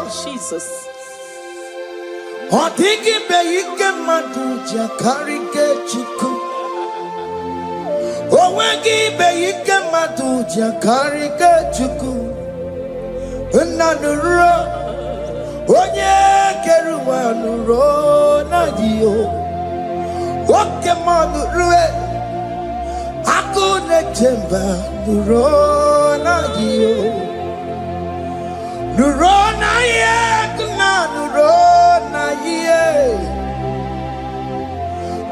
Jesus. Odigi be ike madu jakarike chuku. Owegi be ike madu jakarike chuku. Unanuro onye keruwa nuro na dio. Oke manu rue akune chemba nuro na dio. Nuro na ye kuna nuro na ye.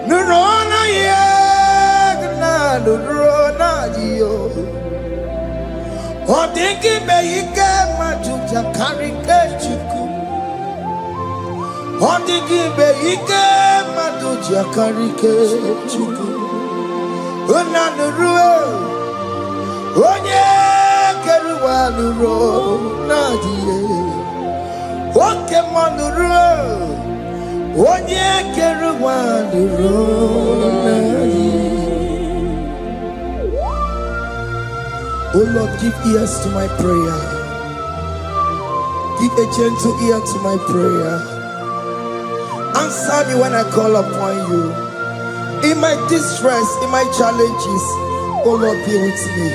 Nuro na ye kuna nuro na dio. Odingi be ike majuja karike chuku. Odingi be ike majuja karike chuku. Unanurue onye keruwa nuro nadie. Oke manurue onye keruwa nuro nadie. Oh Lord, give ears to my prayer. Give a gentle ear to my prayer. Answer me when I call upon you. In my distress, in my challenges, oh Lord, be with me.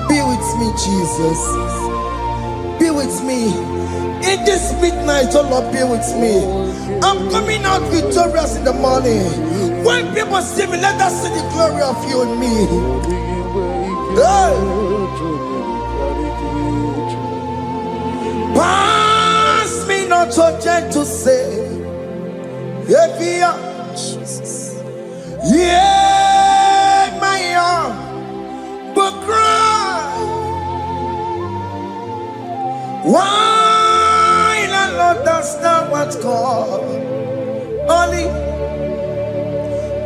Be with me, Jesus. Be with me. In this midnight, oh Lord, be with me. I'm coming out victorious in the morning. When people see me, let us see the glory of you in me. Hey. Pass me not so gentle, say. Jesus. Yeah, my arm, but cry. Why not understand what's called? Only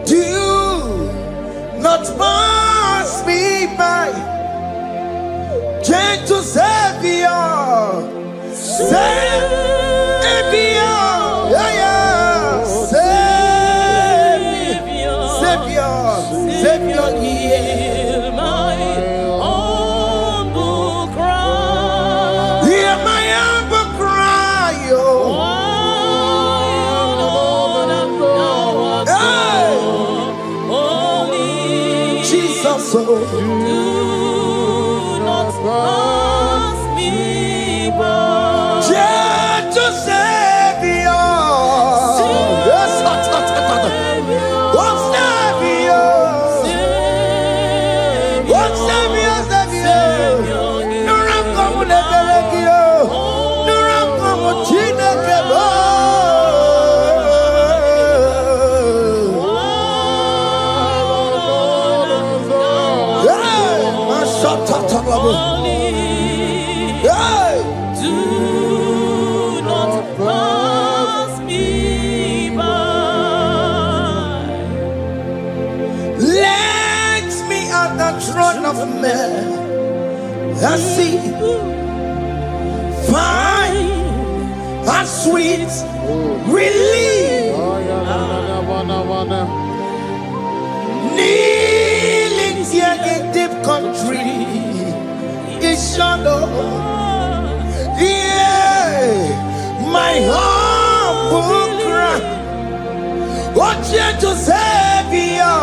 do not pass me by. Gentle Savior, Savior, yeah, yeah. Savior, hear my humble cry. Hear my humble cry, oh. Jesus, oh. Do not pass me by. Gentle Savior. I see fine and sweet relief. Kneeling here in deep country is shadow. Yeah, my humble cry. What gentle Savior.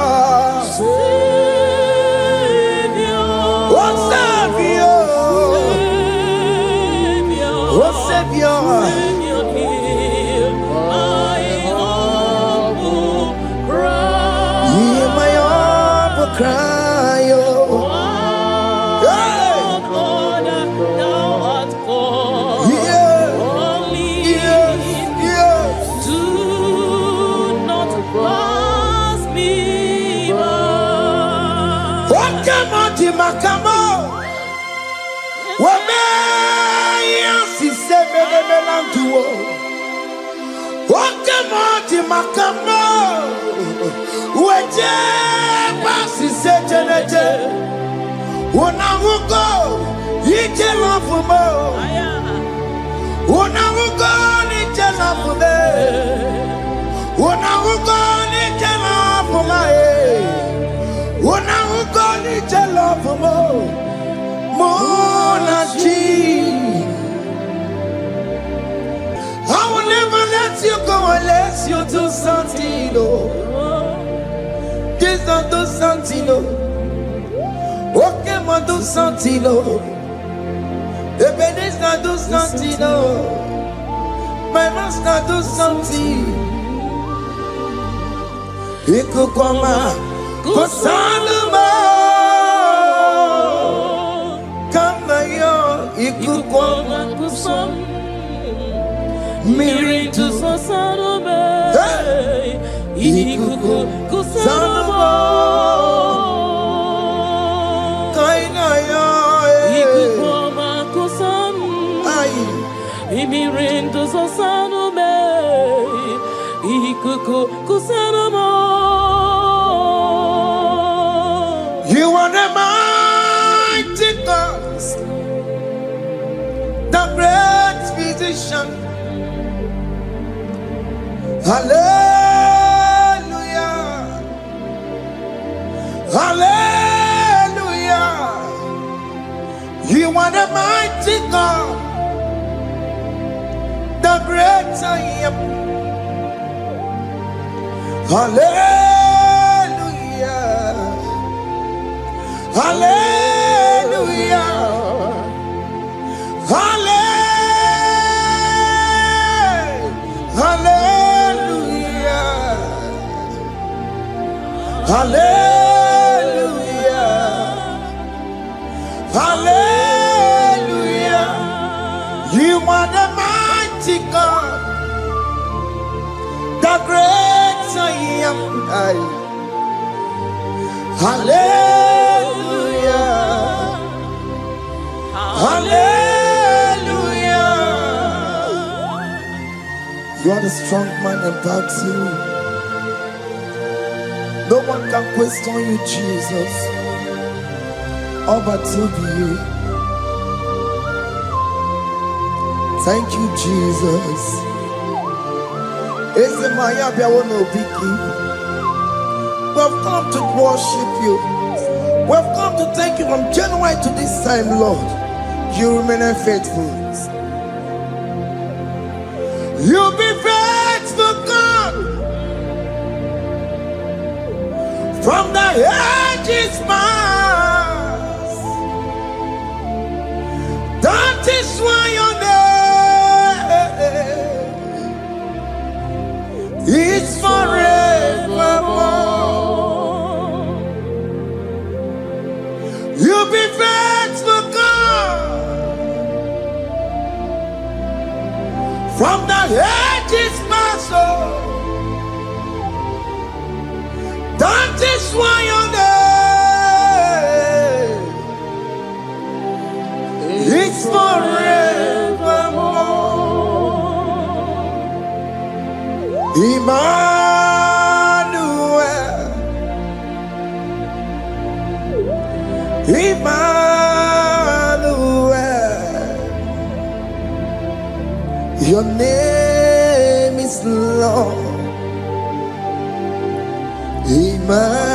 Savior, hear my humble cry. Hear my humble cry, oh. God, thou art called. Yes. Do not pass me by. What come on, Timakamo? What Wakamati makamo weje basi sejenete unamugo ije lafumo unamugo ije lafume unamugo ije lafumae unamugo ije lafumo monachi do something, oh. Jesus do something, oh. Okay, ma do something, oh. Ebenezer do something, oh. My master do something. Ikukoma kusanuma. Kama yo ikukoma kusam. Miri tu sasanuma. Ikuku kusanuma. Kaina yo ikukoma kusam. Miri tu sasanuma. Ikuku kusanuma. You are the mighty God, the great physician. Hallelujah, hallelujah. You are the mighty God, the great I am. Hallelujah, hallelujah, hallelujah, hallelujah, hallelujah. You are the mighty God, the great I am. Hallelujah, hallelujah. You are the strong man in battle. No one can question you, Jesus. All but to you. Thank you, Jesus. Is the Maya Biawono Biki? We've come to worship you. We've come to thank you from January to this time, Lord. You remain faithful. You be faithful, God. From the ages past. That is why your name is forevermore. You be faithful, God. From the ages past, that is why your name is forevermore. Emmanuel, Emmanuel, your name is Lord. Emmanuel,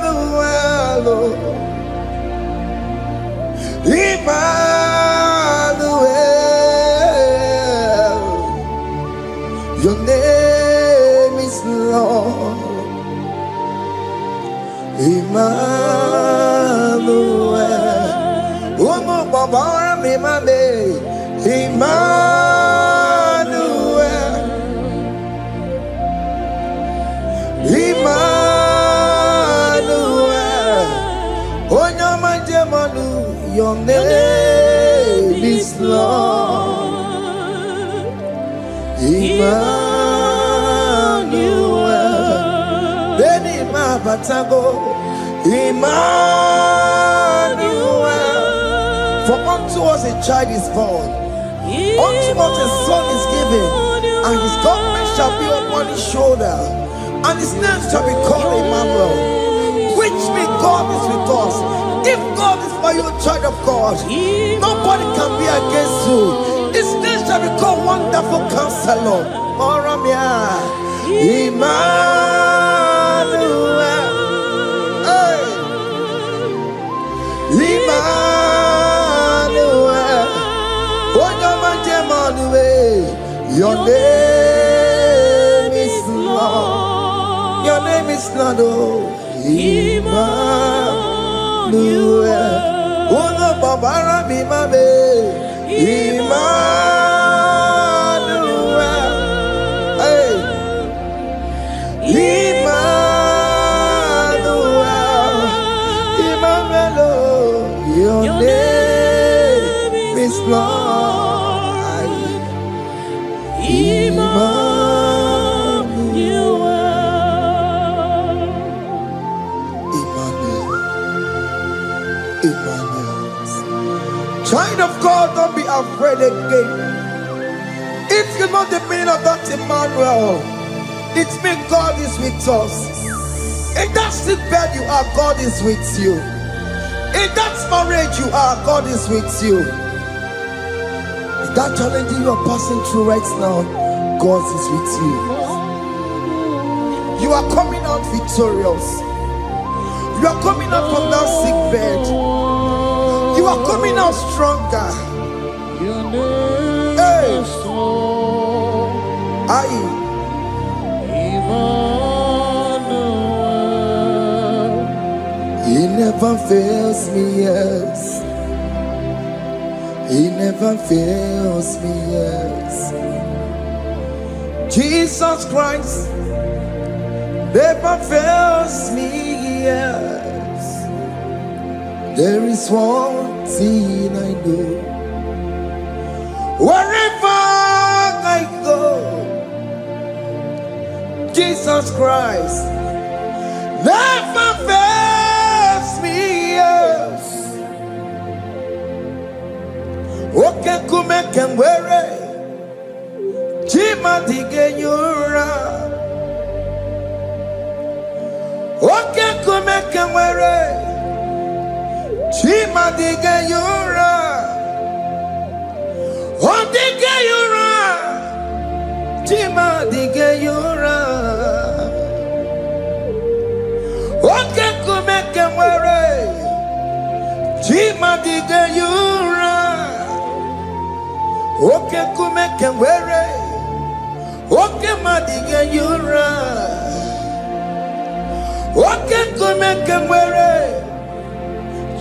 Emmanuel, Emmanuel, your name is Lord. Emmanuel, Omo Baba mi mame, Emmanuel, Emmanuel, Onyama Jemanu, your name is Lord. Emmanuel, Beni Mabatago, Emmanuel. For unto us a child is born, unto us a son is given, and his government shall be upon his shoulder, and his name shall be called Emmanuel, which means God is with us. If God is for you, child of God, nobody can be against you. His name shall be called Wonderful Counselor. Moramia, Emmanuel, hey. Emmanuel. name is Lord. Your name is Lord. Oh, Emmanuel. Uno babara bimabe. Emmanuel. Hey. Emmanuel. Emmanuel. Your name is Lord. Emmanuel. Emmanuel. Child of God, don't be afraid again. If you know the meaning of that Emmanuel, it means God is with us. In that sick bed you are, God is with you. In that marriage you are, God is with you. In that challenge you are passing through right now, God is with you. You are coming out victorious. You are coming out from that sick bed. You are coming out stronger. Hey. He never fails me, yes. He never fails me, yes. Jesus Christ never fails me, yes. There is one thing I know. Wherever I go, Jesus Christ never fails me, yes. Okay, come and wear it. Jima dige yura. Okay, come and wear it. Jima dige yura. Oh, dige yura. Jima dige yura. Okay, come and wear it. Jima dige yura. Okay, come and wear it. Okay, ma dige yura. Okay, come and wear it.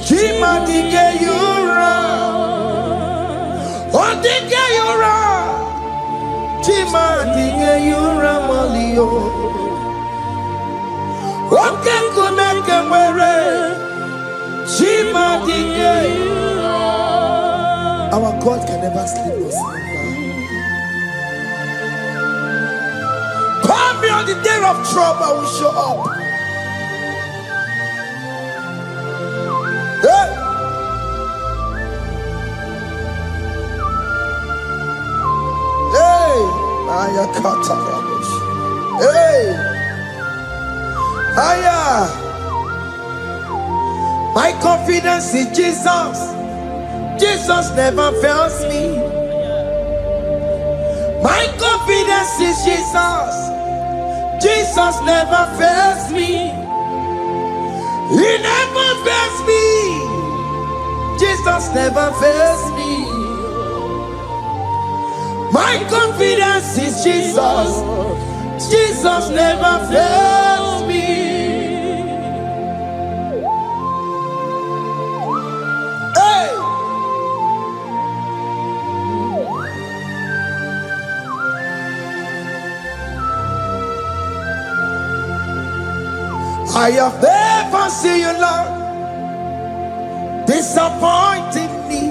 Jima dige yura. Oh, dige yura. Jima dige yura malio. Okay, come and wear it. Jima dige yura. Our God can never sleep or slumber. Call me on the day of trouble, I will show up. Hey! Hey! Aya kata rabosh. Hey! Aya! My confidence in Jesus. Jesus never fails me. My confidence is Jesus. Jesus never fails me. He never fails me. Jesus never fails me. My confidence is Jesus. Jesus never fails me. I have never seen you, Lord, disappointing me.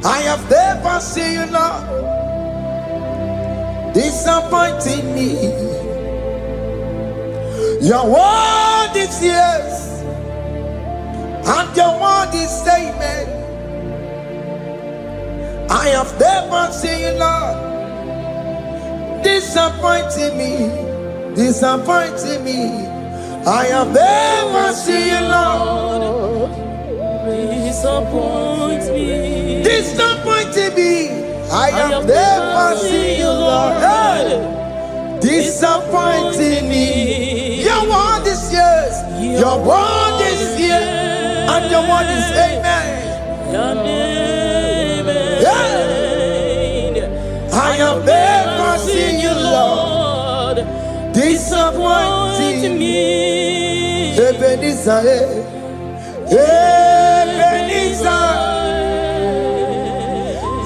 I have never seen you, Lord, disappointing me. Your word is yes, and your word is amen. I have never seen you, Lord, disappointing me. Disappointing me. I have never seen you, Lord. Disappoint me. Disappointing me. I have never seen you, Lord. Hey. Disappointing me. Your word is yes. Your word is yes. And your word is amen. Your name is I have never seen you, Lord, disappointing me. Ebenezer, Ebenezer,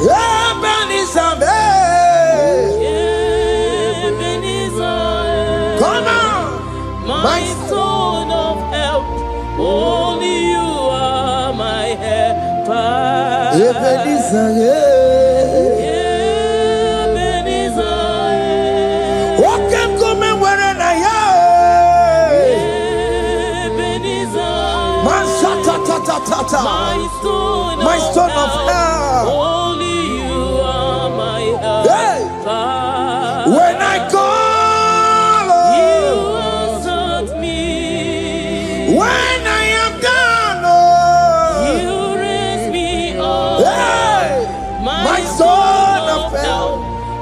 Ebenezer, Ebenezer. Come on, my stone of help. Only you are my helper. Ebenezer, Ebenezer. What can come and where I am? Ebenezer. My stone of help. Only you are my helper. When I call, you answered me. When I am down, you raise me up. My stone of help.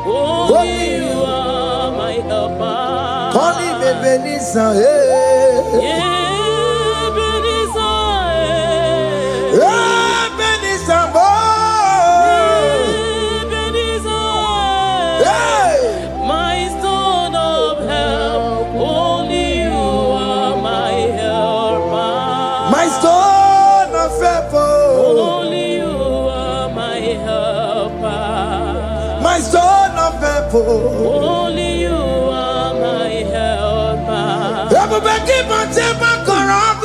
Only you are my helper. Only Ebenezer, my stone of help. Only you are my helper. My stone of help. Only you are my helper. My stone of help. Only you are my helper. Everybody but take my corrupt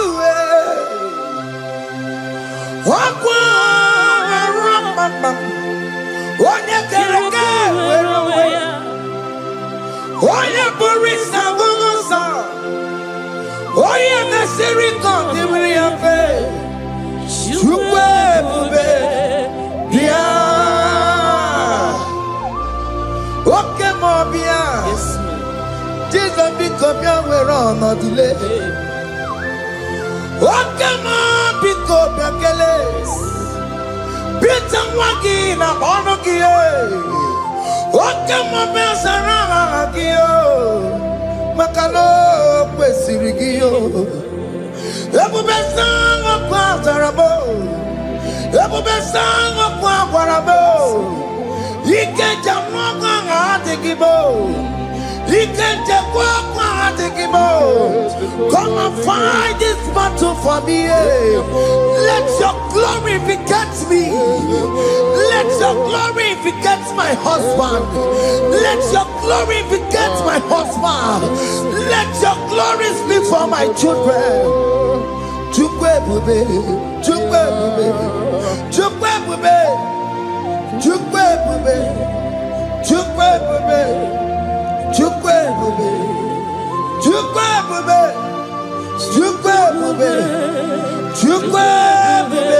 Jesus become your way on no delay. Pick up your keles. Peter Wagi na Bonogie. Okemo Besaragio. Makano Pesirigio. Ebu Besang of Quatarabo. Ebu Besang of Quatarabo. He can't jump on Atikibo. He can't jump on Atikibo. Come and fight this battle for me. Let your glory beget me. Let your glory beget my husband. Let your glory beget my husband. Let your glory speak for my children. Chukwe bube, chukwe bube, chukwe bube, chukwe bube, chukwe bube, chukwe bube, chukwe bube.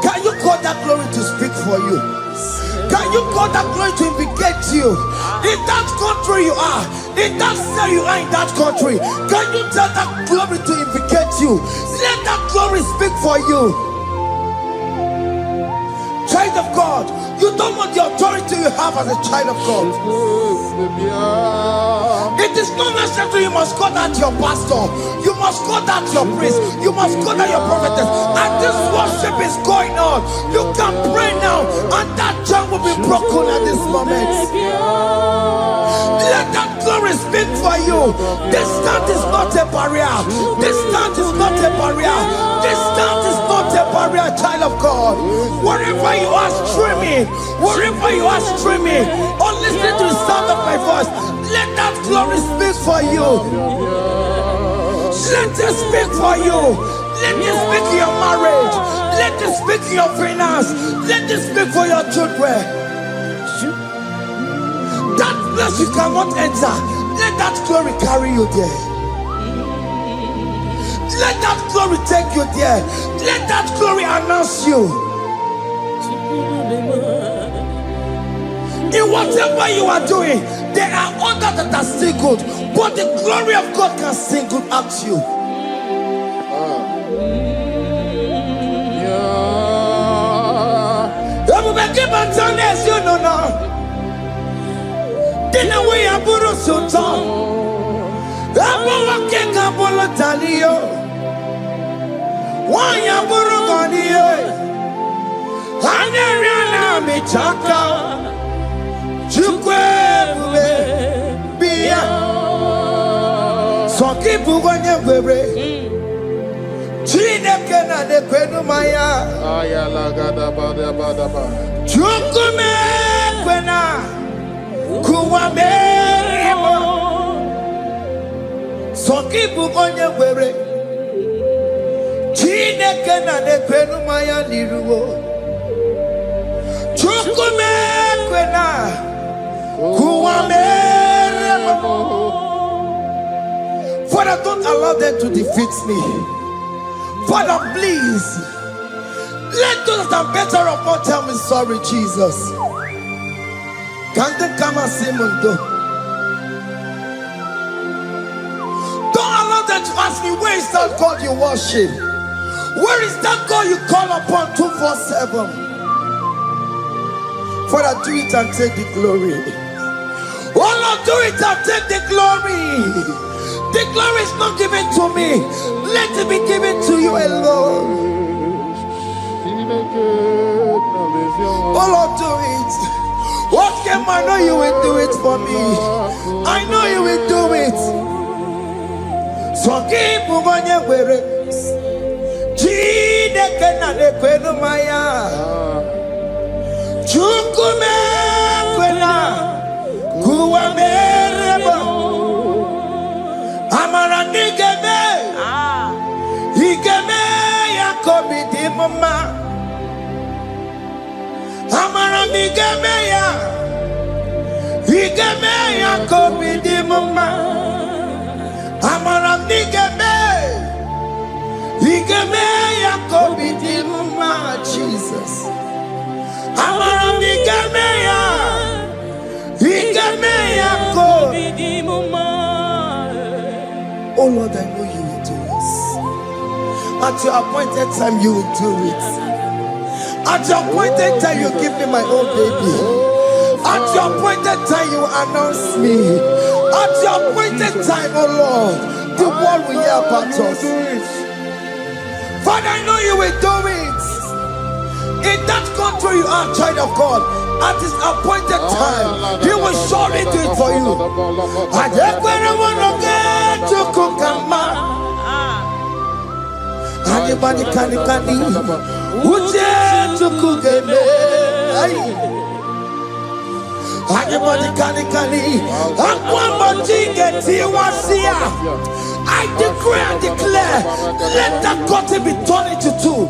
Can you call that glory to speak for you? Can you call that glory to indicate you? In that country you are, in that city you are, in that country, can you tell that glory to indicate you? Let that glory speak for you. Child of God, you don't want the authority you have as a child of God. It is not necessary you must call that your pastor. You must call that your priest. You must call that your prophetess. And this worship is going on. You can pray now, and that chain will be broken at this moment. Let that glory speak for you. Distance is not a barrier. Distance is not a barrier. Distance is not a barrier, child of God. Wherever you are streaming, wherever you are streaming, or listening to the sound of my voice, let that glory speak for you. Let it speak for you. Let it speak in your marriage. Let it speak in your finance. Let it speak for your children. That place you cannot enter, let that glory carry you there. Let that glory take you there. Let that glory announce you. In whatever you are doing, there are others that are still good, but the glory of God can single out you. You know now. Didn't we have Buru Sultan? Walking up Talio. Why Yaburu Gani? Aneriana michaka Chukwe Bia Soki Buganya Webre Chineke na de kwenu maya Ayala gada bada bada ba Chukume kwena Kuwame Soki Buganya Webre Chineke na de kwenu maya nirugo Chukume kwena Kuwame Father, don't allow them to defeat me. Father, please, let those that are better off not tell me sorry, Jesus. Can't they come and see me? Don't allow them to ask me, where is that God you worship? Where is that God you call upon 247? Father, do it and take the glory. Oh Lord, do it and take the glory. The glory is not given to me. Let it be given to you alone. Oh Lord, do it. What can I know you will do it for me? I know you will do it. So keep moving where it is. Chineke na de kwenu maya. Chukume kwena kuwamerebo. Amara nigeme, igeme ya kobi di mama. Amara nigeme ya, igeme ya kobi di mama. Amara nigeme, igeme ya kobi di mama. Jesus. Amara nigeme ya, igeme ya kobi di mama. Oh Lord, I know you will do this. At your appointed time, you will do it. At your appointed time, you give me my own baby. At your appointed time, you announce me. At your appointed time, oh Lord, the world will hear about us. Father, I know you will do it. In that country, you are a child of God. At his appointed time, he will surely do it for you. Anybody can Uje tukugeme. Anybody can I decree and declare, let that curtain be torn into two.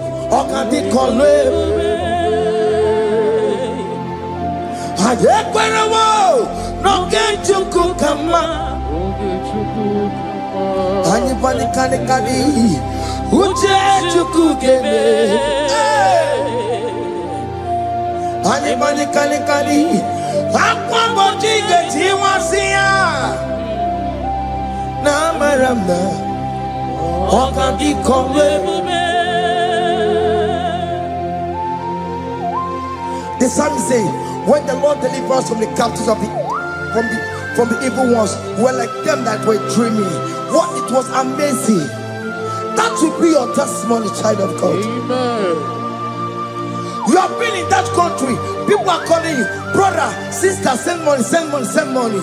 No get to cook Anybody can Uche to cook Anybody can Aqua get Tiwasia Namaramba Oka di Congo. The psalmist say, when the Lord delivers us from the captives of from the evil ones, we're like them that were dreaming. What it was amazing. That will be your testimony, child of God. Amen. You have been in that country. People are calling you, brother, sister, send money, send money, send money.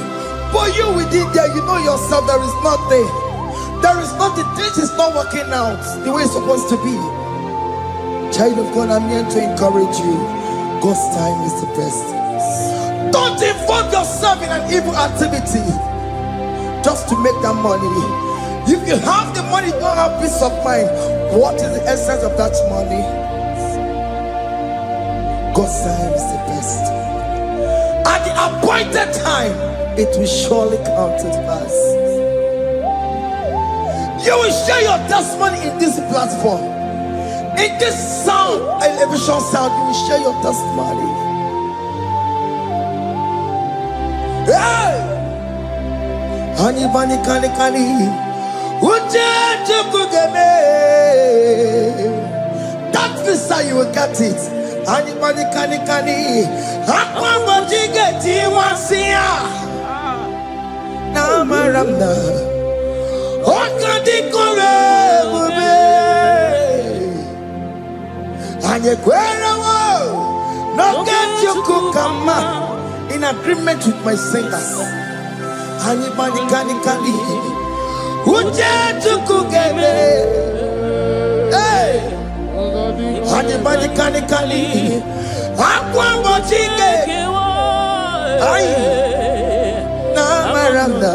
But you within there, you know yourself, there is nothing. There is nothing. This is not working out the way it's supposed to be. Child of God, I'm here to encourage you. God's time is the best. Don't involve yourself in an evil activity just to make that money. If you have the money, don't have peace of mind. What is the essence of that money? God's time is the best. At the appointed time, it will surely come to pass. You will share your testimony in this platform. In this sound, elevation sound, you will share your testimony. Hey! Honey, bunny, kani, kani. That visa, you will get it. Honey, bunny, kani, kani. Aqua, bunny, get it, wasia. Namaramna. Okadi, kore, bube. Anye, kwera, wo. No get you come in agreement with my singers. Anybody can Uje to cook hey, anybody can Aqua Bochike. Ay, na maranda.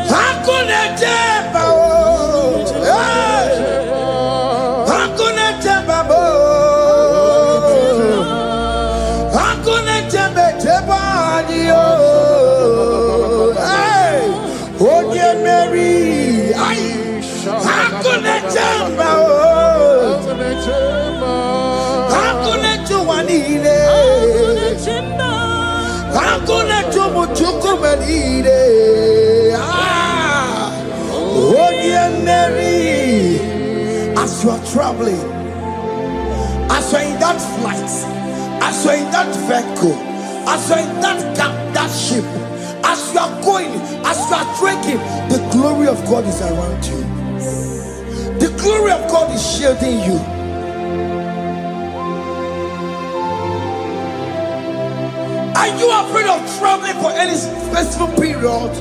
Hakuna jeba oh, hakuna jeba oh, hakuna jeba oh, hey, oh dear Mary, ay, hakuna jeba oh, hakuna juanile. Hakuna chumuchukumelide. Oh dear Mary, as you are traveling, as you are in that flight, as you are in that vehicle, as you are in that ship, as you are going, as you are trekking, the glory of God is around you. The glory of God is shielding you. Are you afraid of traveling for any specific period?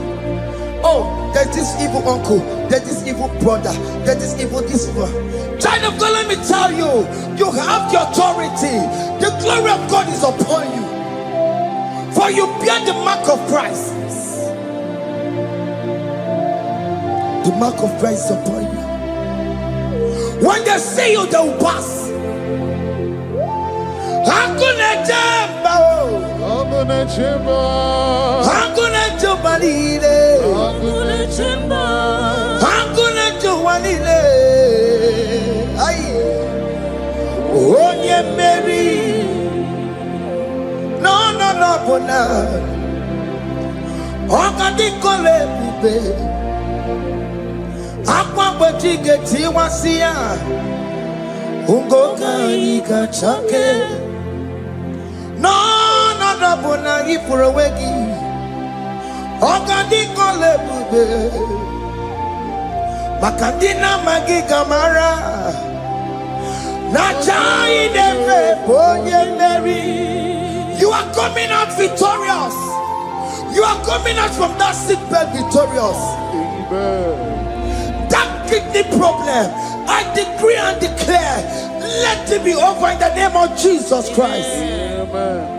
Oh, there's this evil uncle, there's this evil brother, there's this evil this one. Child of God, let me tell you, you have the authority. The glory of God is upon you. For you bear the mark of Christ. The mark of Christ is upon you. When they see you, they will pass. Hakuna jamba Hakuna jamba Hakuna jubalile Hakuna jamba Hakuna jubalile Ay Onye Mary No bona Okadi kole bube Akwa bojige tiwasia Ungoka ika chake No bona ipurowegi Okadi kole bube Makandina magiga mara Nachai neve bonye Mary. You are coming out victorious. You are coming out from that sick bed victorious. Amen. That kidney problem, I decree and declare, let it be over in the name of Jesus Christ. Amen.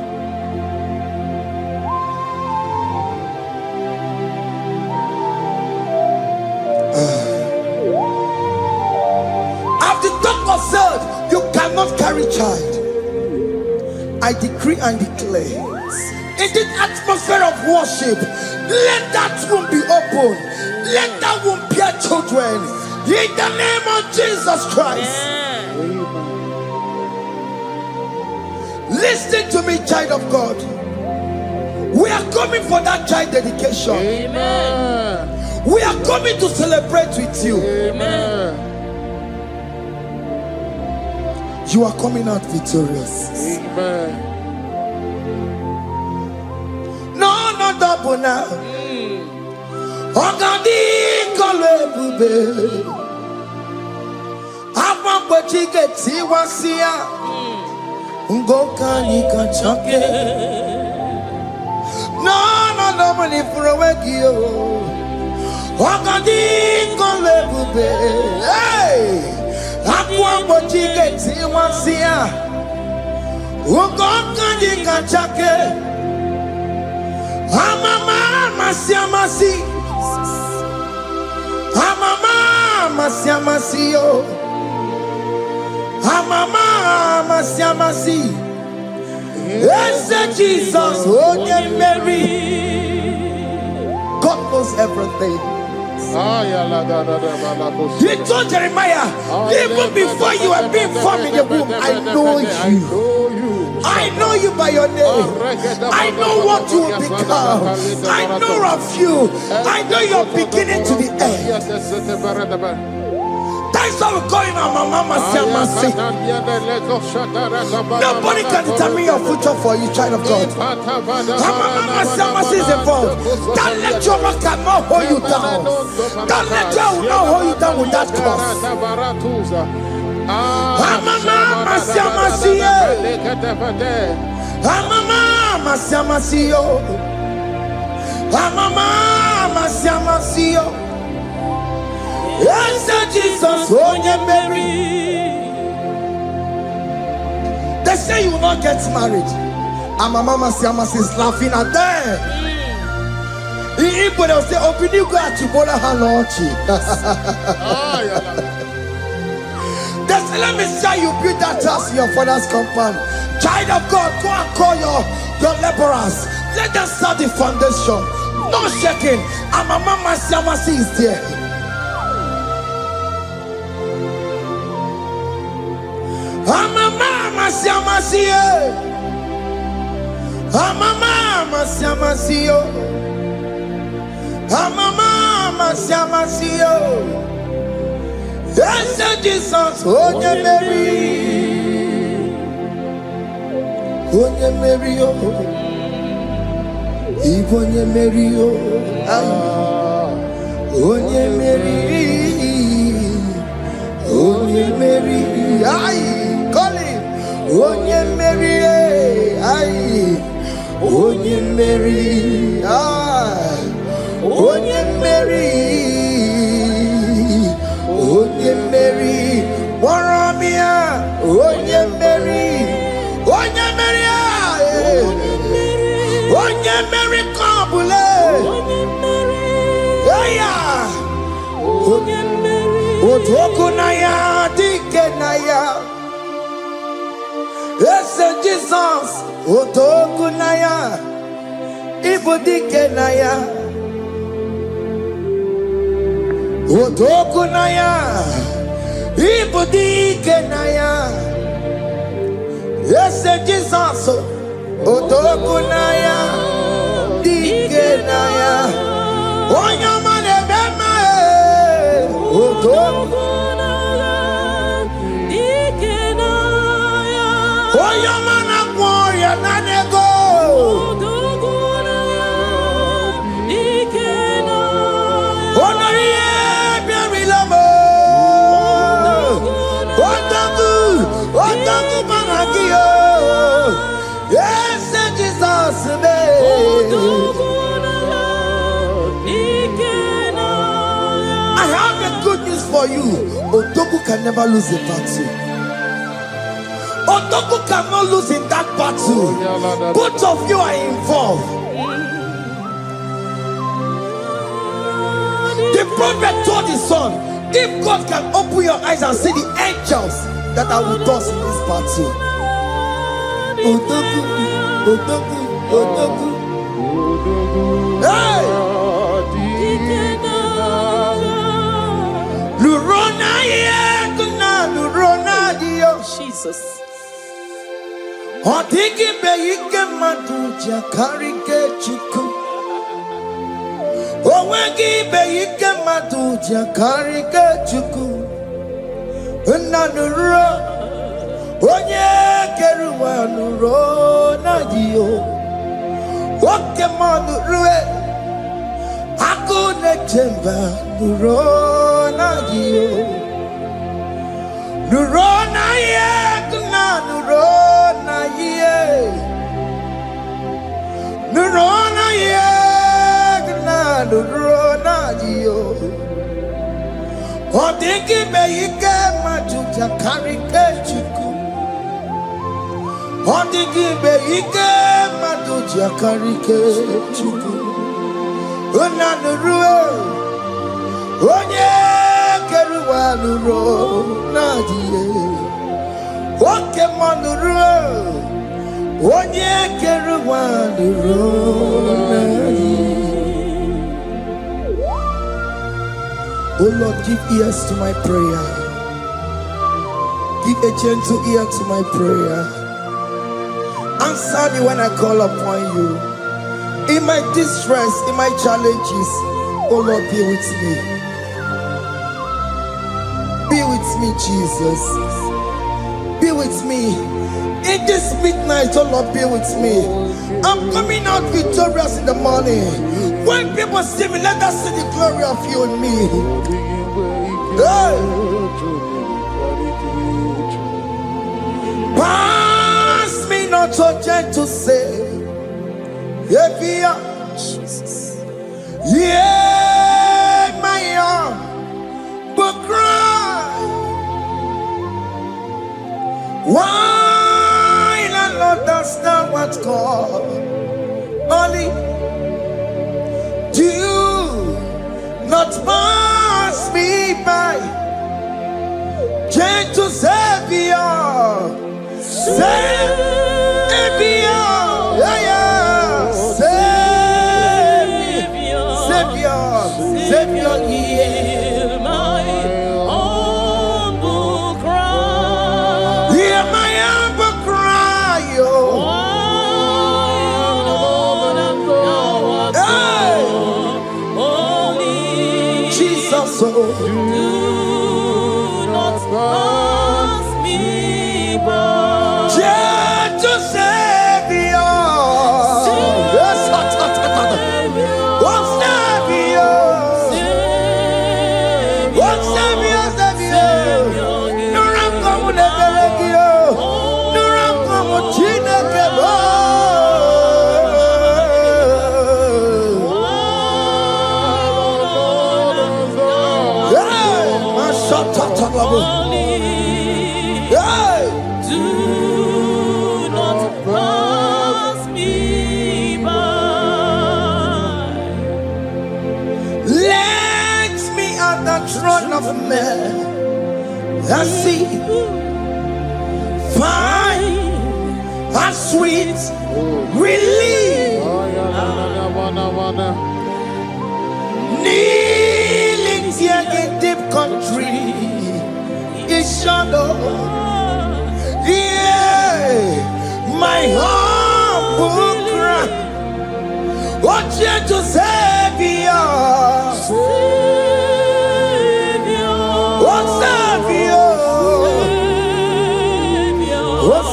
As the doctor said, you cannot carry child. I decree and declare, in this atmosphere of worship, let that womb be open. Let that womb bear children. In the name of Jesus Christ. Listen to me, child of God. We are coming for that child dedication. Amen. We are coming to celebrate with you. Amen. You are coming out victorious. Amen. No, double now. Ogadi kolebube. Abamba chigeti wasia. Ungoka nikachake. No, mani furawegio. Ogadi kolebube. Hey! Akwa bochigeti wasia. Ugoka nikachake. Amama masiamasi. Amama masiamasi yo. Amama masiamasi. Yes, Jesus, oh yeah, Mary. God knows everything. He told Jeremiah, even before you were being formed in the womb, I know you. I know you by your name. I know what you will become. I know of you. I know your beginning to the end. That's how we're going on, Mama Siamasi. Nobody can determine your future for you, child of God. Mama Siamasi is involved. Don't let your rock not hold you down. Don't let your not hold you down with that cross. Amama masiamasiyo. Amama masiamasiyo. Amama masiamasiyo. Yes, Jesus, oh yeah, Mary. They say you will not get married. And my mama Siamasi is laughing at them. In Igbo, they'll say, open you go at Chibola Hanochi. They say, let me say you build that house in your father's compound. Child of God, go and call your laborers. Let them start the foundation. No shaking. And my mama Siamasi is there. Amama Siamasiyo. Amama Siamasiyo. Amama Siamasiyo. Yes, Jesus, oh yeah, Mary. Oh yeah, Mary, oh. Igbo yeah, Mary, oh. Oh yeah, Mary. Oh yeah, Mary. Aye. Call him. Onye Mary, aye. Onye Mary, aye. Onye Mary, Onye Mary, Waramia, Onye Mary, Onye Mary, aye. Onye Mary, Kabule, Onye Mary, yeah. Onye Mary, Otokunaya, Dikenaya. Yes, Jesus, Otokunaya, Ibudikenaya, Otokunaya, Ibudikenaya. Yes, Jesus, Otokunaya, Dikenaya. Onyamane bema, Otokunaya, Dikenaya. Oyamana warrior nanego. Onoye biarilamo. Otaku managio. Yes, Jesus me. I have a good news for you. Otoku can never lose a battle. Otoku cannot lose in that battle. Both of you are involved. The prophet told his son, if God can open your eyes and see the angels that are with us in this battle. Otoku, Otoku, Otoku. Hey! Lurona yekuna, Lurona dio. Jesus. Otiki beike maduja karike chuku. Owegi beike maduja karike chuku. Unanuro. Onye keruwa nuro na dio. Oke manurue. Akune chemba nuro na dio. Nuro na yekuna nuro. Nurona yegna nurona dio. Odingi beike majuja karike chuku. Odingi beike majuja karike chuku. Una nurue. Onye keruwa nurona dio. Oke manurue. Onye keruwa nurona. Oh Lord, give ears to my prayer. Give a gentle ear to my prayer. Answer me when I call upon you. In my distress, in my challenges, oh Lord, be with me. Be with me, Jesus. Be with me. In this midnight, oh Lord, be with me. I'm coming out victorious in the morning. When people see me, let us see the glory of you in me. Hey. not so gentle say, Jesus. Yeah, my arm, but cry. Why not understand what's called? Only do not pass me by. Gentle Savior, Savior, yeah, Savior, hear my humble cry. Hear my humble cry, oh. Jesus, oh. Pass me by. Gentle Savior, of men, I see fine and sweet relief, kneeling here in deep country is shadow. Yeah, my humble cry, what gentle Savior.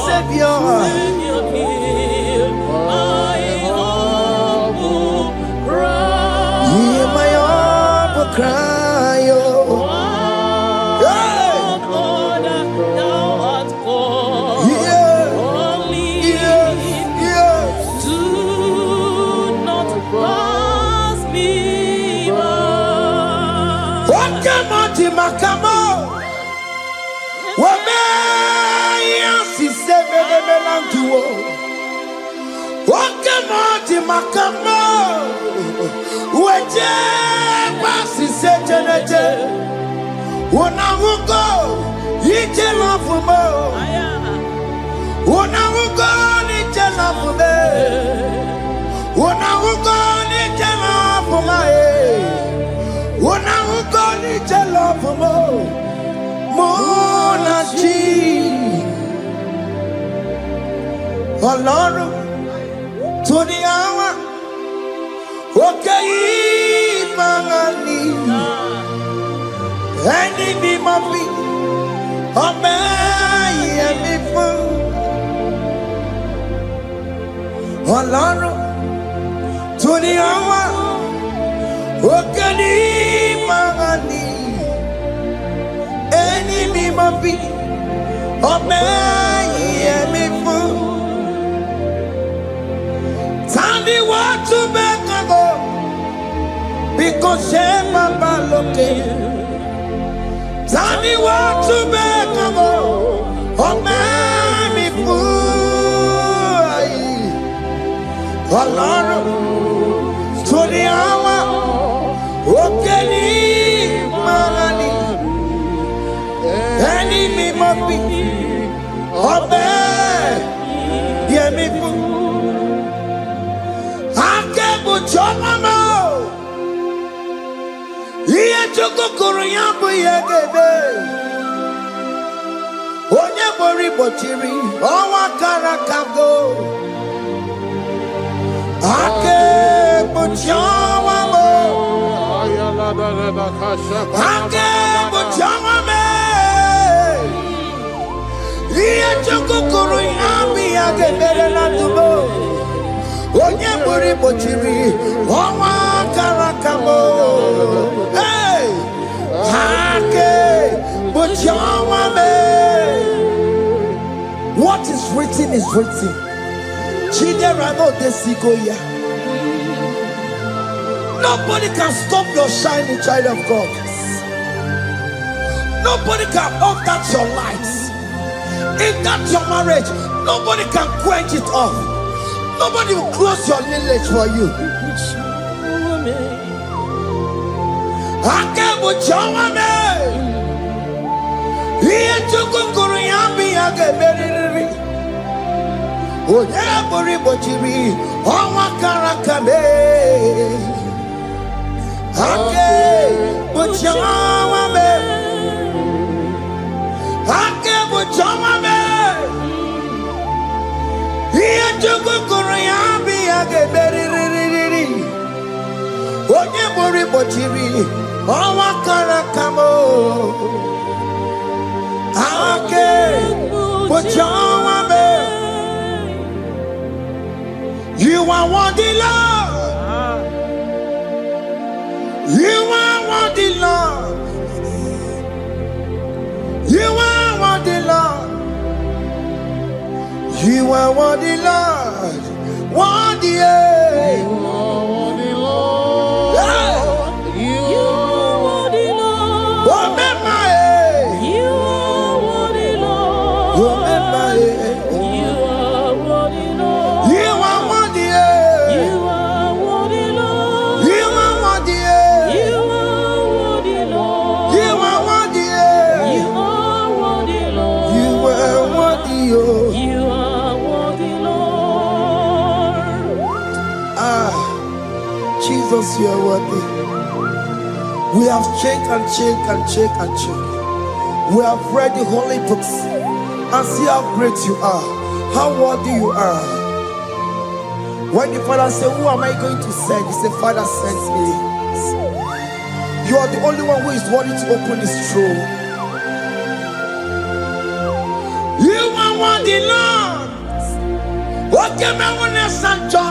Savior, hear my humble cry. Hear my humble cry, oh. Lord, thou art called. Only do not pass me by. What come on, Timakamo? Wakemoti makamo weje basi sejeneje unahugo ije lafumo unahugo nije lafume unahugo nije lafumae unahugo nije lafumo monaji Ọlọ́run tó ní àwa òkè yìí máa ní ẹni bí mo fi ọbẹ̀ yẹn mi fún. Ọlọ́run tó ní àwa òkè yìí máa ní ẹni bí mo fi ọbẹ̀ yẹn mi fún. Tani watu bekago because shema baloke. Tani watu bekago omemi fuai. Ọlọ́run torí àwa òkèlè marani ẹni mímọ́ bí ọbẹ̀ yẹmi fún. Chomamo, iye chokokoro yambu yegebe. Onye mori bochiri, owa karakago. Ake bochawamo, ake bochawame. Iye chokokoro yambu yegebe na tubo. Onye mori bochiri, owa karakamo. Hey, hake bochawame. What is written is written. Nobody can stop your shining, child of God. Nobody can off that your lights. In that your marriage, nobody can quench it off. Nobody will close your lineage for you. You are worthy, Lord. You are worthy, Lord. You are worthy, Lord. You are worthy, Lord. Worthy, You are worthy, Lord. You are worthy, Lord. You are worthy, Lord. You are worthy, Lord. You are worthy, You are worthy, Lord. you are worthy, You are worthy, Lord. you are worthy, You are worthy, Lord. you are worthy, You are worthy, Lord. Jesus, you are worthy. We have checked and checked and checked and checked. We have read the holy books and see how great you are, how worthy you are. When the Father said, "Who am I going to send?" He said, "Father, send me." You are the only one who is worthy to open this throne. You are worthy, Lord. What can I want to send you?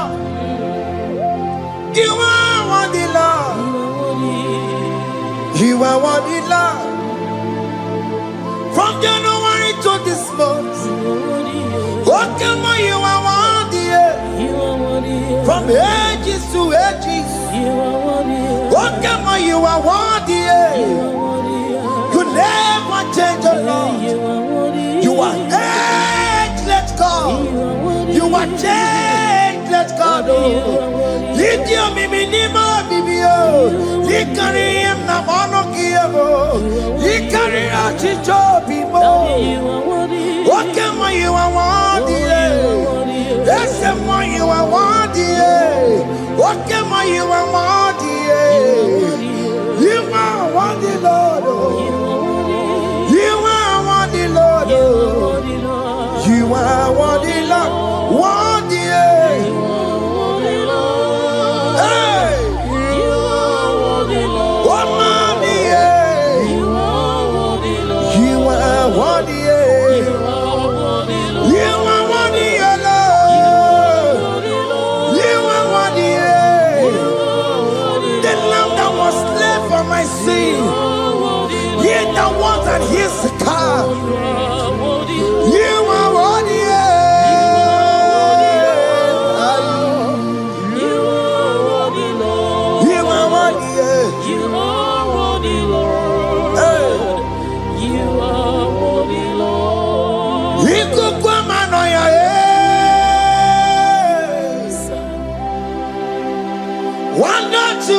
You are worthy, Lord. You are worthy, Lord. From January to this month, what can you are worthy? From ages to ages, what can you are worthy? You never change, oh Lord. You are ageless God. You are changeless God. Lift your minima, bibio. You carry him na monokio. You carry out his job, people. What can you are worthy? That's the one you are worthy. What can you are worthy? You are worthy, Lord. You are worthy, Lord. You are worthy, Lord. Worthy. Hey. What money? You are worthy. You are worthy, Lord. You are worthy. The lamb that was slain for my sin. He that was and he's the car. You are worthy. You are worthy. You are worthy, Lord. You are worthy, Lord. One not to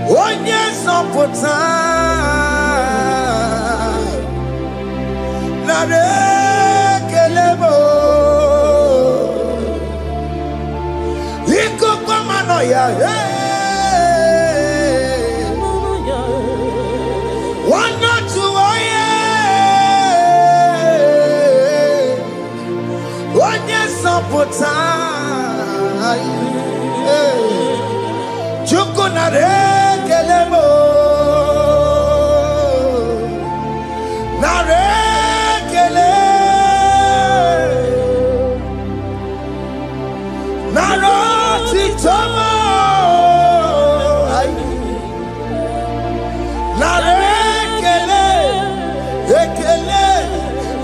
one yes up for time. Not a kelebo. One not to one yes up for time. Chukunare kelebo.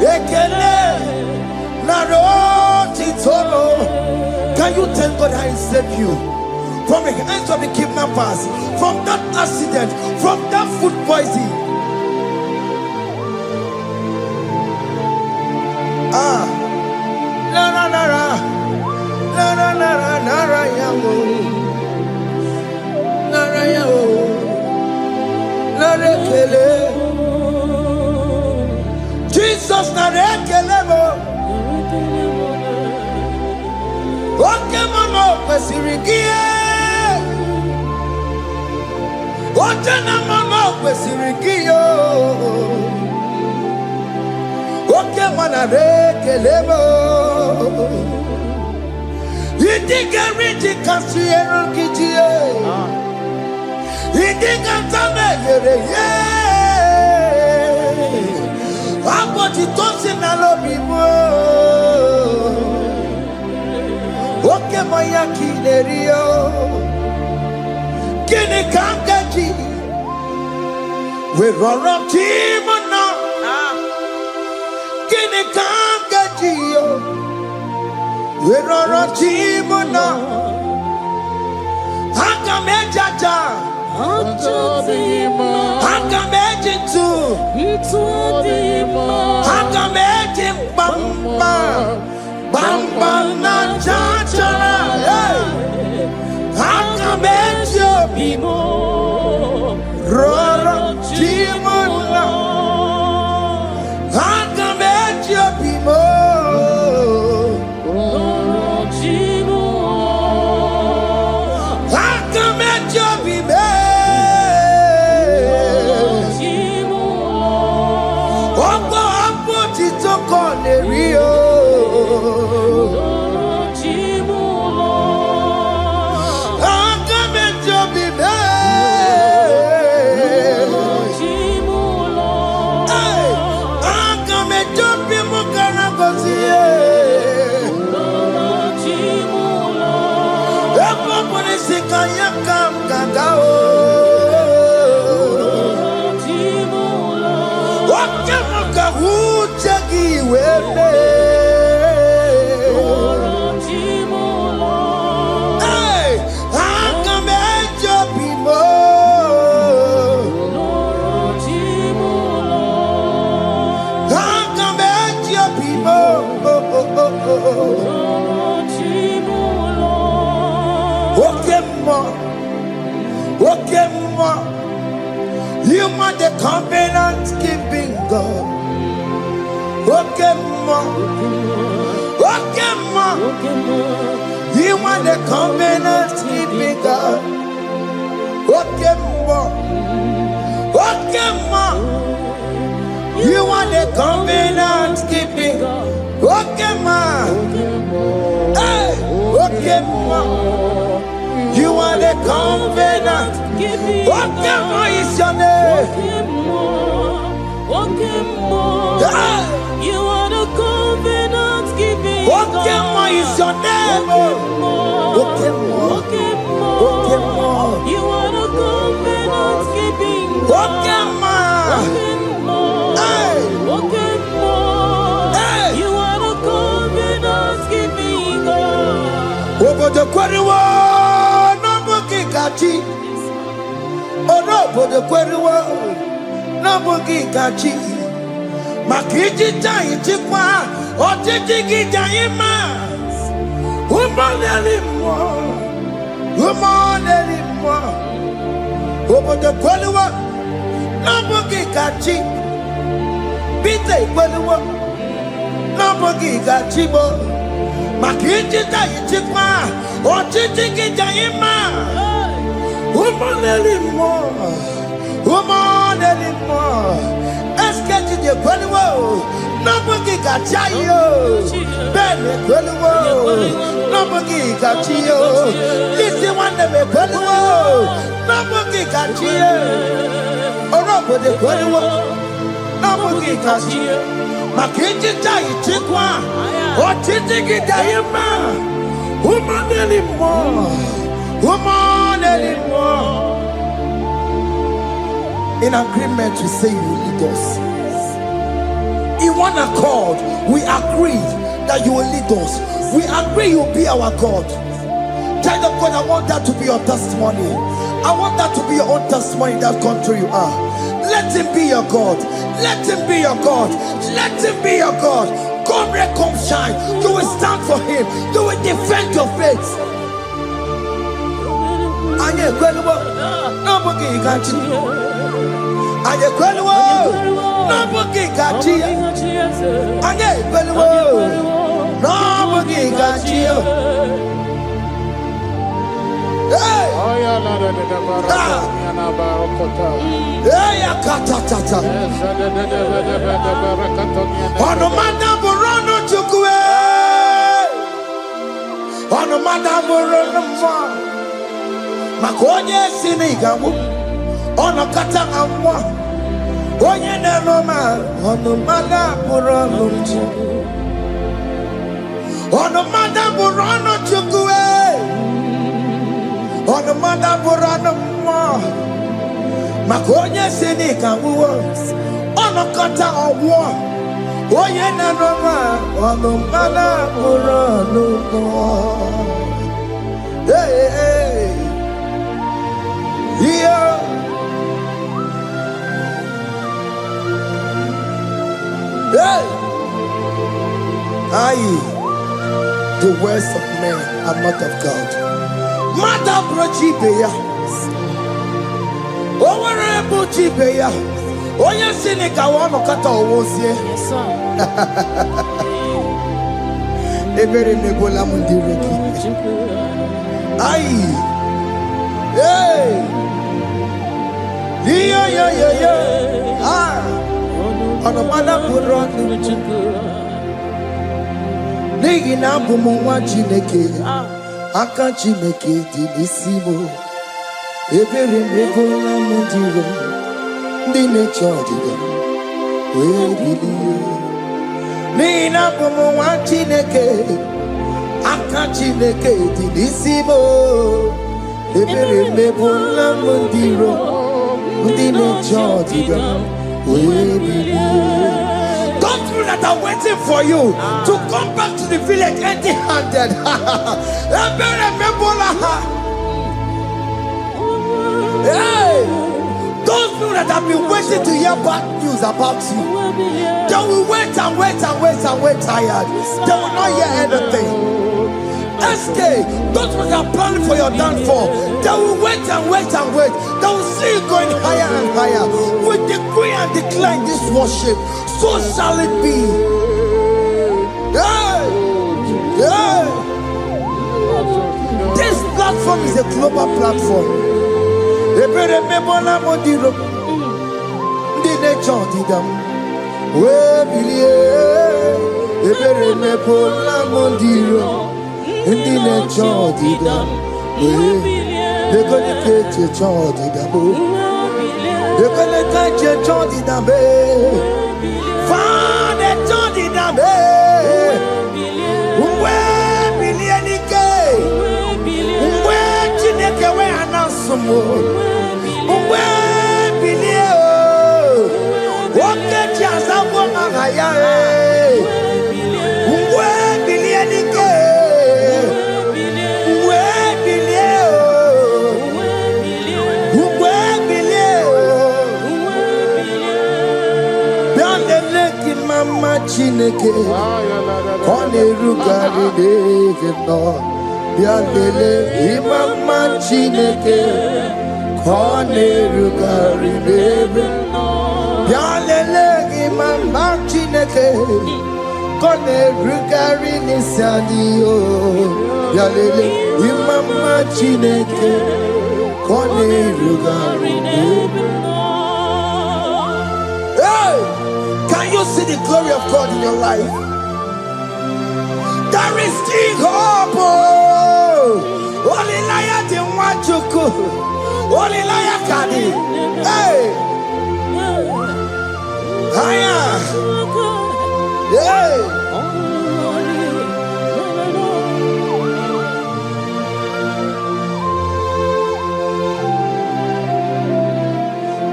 Ekele naroti tolo. Can you thank God I saved you from the hands of the kidnappers, from that accident, from that food poisoning? Ah, la la la la, la la la la, la la yamu, la la yamu, la la kele. Jesus na la kele mo. Oke mono kwesirigie. Oje na mono kwesirigie. Oke mana rekelemo. Idiga riji kasiero kijie. Idiga tame yere ye. Aboti tosi na lobi mo. Oke moya kinerio. Kini kangaji. We roll up timona. Kini kangaji yo. We roll up timona. Hanga mejaja. Hanga mejitu. Hanga mejim bamba. Bamba na chachara. Hanga mejo bimo. Roll up timona. Hanga mejo bimo. Hanga mejo bimo. Opo apo titoko ne rio. Hanga mejo bimo. Hanga mejo bimo karagozie. Epo ponisika yakam gagao. Wakamuka hujagi wele. Hey, hanga mejo bimo. Hanga mejo bimo. Okemo, you are the covenant keeping God. Okemo, you are the covenant keeping God. Okemo, you are the covenant keeping God. Okemo, hey, Okemo. You are the covenant. Okemo is your name. You are the covenant keeping Okemo is your name. Okemo. You are the covenant keeping Okemo. Hey. You are the covenant keeping God. Obodo kweriwo n'obugi kachi. Obodo kweriwo n'obugi kachi. Maka ijija ichikwa ọchịchị gị jaghị mma. Ụmụneli mmụọ. Obodo kweriwo n'obugi kachi. Peter kweriwo n'obugi kachi bo. Maka ijija ichikwa ọchịchị gị jaghị mma. Ụmụneli mmụọ. Eskeji de kweliwo, n'obugi gachayo. Bene kweliwo, n'obugi gachiyo. Lisi wande me kweliwo, n'obugi gachiyo. Orobo de kweliwo, n'obugi gachiyo. Maka ijija ichikwa, ọchịchị gị jaghị mma. Ụmụneli mmụọ. In agreement, we say you lead us. in one accord, we agreed that you will lead us. We agree you will be our God. Child of God, I want that to be your testimony. I want that to be your own testimony in that country you are. Let him be your God. Let him be your God. Let him be your God. Come rain, come shine. You will stand for him. You will defend your faith. Anye kwelwo, nobody can cheat. Anye kwelwo, nobody can cheat. Anye kwelwo, nobody can cheat. Hey! Hey, akatata. Ono madam Borono chukwe. Ono madam Borono mwa. Makonye sini gamu. Ono kata amwa. Onye nenoma. Ono madam Borono chukwe. Ono madam Borono chukwe. Ono madam Borono mwa. Makonye sini gamu. Ono kata amwa. Onye nenoma. Ono madam Borono mwa. Hey, hey. Yeah. Hey. Aye. The words of men are not of God. Mata brochibeya. Owere brochibeya. Oya sinika wono kata owosie. Yes, sir. Ebere nebola mundireki. Aye. Hey! Yeah. Ah! On a mother put on the Nigi na bumu wa chineke. Aka chineke di nisimo. Ebere mebola mundiro. Dine chodiga. We believe. Nigi na bumu wa chineke. Aka chineke di nisimo. Ebere mebola mundiro, mundine chodiga, we believe. Don't you that are waiting for you to come back to the village empty-handed. Ebere mebola. Hey, those people that have been waiting to hear bad news about you, they will wait and wait tired. They will not hear anything. SK, those who are planning for your downfall, they will wait and wait. They will see you going higher and higher. We decree and declare in this worship, so shall it be. Yeah. This platform is a global platform. Ebere mebola modiro, ndi nature didam. We believe. Ebere mebola modiro. Indi ne chodi dam, de kone keche chodi dam, de kone keche chodi dam, fa de chodi dam, uwe bilieni ke, uwe chineke we anasumo, uwe bilie o, oke chiasawo ngaya uwe bilieni ke. Mama Chineke, Kone Rugari Devino, Bialele, Mama Chineke, Kone Rugari Devino, Bialele, Mama Chineke, Kone Rugari Nisadio, Bialele, Mama Chineke, Kone Rugari Devino. Can you see the glory of God in your life? There is still hope. Only liar didn't want you to. Only liar can. Hey. Hiya. Hey.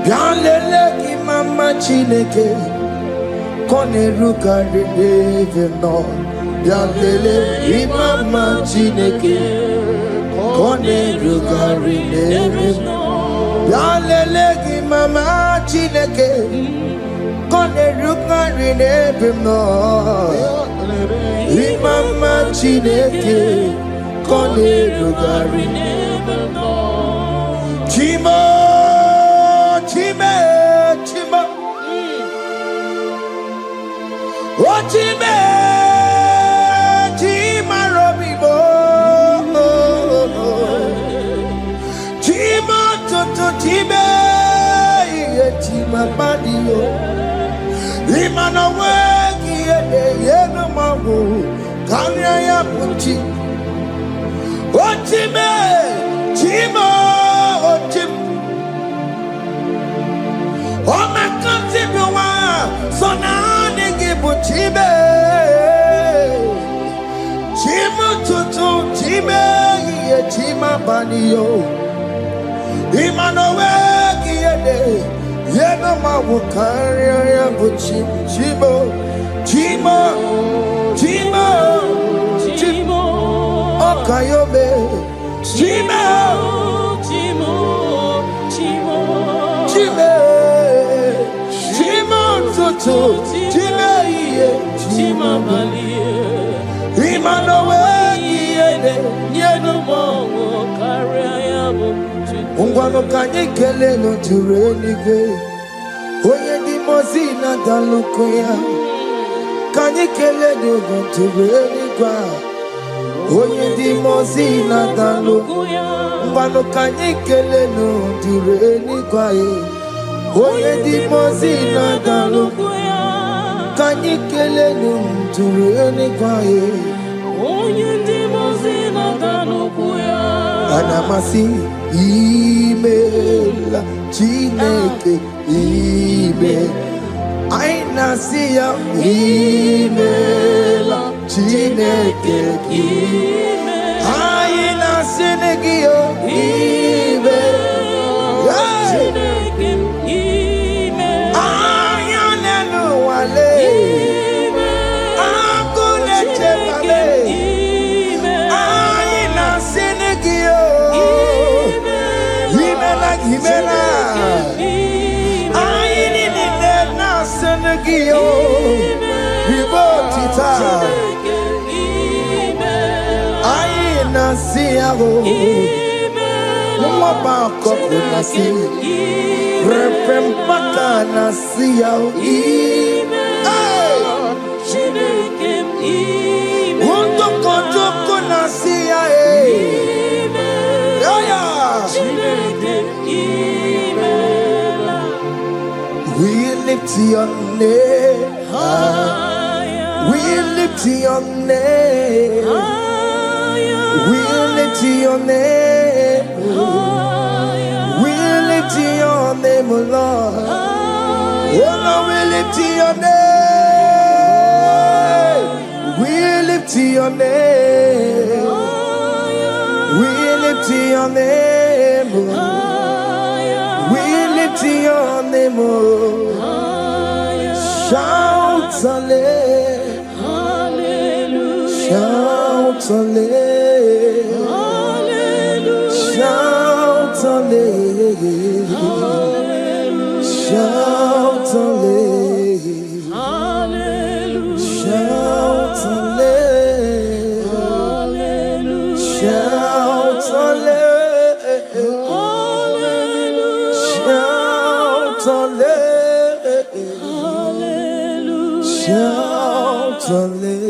Bialele ki mama Chineke. Kone rugari neve no Yalele imama chineke Kone rugari neve no Yalele imama chineke Kone rugari neve no Imama chineke Kone rugari neve no Chimo Chime Chimo Ochime, Chima Robibo, Chima Toto Chime, Chima Badio, Imano Wagi, Yeno Mabu, Kanya Puchi, Ochime, Chima, Ochim, Oh my Koncept, so now. Chibe, Chima tutu, Chime, Chima banio, Imanowe, Yena Mawukari, Yabuchi, Chibo, Chima, Chima, Chimo, Okayobe, Chima, Chimo, Chimo, Chime, Chima tutu. Chima Malie, Imanowe, Yeno Mo, Kariabu, Ungwano Kanyekele no Turenige, Oye di Mozina Dalukoya, Kanyekele no Turenigua, Oye di Mozina Dalukoya, Ungwano Kanyekele no Turenigua, Oye di Mozina Dalukoya. Kanyikele numturene kwaye Onye dimozina danukuya Anamasi imela Chineke ime Aina siya imela Chineke ime Aina sinegio ime Chineke ime Ayanelu wale We lift your name high. We lift your name high. We lift your name high. We lift your name, Lord. Oh no, we lift your name. We lift your name. We lift your name. We lift your name. Shout hallelujah. Shout hallelujah. Shout hallelujah. Shout hallelujah. Shout hallelujah. Shout hallelujah. Shout hallelujah. Shout hallelujah.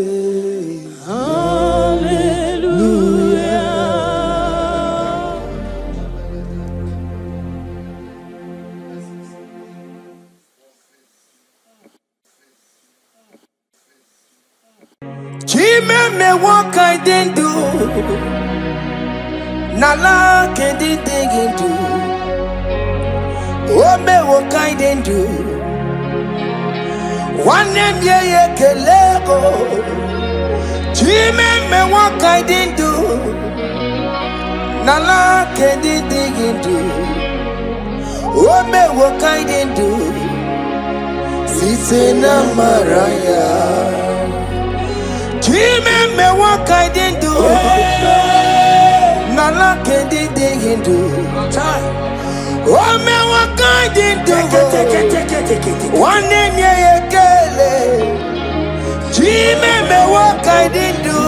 Chime me what I didn't do. Nala can't dig into. Oh me what I didn't do. One name ye kelego. Chime me what I didn't do. Nala can't dig into. Oh me what I didn't do. Sise na maraya. Chime me what I didn't do. Nala kendi hindu. Oh me what I didn't do. One name ye kele. Chime me what I didn't do.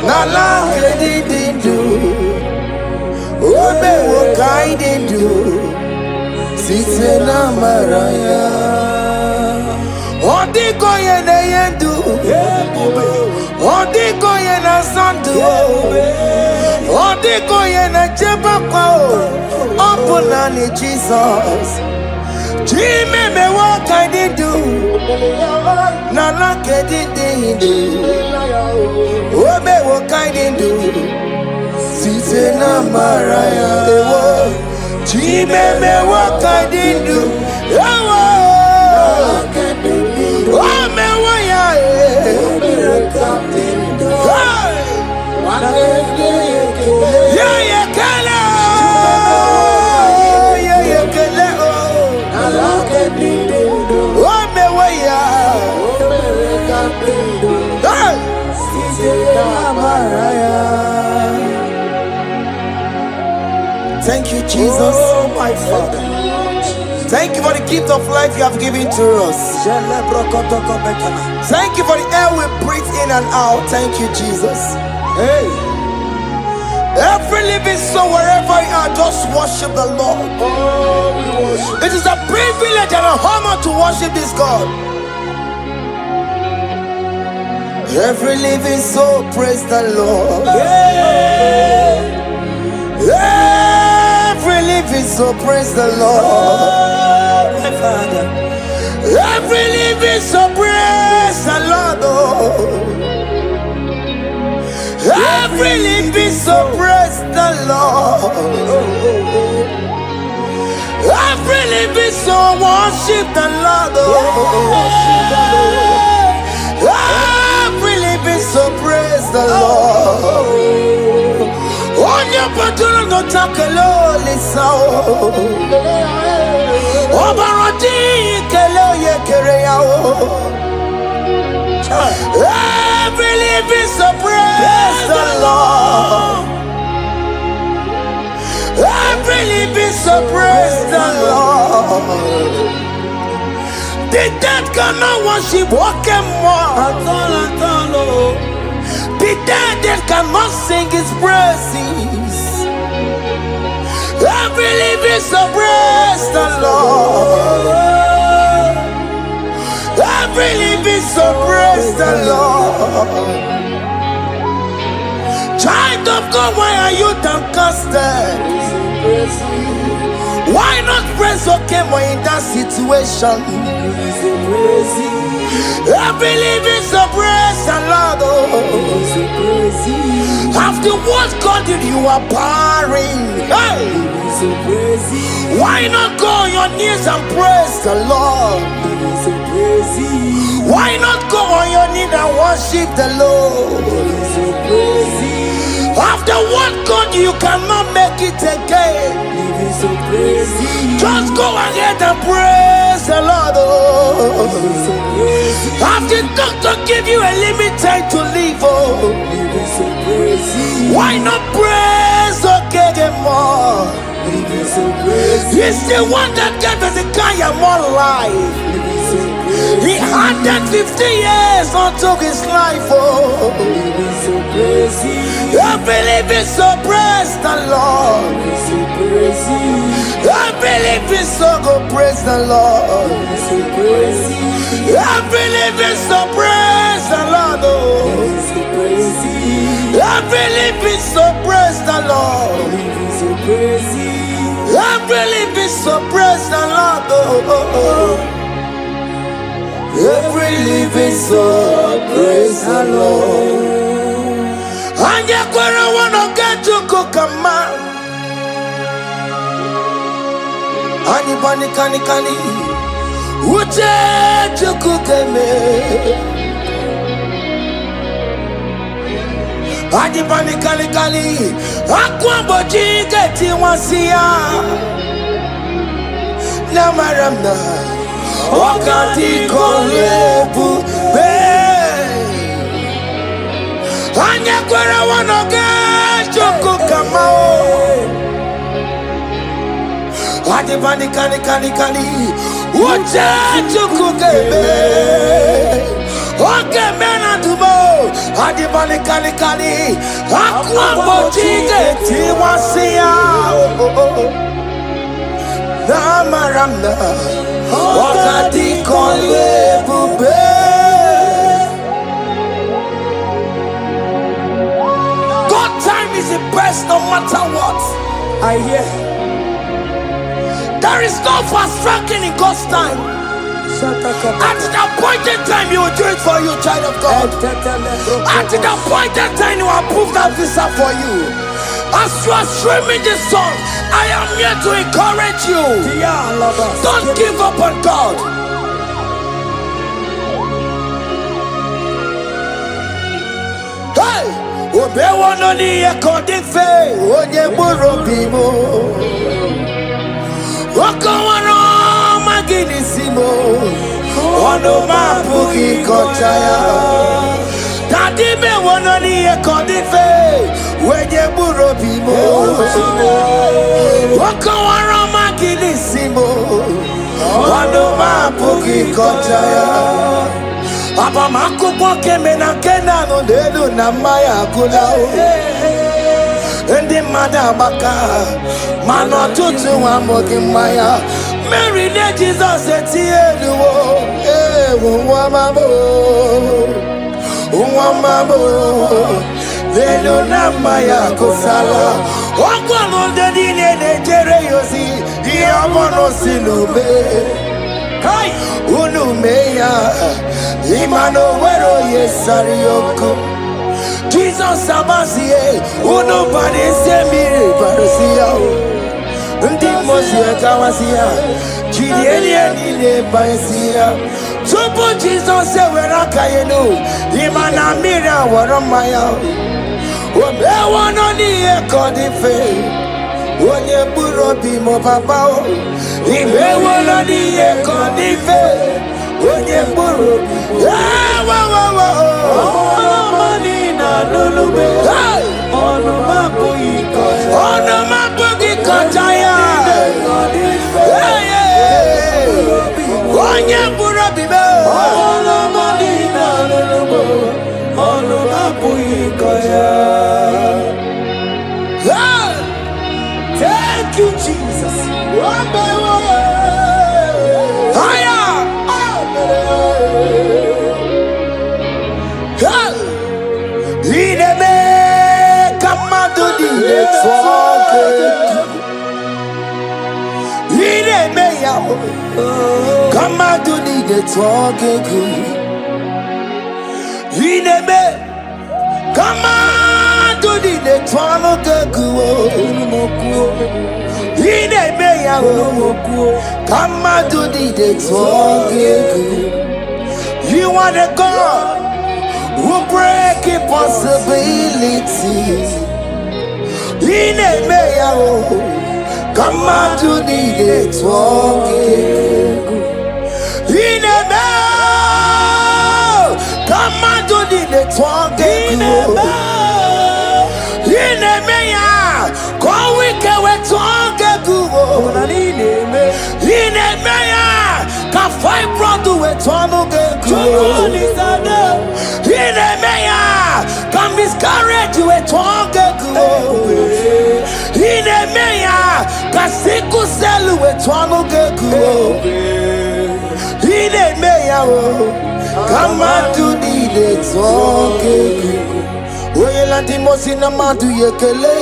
Nala kendi hindu. Oh me what I didn't do. Sise na maraya. Odiko ye na yendu. Odiko ye na sandu. Odiko ye na chepakwa. Opuna ni Jesus. Chime me what I did do. Nala kedi do. Oh me what I did do. Sise na maraya. Chime me what I did do. Oh me what ya. Yeah, yeah, kala. Yeah, yeah, kala. Oh me what ya. Thank you, Jesus. Oh, my Father. Thank you for the gift of life you have given to us. Thank you for the air we breathe in and out. Thank you, Jesus. Hey. Every living soul, wherever you are, just worship the Lord. Oh, we worship. It is a privilege and an honor to worship this God. Every living soul, praise the Lord. Yeah. Every living soul, praise the Lord. Oh, my Father. Every living soul, praise the Lord. Oh. Every living soul, praise the Lord. Every living soul, worship the Lord. Every living soul, praise the Lord. On your patron, no takalo, listen. Obarati, kelo ye kereyao. Every living soul, praise the Lord. Every living soul, praise the Lord. The dead cannot worship, walk and walk. The dead cannot sing his praises. Every living soul, praise the Lord. Every living soul, praise the Lord. Child of God, why are you downcasted? Why not praise okay when in that situation? Every living soul, praise the Lord. After what God did, you are barren. Hey. Why not go on your knees and praise the Lord? Why not go on your knees and worship the Lord? After what God, you cannot make it again. Just go ahead and praise the Lord. After doctor give you a limited to live, why not praise okay more? He's the one that gave Hezekiah more life. He had that 50 years unto his life. I believe it's so praise the Lord. I believe it's so go praise the Lord. I believe it's so praise the Lord. I believe it's so praise the Lord. I believe it's so praise the Lord. Every living soul, praise the Lord. And you're gonna wanna get to cook a man. Ani bani kani kani, uche to cook a me. Ani bani kani kani, akwa boji geti wansiya. Namaramna. wakati kolebu be anya kwara wanoge choko kamao adi bani kani uche choko kebe oke mena dubo adi bani kani akwa bojige tiwasia na maramna wakati kolebu be God time is the best no matter what. I hear there is no fast tracking in God's time. At the appointed time you will do it for you, child of God. At the appointed time you will approve that visa for you. As you are streaming this song, I am here to encourage you. Don't give up on God. Hey, Obewanoni Ekodife, Onyeburobimo, Okawaro Maginisimo, Onoma Pugi Kotaya, Tadibe Wanoni Ekodife, Onyeburobimo, Okawaro Maginisimo, Onoma Pugi Kotaya. Aba makubo keme na kena no delu na maya kula Ndi mada baka mano tutu wa mogi maya Mary ne Jesus eti eluwo Uwa mabo Delu na maya kusala Wakwa no dedi ne jere yosi Iya mono sinube Kai unumeya imano wero yesarioko Jesus abasie unubani semire barusia ndi mosie kawasia chirieni ne baisia tupo Jesus wera kayenu imana mira waromaya obewono ni ekodife onye burobi mo papa o ibewono ni ekodife onye burobi money na lulube ono mapo ikoya onye burobi be money na lulube ono mapo ikoya. Thank you, Jesus. Higher. Ideme kamado di network. Ideme ya kamado di network. Ideme kamado di network. Ideme ya kamado di network. You are the God who break impossibilities. Ideme ya kamado di network. Ideme kamado di network. Ideme ya kowike wetonge guo. Ideme ya ka fibroid wetonge guo. Ideme ya ka miscarriage wetonge guo. Ideme ya ka sickle cell wetonge guo. Ideme ya kamado di network. Oye landi mosina madu yekele.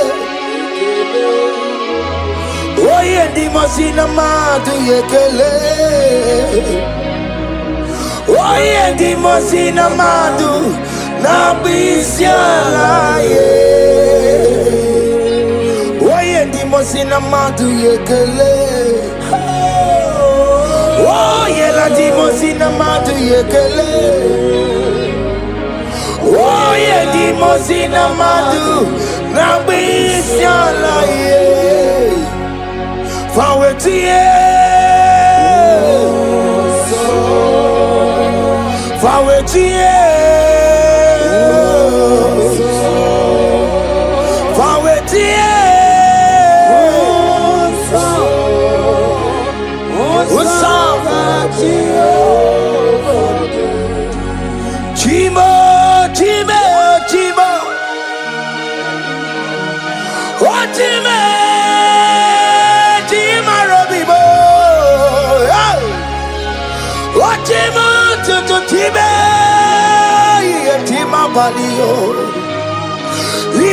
Oye di mosina madu yekele. Oye di mosina madu na bisiala ye. Oye di mosina madu yekele. Oye landi mosina madu yekele. Oye di mosina madu na bisiala ye. Fawetie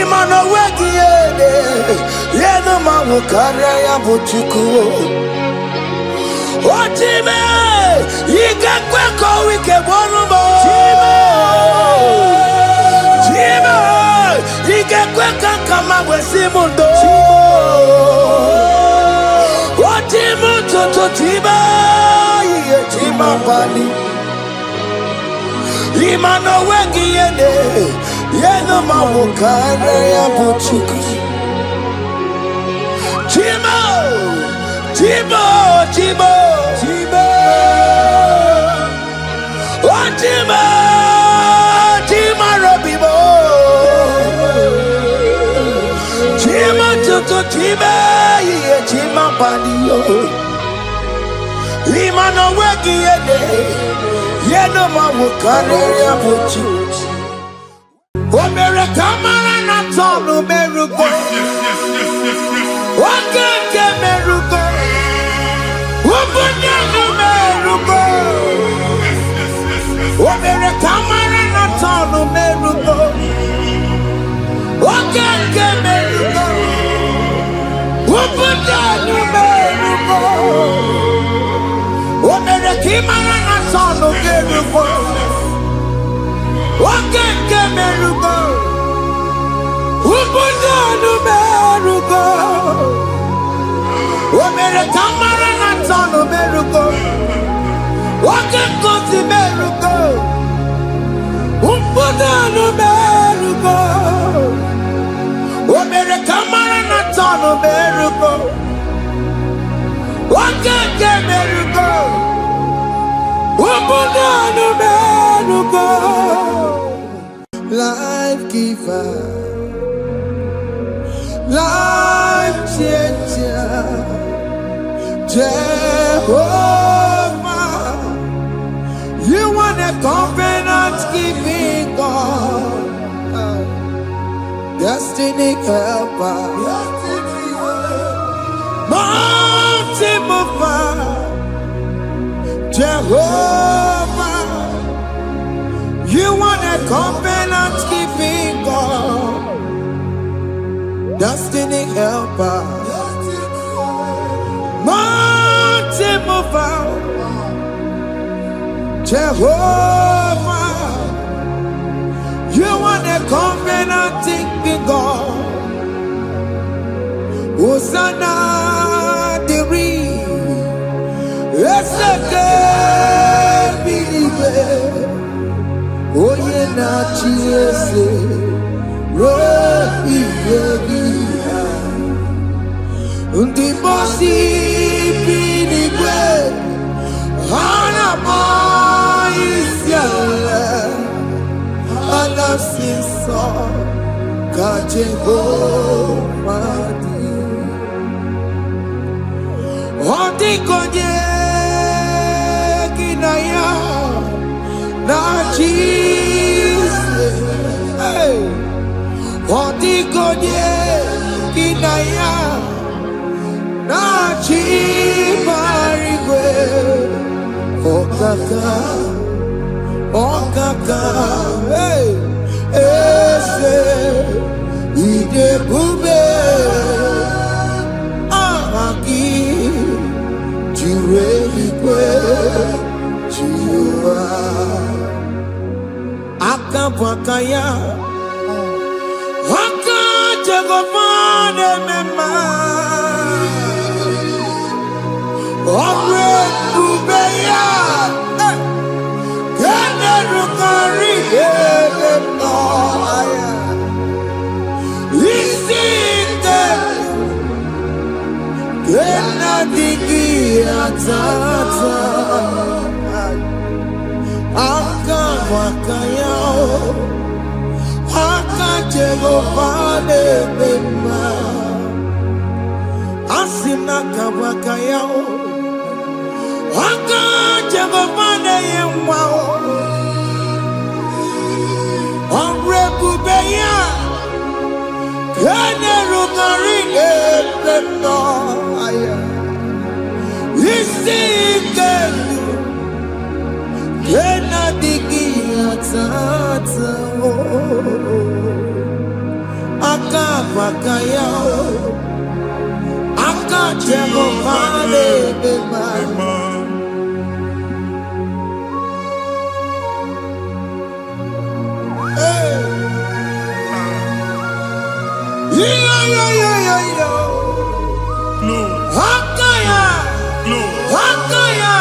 Imano wegiede yeno mawo karaya bochuku Otime yigakwe ko wike bonumo Chima yigakwe kankama wesimundo Otimu toto tiba chima bali Imano wegiede yeno mawo karaya bochuku Chima Chima, Chima, Chima, oh Chima, Chima Robibo, Chima Tutu Chima, yeah Chima Padio, Lima no weki yede, yeno mawukane ya buchi. Omere kamara na tonu merugo, wakeke merugo. Omere kamara na tonu merugo Okeke merugo Ubudanu merugo Omere kimara na tonu merugo Okeke merugo Ubudanu merugo Omere kamara na tonu merugo Wakeko si merugo Umpudanu merugo Omere kamara na tonu merugo Wakeke merugo Umpudanu merugo Life giver Life changer Jehovah You want a covenant keeping God, destiny helper, mountain mover, Jehovah. You want a covenant keeping God, destiny helper, mountain mover. Jehovah, you are the covenant-keeping God. Hosanna, Diri, Eseke, Bilibe, Oyena, Chiese, Robi, Yegia, Undibosi, Bilibe, Hanamo. Anasiso ka Jehovah di Odi konye kinaya na Jesus Odi konye kinaya na Chibarigwe Okaka Okaka, hey, ese, ide bube, ahaki, jure ikwe, jiwa, akabwakaya, haka jegofane mema, omre bubeya. Aka bakayao aka Jehovah nebema asina kabakayao aka Jehovah neyemwao onrebubeya kene rugari ebema aya isikelu kena digi atata aka bakayao aka Jehovah nebema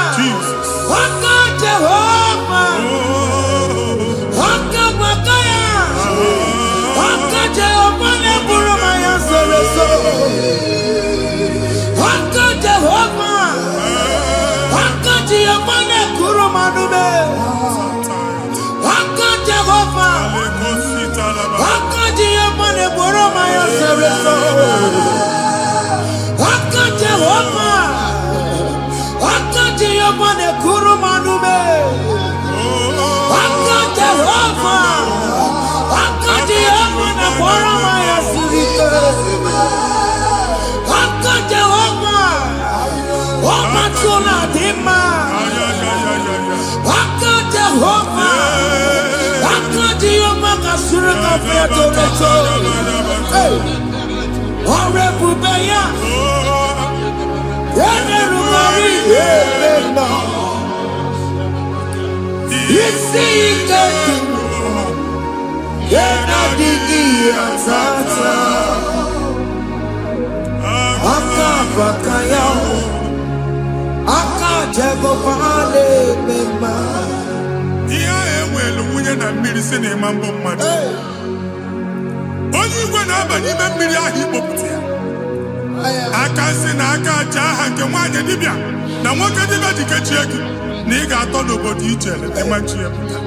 Jesus. Onye igwe na-aba n'ime mmiri ahụ ikpopụta ya aka si na aka aja aha nke nwaanyị dibịa na nwoke dibịa ji kechie gị na ị ga-atọ n'obodo ije eleta nwachi ya pụta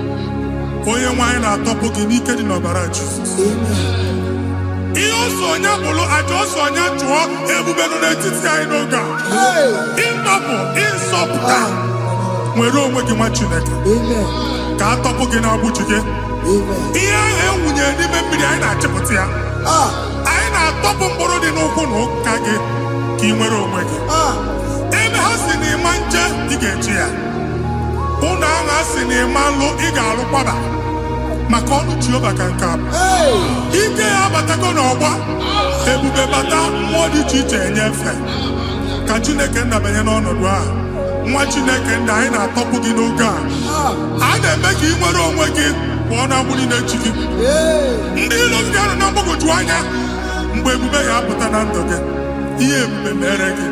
onye nwaanyị na-atọpụ gị n'ike dị n'ọbara Jizọs ihe ọsọ onye bụrụ aja ọsọ onye chụọ ebube nọ n'etiti anyị n'oge a ịtọpụ ịsọpụta nwere onwe gị nwa Chineke ka atọpụ gị na-agbụchi gị ihe ahụ ewunye n'ime mmiri anyị na-achịpụta ya anyị na-atọpụ mkpụrụ dị n'ụkwụ na ụka gị ka ị nwere onwe gị ebe ha si na ịma nje ị ga-eji ya ụlọ ahụ ha si na ịma nlụ ị ga-alụ kwaba maka ọnụ Jehova ka nke a ike ya abatago n'ọgba ebube bata mmụọ dị iche iche enyefe ka Chineke ndabanye n'ọnọdụ a nwa Chineke ndị anyị na-atọpụ gị n'oge a na-eme ka ị nwere onwe gị pụọ na agbụrụ na-echi gị ndị ilo gị anọ na mgbagwoju anya mgbe ebube ya apụta na ndụ gị ihe ebube mere gị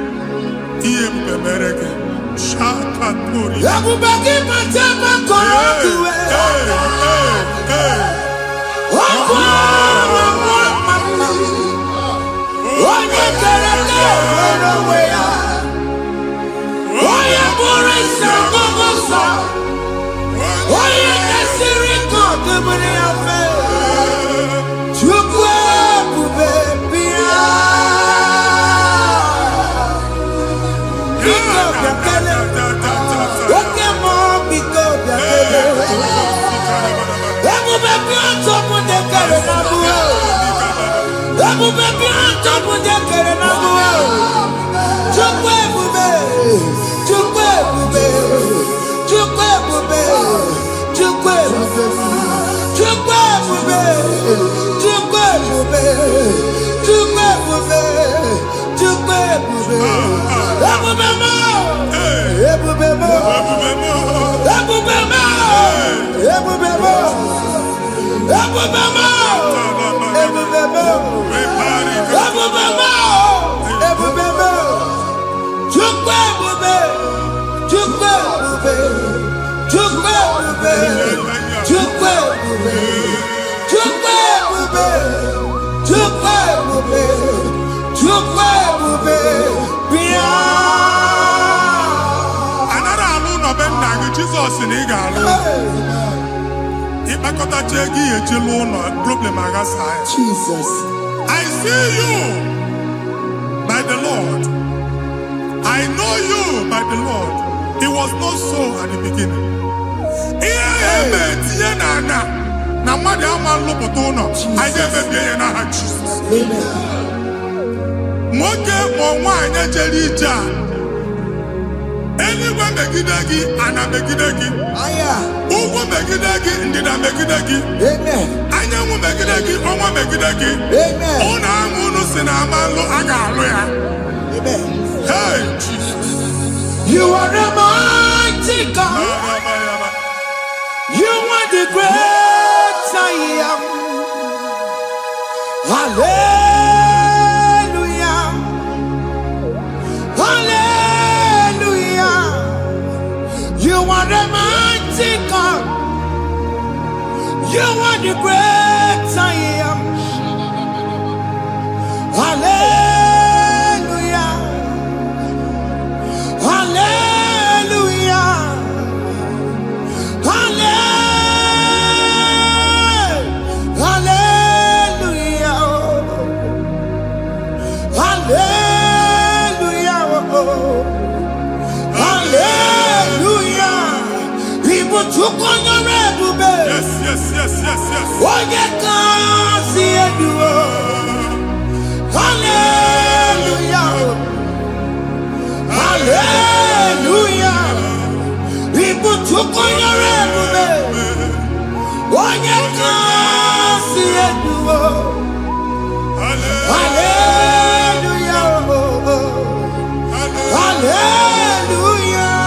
ihe ebube mere gị shakatori ebube gị mata makọrọ kiwe onye kere ka nwere onwe ya onye bụrụ isi ọgụgụ nsọ onye kesiri ka ọdịbụrụ ya fe Chukwu ebube bịa biko bịakele oke mmụọ biko bịakele ebube bịa tọpụ ndị kere na mbuo ebube bịa tọpụ ndị kere na mbuo Chukwu ebube Chukwu ebube Chukwu ebube Chukwu ebube Chukwu ebube Chukwu ebube Chukwu ebube Chukwu ebube ebube mo ebube mo ebube mo ebube mo ebube mo ebube mo ebube mo ebube mo Chukwu ebube Chukwu ebube Chukwu ebube Chukwu ebube Chukwu ebube Chukwu ebube Chukwu ebube bịa anara alụ nọbe nna gị Jizọs na ị ga-alụ ịkpakọtacha ego ihe ejelu ụlọ problem aghasa ya. Jesus. I see you by the Lord. I know you by the Lord. It was not so at the beginning. Ihe eme tinye na mmadụ ama nlụpụta ụlọ. Anyị ga-emebie ya n'aha Jesus. Amen. Nwoke ma nwaanyị jere ije a, eluigwe megide gị, ana megide gị. Ugwu megide gị, ndịda megide gị. Amen. Anyanwụ megide gị, ọnwa megide gị. Amen. Ụnụ ahụ unu si na ama nlụ, a ga-alụ ya. Amen. Hey, Jesus. You are a mighty God. You are the great I am. Hallelujah. Hallelujah. You are the mighty God. You are the great I am. Hallelujah. Hallelujah. Hallelujah. Hallelujah. Hallelujah. People took on your red. Yes, yes, yes, yes, yes. Oh, you can't see it. Hallelujah. Hallelujah. People took on your red. Oh, you can't see it. Hallelujah. Hallelujah.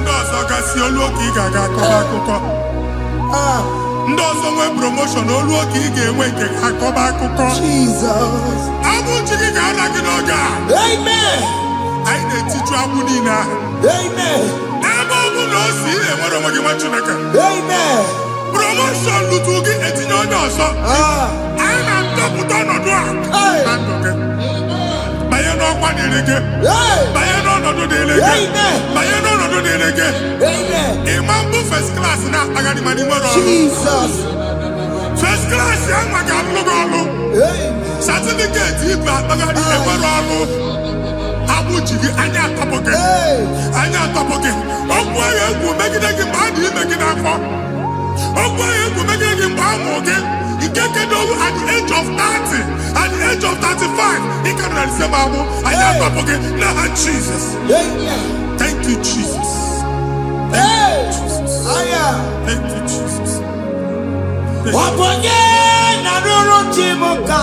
Ndị ọzọ gasị olu oge ị ga-aga akọba akụkọ. Ndị ọzọ nwee promotion olu oge ị ga-enwe nke akọba akụkọ. Jesus. Abụchi gị ga-ala gị n'oge a. Amen. Anyị na-etiju agbụ niile ahụ. Amen. Ebe ọ bụ na o si ị na-enwere onwe gị nwa Chineke. Amen. Promotion lutu gị etinye onye ọzọ. Anyị na-atọpụta ọnọdụ a na ndụ gị. Banye n'ọkwa dịrị gị. Banye n'ọnọdụ dịrị gị. Banye n'ọnọdụ dịrị gị. Ịma mbụ first class na-akpagharị ma n'ime ọrụ. Jesus. First class ya nwa ga-alụ gị ọlụ. Certificate ibu akpagharị enwere ọlụ. Agbụ ji gị anya atọpụ gị. Anya atọpụ gị. Okwu ahụ egwu megide gị mgbe a dị ime gị n'afọ. Okwu ahụ egwu megide gị mgbe a mụrụ gị. Nke kedu at the age of 30, at the age of 35, ị ka nọ na December abụ. Anya atọpụ gị n'aha Jesus. Thank you, Jesus. Thank you, Jesus. Thank you, Jesus. Ọbọnye na rụrụ Chibuka.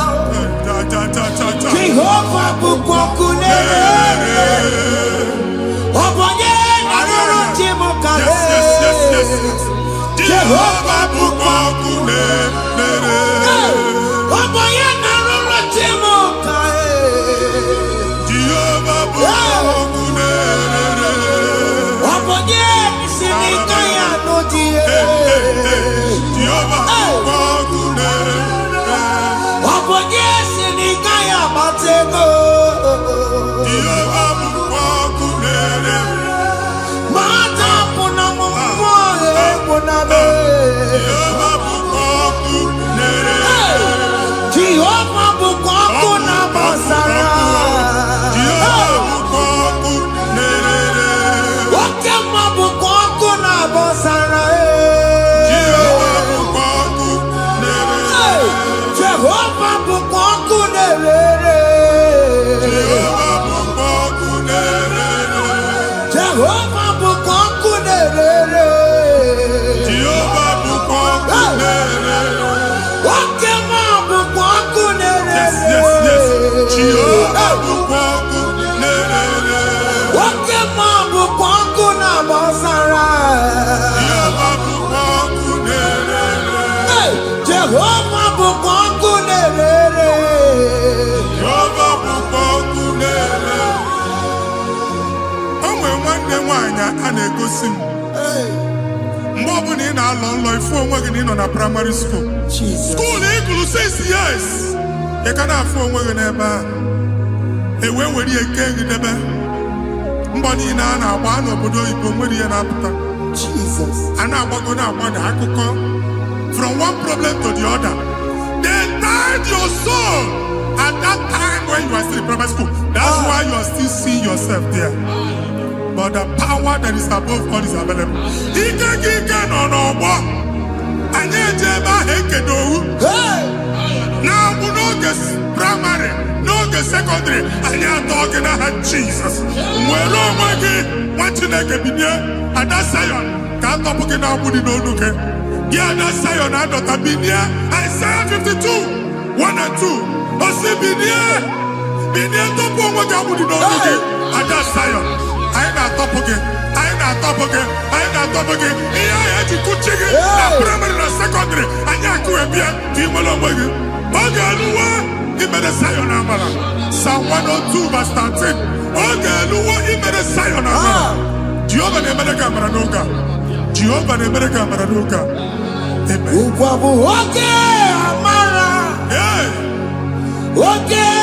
Jehova bụkwa ọkụ na-ere. Ọbọnye na rụrụ Chibuka. Jehova bụkwa ọkụ na-ere. Ọbọnye na rụrụ Chibuka. Jehova bụkwa ọkụ na-ere. Ọbọnye si n'ike ya n'ụdị. Jehova bụkwa ọkụ na-ere. Ọbọnye si n'ike ya batego. Jehova bụkwa ọkụ na-ere. Mata pụna m mmụọ egwu na be. Jehova bụkwa ọkụ na-ere. Jehova bụkwa ọkụ na gbasara. Jehova bụkwa ọkụ na-ere. Oke mma bụkwa ọkụ na gbasara. Jehova bụkwa ọkụ na-ere. Jehova bụkwa ọkụ na-ere. Jehova bụkwa ọkụ na-ere. Jehova bụkwa ọkụ na-ere. Jehova bụkwa ọkụ na-ere. Oke mma bụkwa ọkụ na-ere. Yes, yes, yes. Jehova bụkwa ọkụ na-ere. Oke mma bụkwa ọkụ na gbasara. Jehova bụkwa ọkụ na-ere. Jehova bụkwa ọkụ na-ere. Jehova bụkwa ọkụ na-ere. O nwere nwanne nwaanyị a na-egosi m. Mgbe ọbụla ị na-alọ nlọ ifu onwe gị na ị nọ na praịmarị skuul. Skuul ị gụrụ 6 years. Ị ka na-afụ onwe gị n'ebe ahụ. Ewe were ihe nke gị debe. Mbọ niile a na-agba n'obodo oyibo nwere ihe na-apụta. Jesus. And I'm going to from one problem to the other. They tied your soul at that time when you are still in primary school. That's why you are still seeing yourself there. But the power that is above all is available. Now we know this primary, no the secondary, and you're talking about Jesus. Well, oh my God, what you like a video, and that's Zion. Can't talk about no look. Yeah, that's Zion, I don't have been here. Isaiah 52, 1 and 2. But see, been here to put what I would know. And that's Zion. I ain't not top again. I ain't not top again. I ain't not top again. I had to put chicken, primary and secondary, and you have to be a female away. Okay, he made a Zion Amala. Psalm 102, verse 13. Okay, he made a Zion Amala. Jehovah the America Maradoga. Jehovah the America Maradoga. Amen. Okay, Amara. Yeah. Okay.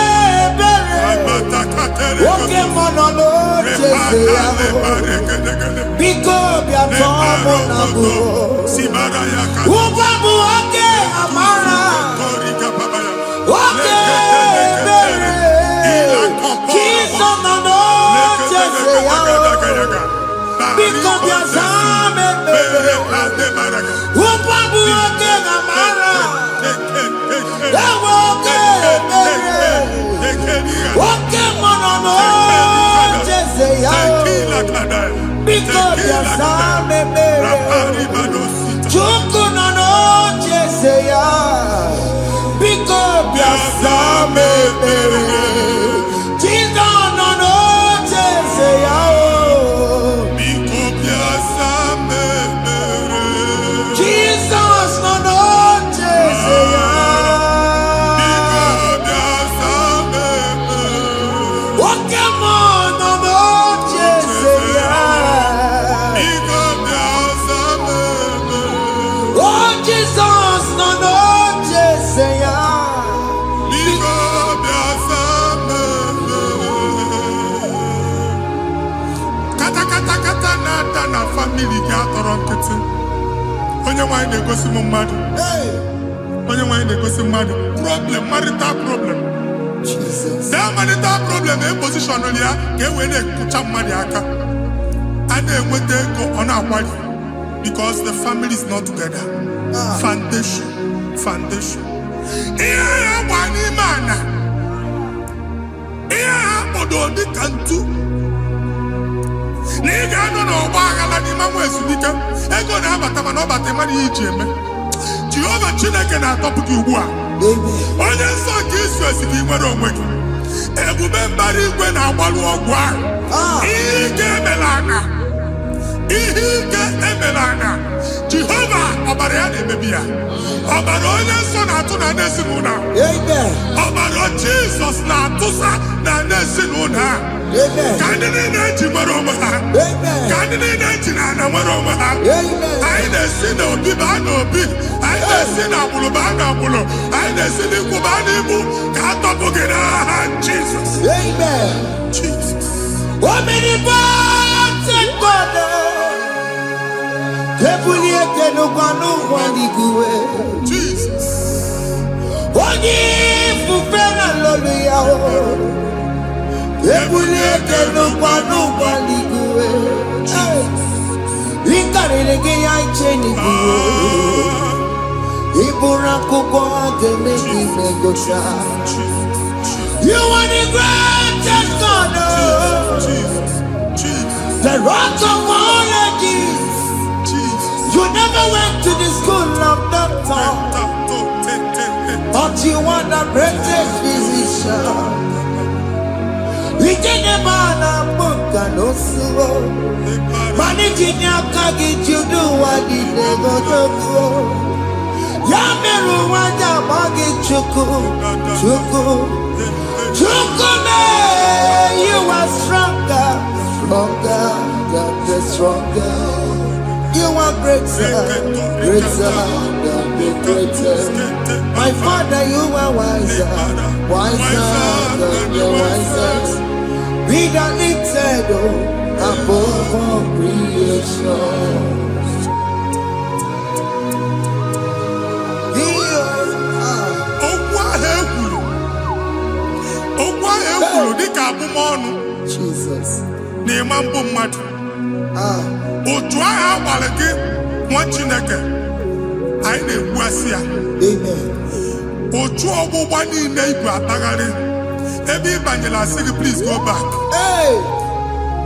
Okay, monolo, because we are trouble. Ubabu, okay, Amara. Okay, Jesus, no, because we are some. Ubabu, okay, Amara. Okay, monolo, because you are Chuku no no Jeseya, because you are Jesus no no Jeseya, Jesus no no Jeseya. Family ga-atọrọ onye nwanyị na-egosi m mmadụ onye nwanyị na-egosi mmadụ problem marital problem that marital problem position ya ka e wee na-ekụcha mmadụ aka a na-enweta ego ọ na-akwali because the family is not together. Foundation ihe ya gba n'ime ana ihe ha kpọdo dị ka ntu na ị ga-anọ n'ọgba aghara n'ime nwa ezumike ego na-abata mana ọ bata mmadụ ihe iji eme Jehova Chineke na-atọpụ gị ugbu a onye nsọ nke isu esi gị nwere onwe gị ebube mbara igwe na-agbalụ ọgwụ ahụ ihe ike emela anya Jehova ọbara ya na-emebi ya ọbara onye nsọ na-atụ na n'ezinụlọ ọbara Jizọs na-atụsa na n'ezinụlọ ha ka ndị niile eji nwere onwe ha ka ndị niile eji na ana nwere onwe ha anyị na-esi n'obi baa n'obi anyị na-esi n'agbụrụ baa n'agbụrụ anyị na-esi n'ikwu baa n'ikwu ka a tọpụ gị n'aha Jizọs. Jesus. Onye ifufe na lolu ya ebulike n'ụkwa n'igwe ịkarịrị gị ya iche n'igwe ịbụrụ akwụkwọ ga-eme gị megocha. You are the greatest God, the rock of all ages. You never went to the school of doctor, but you are the greatest physician. We didn't man a book and also managing your carriage, you do what you never do. Yameru wanja magi chuku. You are stronger, stronger. You are greater than the greatest. My Father, you are wiser than the wisest. Be the lifted above all. Jesus. Na-ema mbụ mmadụ. Otu agha agbara gị nwa Chineke anyị na-ekwu asị ya. Amen. Otu ọgbụgba niile ibu akpagharị ebe ị banyere asị gị please go back. Hey.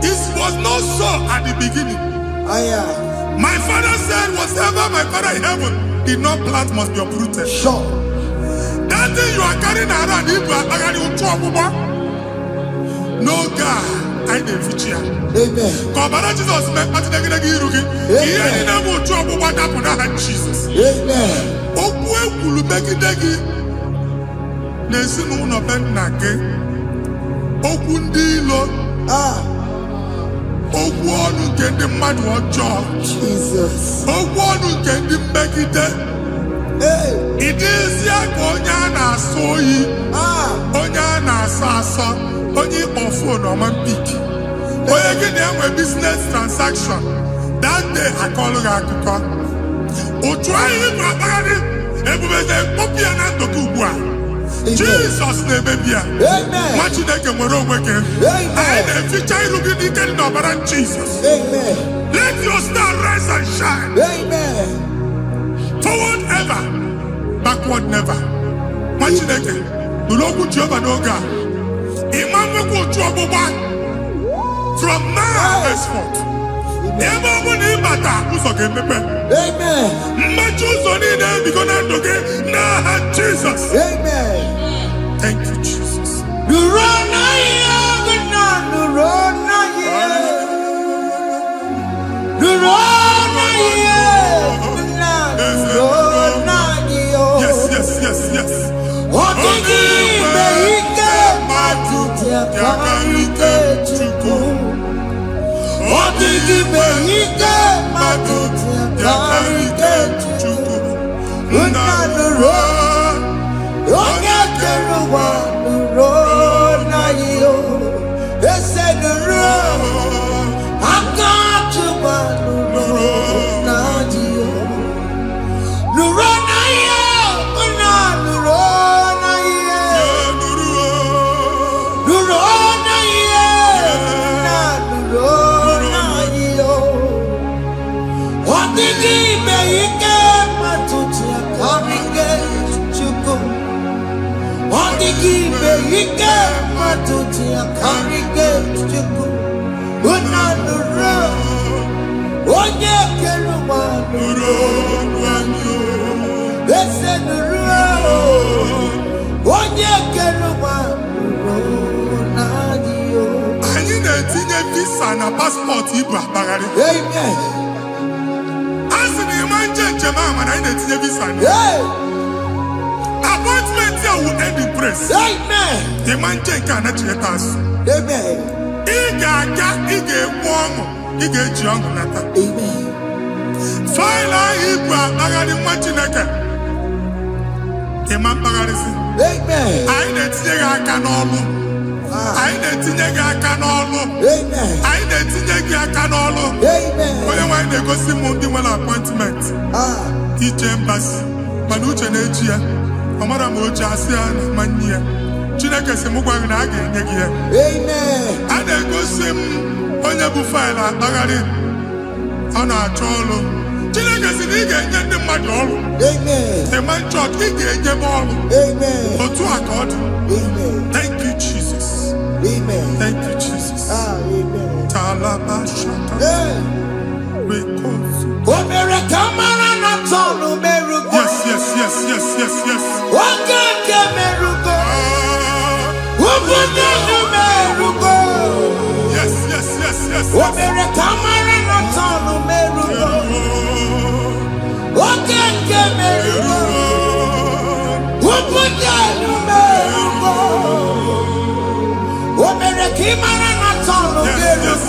It was not so at the beginning. My father said whatever my father in heaven did not plant must be uprooted. Sure. That thing you are carrying around ibu akpagharị otu ọgbụgba. No God, I didn't fit you. Amen. Kọbara Jesus mee kpatịdegidegi iru gị. Ihe niile bụ otu ọgbụgba dapụ n'aha Jesus. Amen. Okwu ekwuru megide gị n'ezinụlọ be nna gị. Okwu ndị ilo. Okwu ọnụ nke ndị mmadụ ọjọọ. Jesus. Okwu ọnụ nke ndị mmegide. Ị dịzie ka onye a na-asọ oyi. Onye a na-asọ asọ. Onye ịkpọ phone ọma mpik. Onye gị na-enwe business transaction. That day akọlụ gị akụkọ. Otu anyị bụ akpagharị ebubeze mkpọpụ ya na ndụ gị ugbu a. Jesus na-emebi ya. Nwa Chineke nwere onwe gị. Anyị na-eficha iru gị n'ike dị n'ọbara Jesus. Let your star rise and shine. Forward ever, backward never. Nwa Chineke nụrụ okwu Jehova n'oge a. Imam nwekwa otu ọgbụgba from now henceforth. Ebe ọ bụ na ịbata ụzọ ga-emepe. Mmechi ụzọ niile ebigo na ndụ gị n'aha Jesus. Thank you, Jesus. Yes. Anyị na-etinye visa na paspọtụ ibu akpagharị. A sị na ịma njem ahụ mana anyị na-etinye visa na appointment ya will end in praise. Ịma njem nke a na-echeta azụ. Ị ga-aga, ị ga-ekwu ọṅụ, ị ga-eji ọṅụ nata. Faịlụ ahụ ibu akpagharị nwa Chineke. Ịma mkpagharịsị. Anyị na-etinye gị aka n'ọlụ. Anyị na-etinye gị aka n'ọlụ. Anyị na-etinye gị aka n'ọlụ. Onye nwaanyị na-egosi m ndị nwere appointment. Ije mbasi. Mana uche na-eji ya. Ọ mara ma oche asị ya na mmanyi ya. Chineke sị m gwa gị na a ga-enye gị ya. A na-egosi m onye bụ faịlụ akpagharị. Ọ na-achọ ọrụ. Chineke sị na ị ga-enye ndị mmadụ ọrụ. Ịma nchọt ị ga-enye m ọrụ. Otu a ka ọ dị. Thank you, Jesus. Thank you, Jesus. Talaba shaka. Yes.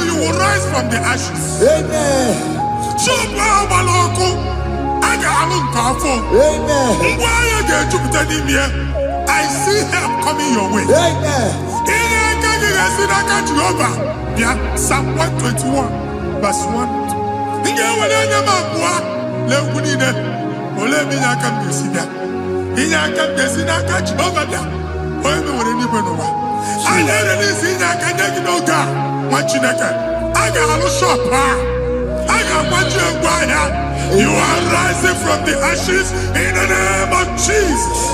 You will rise from the ashes. Amen. I see help coming your way. Psalm 121, verse 1. You are rising from the ashes in the name of Jesus.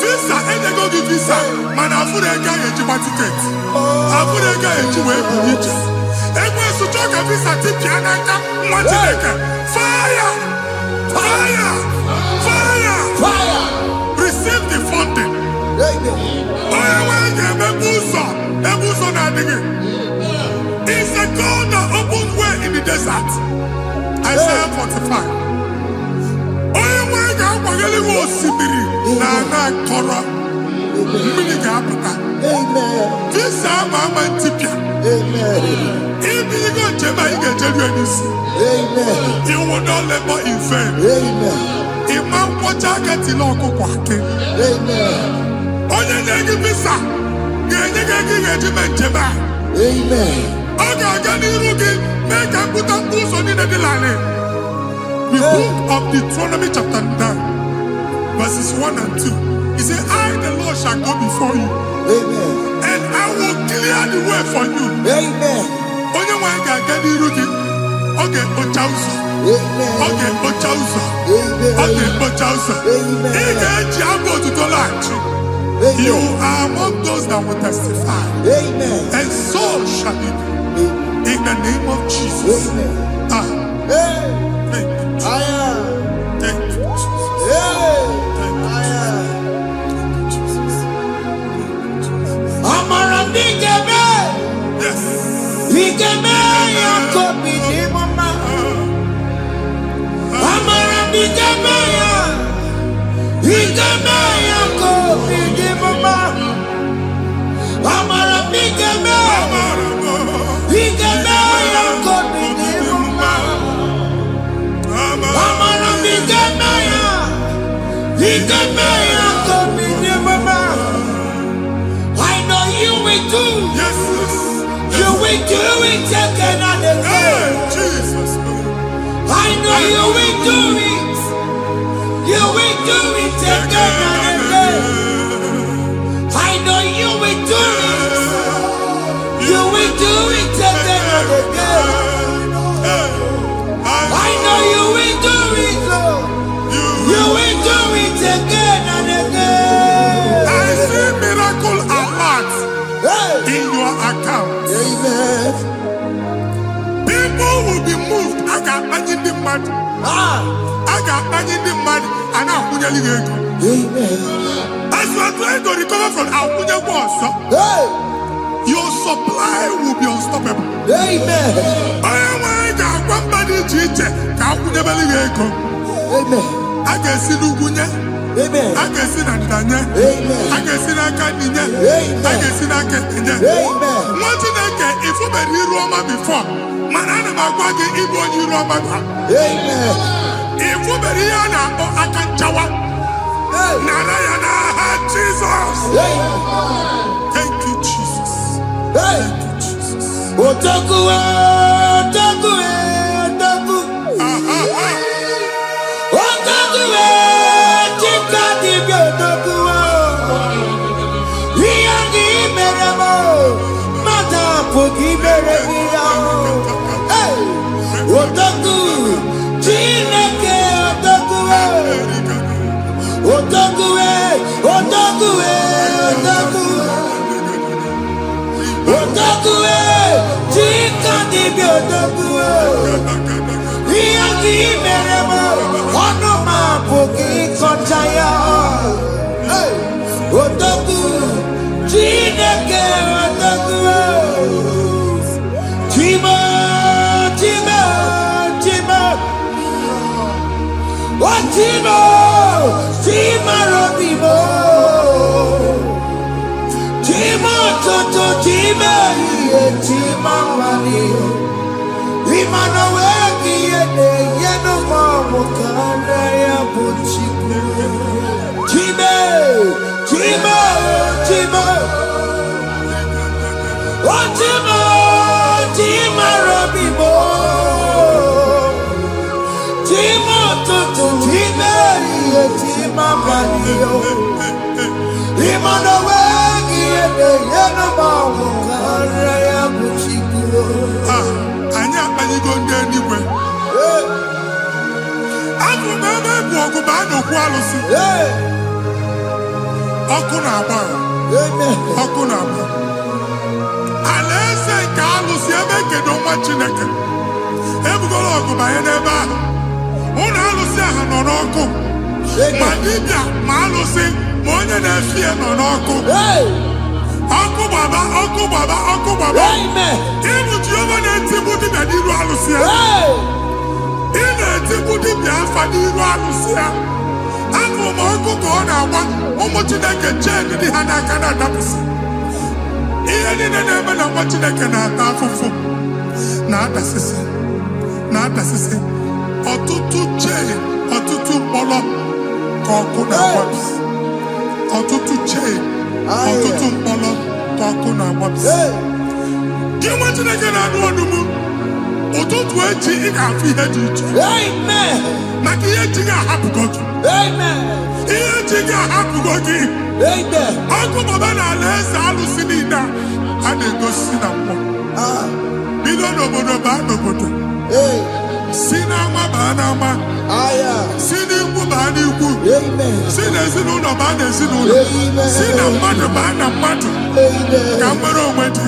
Visa, and they go give visa. Man, I put a guy in your ticket. I put a guy in your way. And when you talk a visa, fire! Fire! Fire! Fire! Receive the funding. It's a God that opens way in the desert. Isaiah 45. This Amen. If you go to my you will not labor in vain. Imam Pochaka Tiloko Kwake. Onye visa. Amen. Make a put up on in the line. The book of Deuteronomy chapter 9, verses 1 and 2. He said, I, the Lord, shall go before you. Amen. And I will clear the way for you. Amen. Onye wa ga ga di rugi. Okay, ochauso. Amen. Okay, ochauso. Amen. Okay, ochauso. Amen. You are among those that will testify. Amen. And so shall it be. In the name of Jesus. Amen. Thank you. Thank you, Jesus. I know you will do. Yes. You will do it again and again. you will do it. You will do it again and again. I know you will do it. You will do it again and again. I know you will do it, Lord. You will do it again and again. I see miracle alert in your account. Amen. People will be moved. I got money in the mud. I got money in the mud. And I'm going to Amen. as you are trying to recover from Abuja wars, your supply will be unstoppable. Amen. I got one body teacher. Amen. I can see Lugunya. Amen. I can see Nandanya. Amen. I can see Nakaninya. Amen. I can see Nakaninya. Amen. What did I get if you were in Roma before? Man, I'm going to Igbo in Roma. Amen. If you were here, I can Jawa. Narayana, Jesus. Thank you, Jesus. Thank you, Jesus. Otaku, Otaku, Otaku. Otaku, Chika Dibio, Otaku. Iyangi Meremo, Mata Pugi Meremia. Otaku, Chineke, Otaku. Otaku, Otaku, Otaku. Otaku, Chika Dibio, Otaku. Iyangi Meremo, Onoma Pugi Kontaya. Otaku, Chineke, Otaku. Chima, Chima, Chima. What Chima? Chima Robimo. Chima Toto, Chima, Chima Mani. Imanaweki, Yeno Mamo, Kanaya Puchiku. Chima, Chima, Chima. What Chima? Chima Robimo. Chima Toto, Chima, Chima Mani. Imanaweki, Yeno Mamo, Kanaya Puchiku. Anya anyị go ndị eluigwe. Abụ m ebe bụ ọgụ bụ a na-okwu alụsị. Ọkụ na-agba. Ọkụ na-agba. Alaeze nke alụsị ebe kedo nwa Chineke. Ebugoro ọgụ banye n'ebe ahụ. Ụlọ alụsị ahụ nọ n'ọkụ. Ma dibịa ma alụsị ma onye na-efi ya nọ n'ọkụ. Ọkụ gbaba, ọkụ gbaba, ọkụ gbaba. Ịbụ Jehova na-etigbu dibịa n'iru alụsị ya. Ị na-etigbu dibịa afa n'iru alụsị ya. Afọ ma ọkụ ka ọ na-agba ụmụ Chineke chen dị ha n'aka na-adapụsị. Ihe niile na-eme na nwa Chineke na-ata afụfụ na-adasịsị na-adasịsị. Ọtụtụ chen, ọtụtụ mkpọrọ ka ọkụ na-agbapụsị. Ọtụtụ chen, ọtụtụ mkpọrọ ka ọkụ na-agbapụsị. Gị nwa Chineke na-anụ ọdụm, ụtụtụ echi ị ga-afụ ihe dị iche. Maka ihe echi ga-ahapụgo gị. Ihe echi ga-ahapụgo gị. Ọkụ baba na alaeze alụsị niile a na-egosi na mmụọ. Bido n'obodo baa n'obodo. Si n'ama baa n'ama. Si n'ikwu baa n'ikwu. Si n'ezinụlọ baa n'ezinụlọ. Si na mmadụ baa na mmadụ. Ka nwere onwe dị.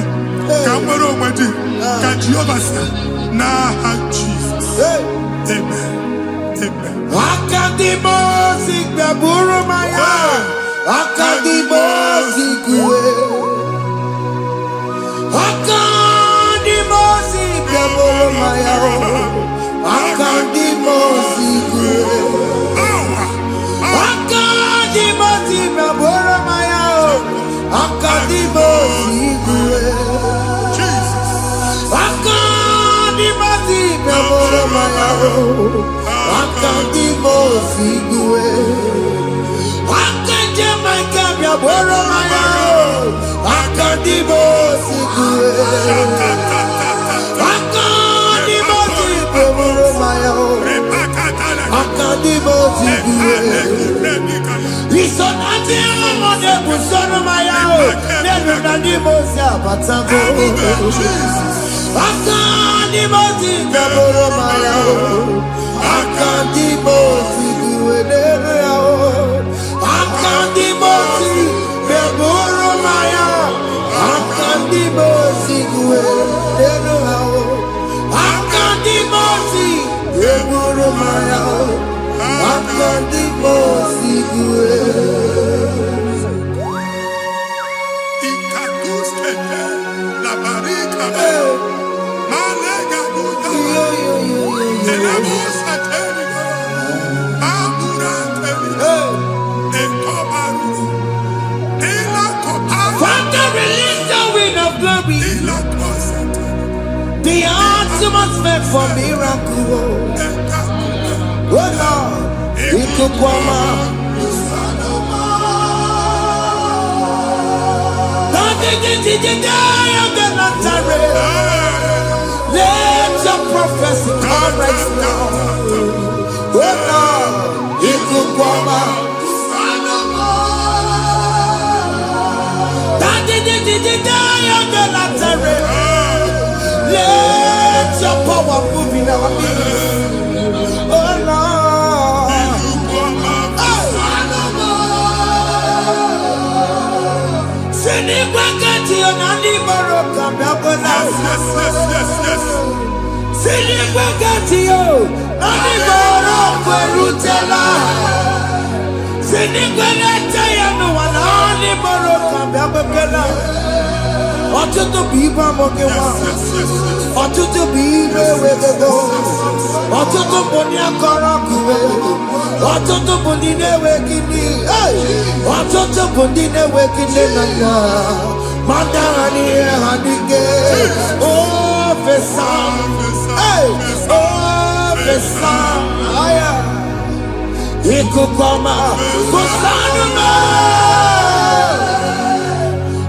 Ka nwere onwe dị. Ka Jehova si n'aha Jizọs. Amen. Amen. Akadimosi gbaburu maya. Akadimosi kuwe. Akadimosi gbaburu maya. Akadimosi kuwe. Akadimosi gbaburu maya. Akadimosi kuwe. Akadimosi gbaburu maya. Akadimosi kuwe. Akadimosi gbaburu maya. Akadimosi kuwe. Akadimosi gbaburu maya. Busono Mayao, Nenu Nadimosia Batago, Akanimoti Gaboro Mayao, Akandimoti Guedeo, Akandimoti Gaboro Mayao, Akandimoti Guedeo, Akandimoti Gaboro Mayao, Akandimoti Guedeo. The atmosphere for miracle. Oh Lord, Lokogoma. Let your prophecy come right now. Oh Lord, Lokogoma. Let your power move in our midst. Oh Lord. Ọtụtụ bụ ibe amụghị nwa, ọtụtụ bụ ibe ewegego, ọtụtụ bụ ndị akọrọ ọkụwe, ọtụtụ bụ ndị na-enweghị nne, ọtụtụ bụ ndị na-enweghị nne na nna, ma ndị agha n'ihe ha n'ike. Ofesa, ofesa, ikuku ọma, kwụsanụ m.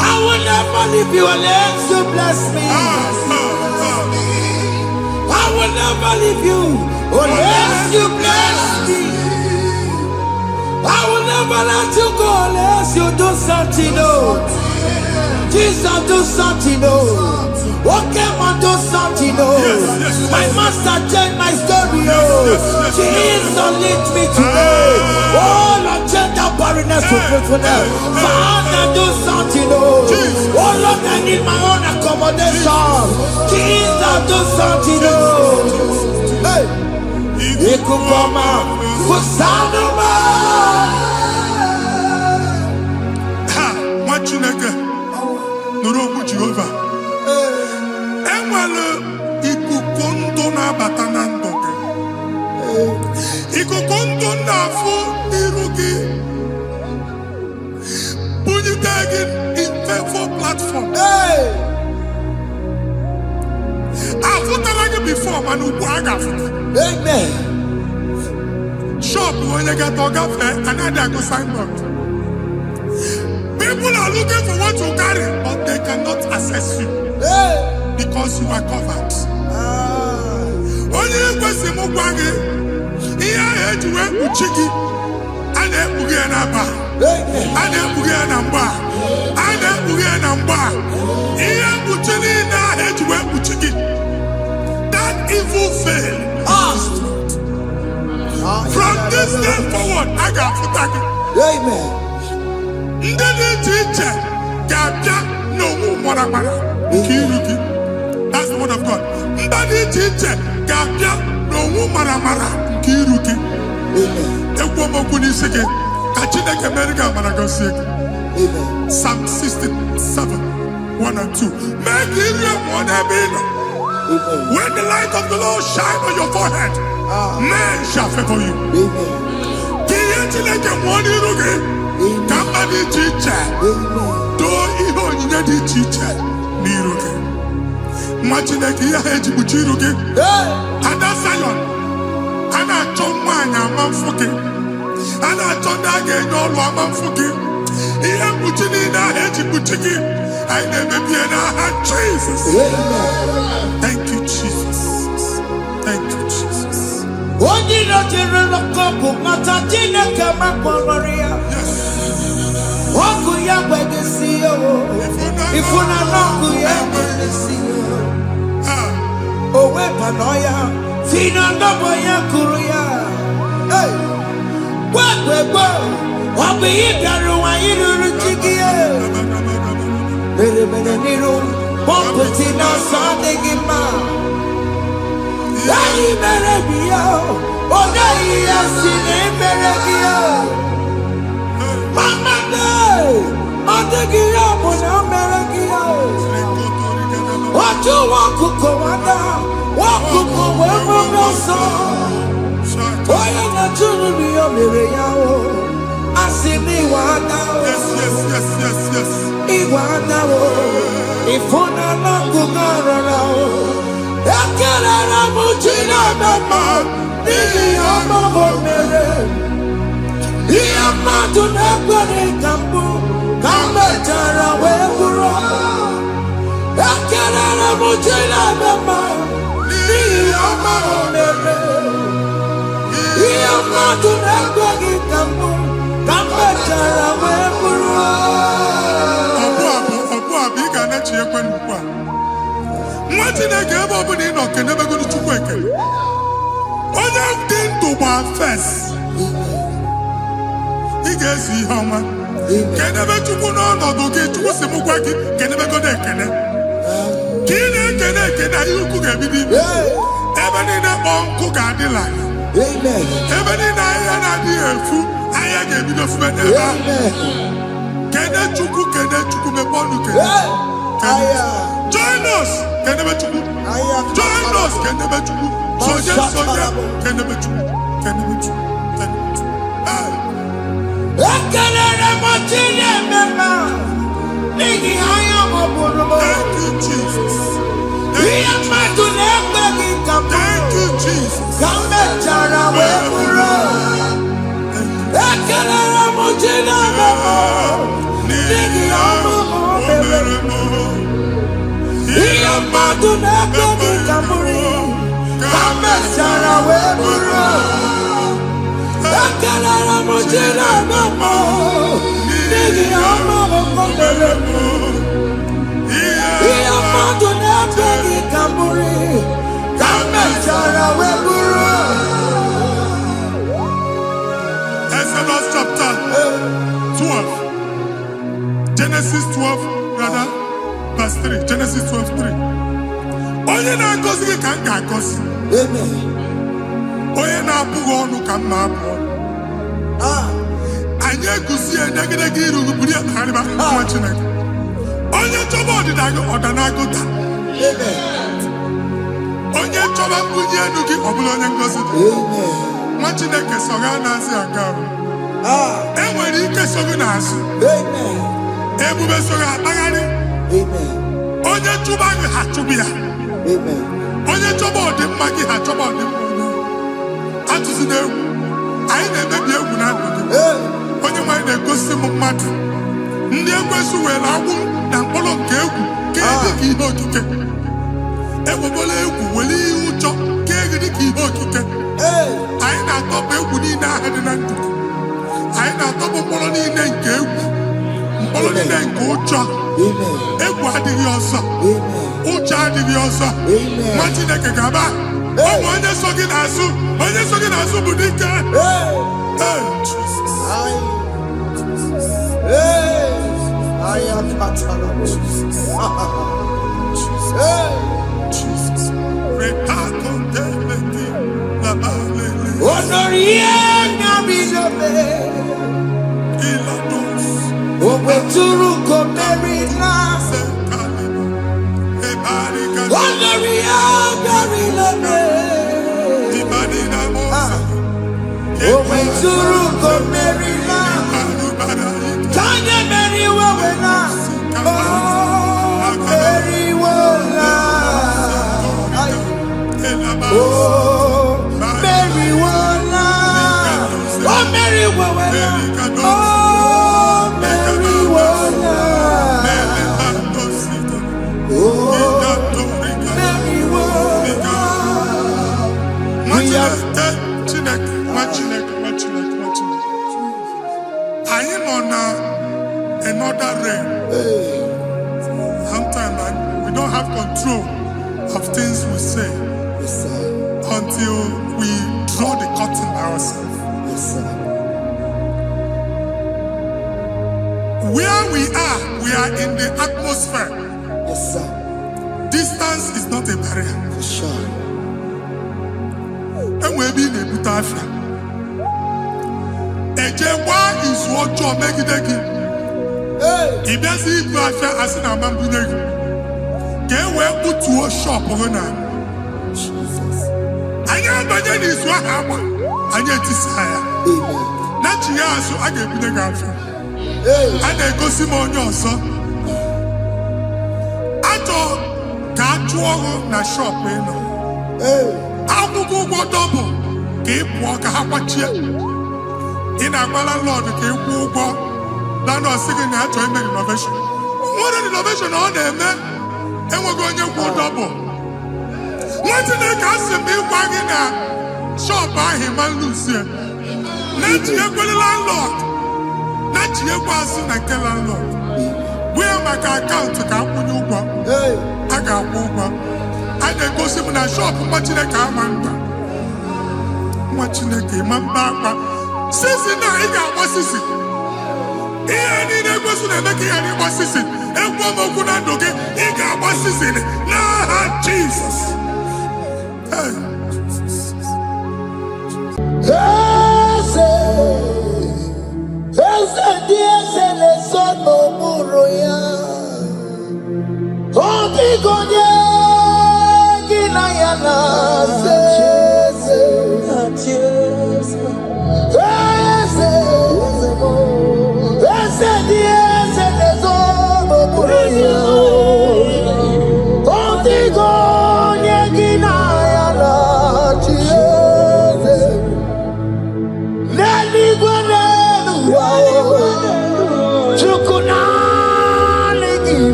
I will never leave you unless you bless me. I will never leave you unless you bless me. I will never let you go unless you do something. Oh, Jesus, do something. Oh, okay, man, do something. Oh, my master changed my story. Oh, Jesus, lead me today. Oh, Lord, change that barrenness to fruitfulness. Father, do something. Oh, Lord, I need my own accommodation. Jesus, do something. Oh, hey, Lokogoma, Kusanuma. Ha, what you nigga? Nuru Jehovah. Enwale ikukondo na batanando. Ikukondo na fu irugi. Tagging in faithful platform. Hey! I've put like before, man. Amen. Shop when you get to cafe, another go sign up. People are looking for what you carry, but they cannot access you. Hey! Because you are covered. Only if you see Mugwangi, here I had to work with Chiki, and then Bugianaba. Ada bugia namba, ada bugia namba. Iya buchini na hejwe buchiki. That evil fail. From this day forward, I got futaki. Amen. Ndeli teacher, gabja no mwana. Kiruki. That's the word of God. Ndeli teacher, gabja no mwana. Kiruki. Ekwo mokuni sege. Psalm 67, 1 and 2. Make Israel one heaven. When the light of the Lord shine on your forehead, men shall favor you. And I told that again, all woman forgive. He am putting in a hedge, putting. I never be in a hand, Jesus. Thank you, Jesus. Thank you, Jesus. What did I tell you? Matajina kama kwa Maria. Oku ya kwegesi yo. Ifuna noku ya kwegesi yo. Owe panoya. Fina ndobo ya kuruya. Hey. Kwegwegwe. Wabi ibiaru wa iruru chigiye. Mere niru. Pomputi na sandigima. Dayi mere biyo. Odayi asine mere biyo. Mama day. Adegiya muna mere biyo. Oju wakuko wada. Wakuko wewe noso. Oya na chunu biyo mere yao. Asini wada. Yes. Iwada wo. Ifuna na kugarara wo. Ekelera mujina mama. Nini amabo mere. Iyama tunekwere kambu. Kambetara weburo. Ekelera mujina mama. Nini amabo mere. Iyama tunekwere kambu. Kambetara weburo. Bika na chi ekwe nkwa. Nwa Chineke ebe ọ bụla ị nọ kenebegoro Chukwu ekele. Onye dị ndụ gba first. Ị ga-ezi ihe ọma. Kenebe Chukwu n'ọnọdụ gị, Chukwu si mụ gwa gị kenebegoro ekele. Ka ị na-ekene ekene ihe ukwu ga-ebido ime. Ebe niile kpọ nkụ ga-adịla. Ebe niile ahịhịa na-adịghị efu, ahịhịa ga-ebido fube n'ebe ahụ. Kene Chukwu mepe ọnụ kene. Join us, kenebe Chukwu. Join us, kenebe Chukwu. Sonye, kenebe Chukwu. Ekelere mochile mema. Nigi haya moburu. Thank you, Jesus. Iya matu nekbe kikamu. Thank you, Jesus. Kambe chara weburo. Ekelere mochile mema. Nigi haya moburu. Iya matu nekbe kikamu. Kambe chara weburo. Ekelere mochile mema. Nigi haya moburu. Iya matu nekbe kikamu. Kambe chara weburo. Exodus chapter 12. Genesis 12, rather, verse 3. Genesis 12:3. Onye na-agọzi gị ka m ga-agọzi. Onye na-abụghị ọnụ ka m na-abụ ọnụ. Anyị eguzie negedege iru buru ya tagharịba nwa Chineke. Onye chọba ọdịda gị ọda na-agụta. Onye chọba mbunye elu gị ọ bụla onye ngọzi dị. Nwa Chineke so ga na-asị aga arụ. E nwere ike so gị n'azụ. Ebube so gị akpagharị. Onye chụba gị ha chụbụ ya. Onye chọba ọdịmma gị ha chọba ọdịmma onye. Atụzina egwu. Anyị na-emebi egwu na ndụ gị. Onye nwaanyị na-egosi m mmadụ. Ndị ekwensu were agbụ na mkpọrọ nke egwu ka dị ka ihe okike. Ekwebola egwu were ihe ụjọ ka dị ka ihe okike. Anyị na-atọpụ egwu niile ahụ dị na ndụ. Anyị na-atọpụ mkpọrọ niile nke egwu. Mkpọrọ niile nke ụjọ. Egwu adịghị ọzọ. Ụjọ adịghị ọzọ. Nwa Chineke ga-aba. Ụmụ onye so gị n'azụ. Onye so gị n'azụ bụ dike. don't have control of things we say Yes, sir. until we draw the curtain by ourselves. Yes, sir. Where we are in the atmosphere. Yes, sir. Distance is not a barrier. For sure. And we'll be in a good affair. Ejekwa is what you make it again. Hey! If you see it, as in a man, get where put to a shop over now. Jesus. I am by then is what happened. I get this higher. Amen. Not here, so I get the girlfriend. Hey! And I go see my own son. I thought, can't you na shop, you know? Hey! I will go double. Keep walk a half in a landlord, keep walk. Landlord singing that to make innovation. What an innovation on there, man. And we're going to go double. What did they cast me wagging at? Shop by him and Lucia. Let you go the landlord. Let you go and tell landlord. Where my account to come when you go? Hey! I got over. I then go see my shop, watching the car man. Watching the game, man. Since now, I got what is it? Here, I need a person to make any what is it? And one more good and okay, he got what is it? Nah, Jesus. Hey.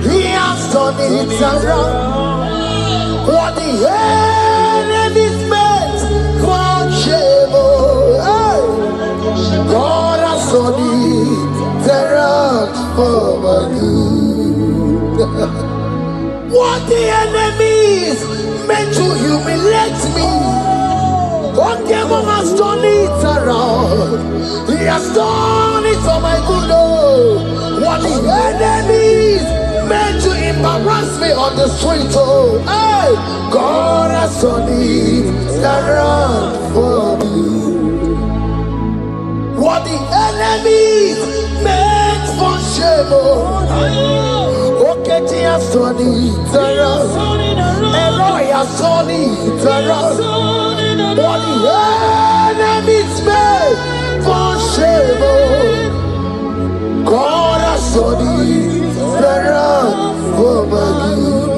He has done it around. What the enemy's meant for shame. Hey! God has done it around for my good. What the enemy's meant to humiliate me, God has done it around. He has done it for my good. What the enemies meant to embarrass me on the street, oh, hey, God has done it around for me. What the enemies meant for shame, oh, okay, He has done it around. Elroy has done it around. What the enemies meant for shame, oh, God has done it around for my good.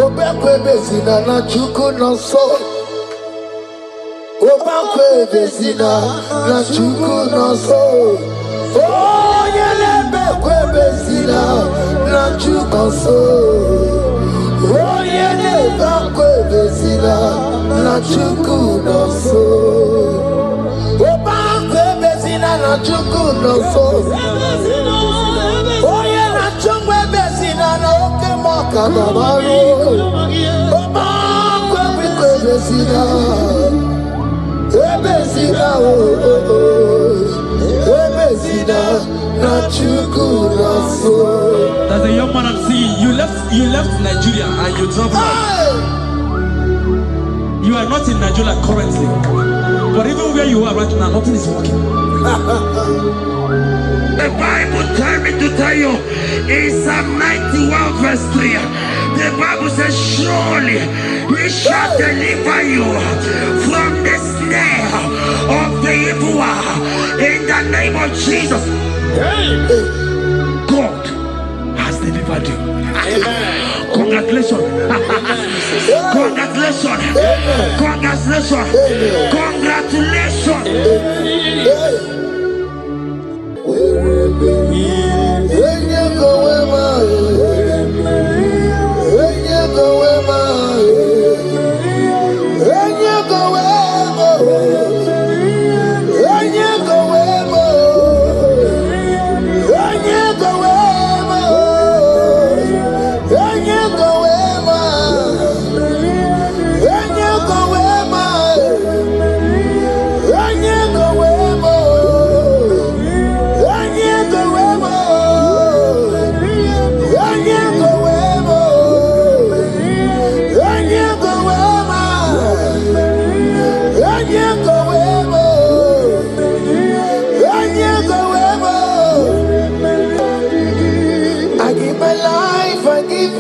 Obekwe bezina na chuku no so. Obekwe bezina na chuku no so. Oh, yelebekwe bezina na chuku no so. Oh, yelebekwe bezina na chuku no so. Obekwe bezina na chuku no so. Oh, yeah, na chungwe bezina na oke moka babaru. Obekwe bezina. Ebezina, ebezina, na chuku na so. what I'm seeing. You left Nigeria and you traveled out. You are not in Nigeria currently. But even where you are right now, nothing is working. The Bible tells me to tell you in Psalm 91 verse 3. The Bible says, surely he shall deliver you from the snare of the evil one. In the name of Jesus. God has delivered you. Congratulations. Congratulations. Congratulations. Congratulations.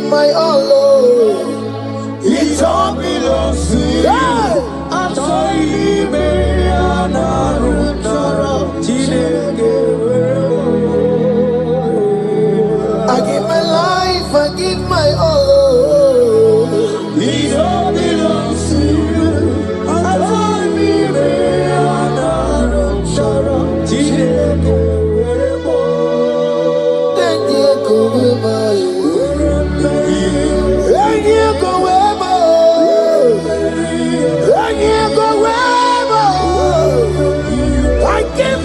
My all, Lord, it all belongs to you. I give my life, I give my all, Lord. It all belongs to you.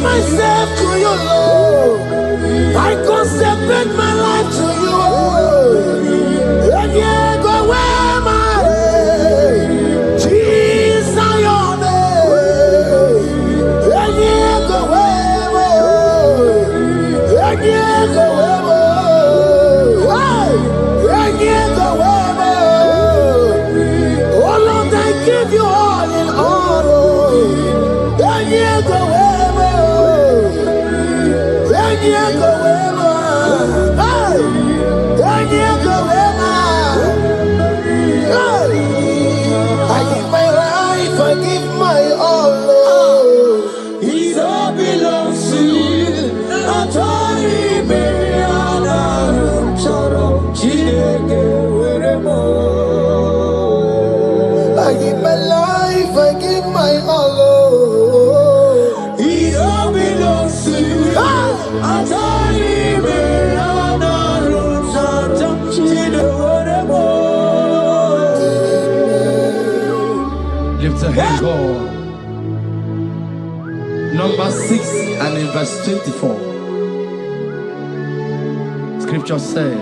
Myself to you, Lord. I consecrate my life to you, Lord. And yeah, go where my Jesus, your name. And yeah, go where and yeah, go where and yeah, go where. Oh Lord, I give you all in all. And yeah, go where. I give my life, I give my all, Lord. It all belongs to you. I give my life, I give my all, Lord. It all belongs to you. Lift your hands, God. Number 6 and in verse 24. Scripture said,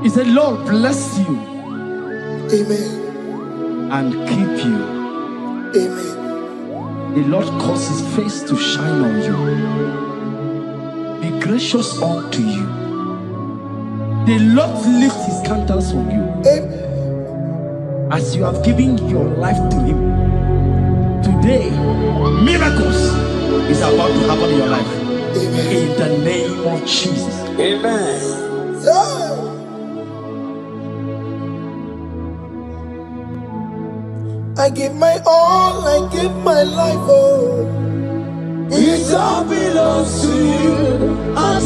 He said, Lord bless you. Amen. And keep you. Amen. The Lord cause his face to shine on you. Be gracious unto you. The Lord lift his countenance on you. Amen. As you have given your life to him, today miracles is about to happen in your life. Amen. In the name of Jesus. Amen. Yeah. I give my all, I give my life, oh. It all belongs to you. I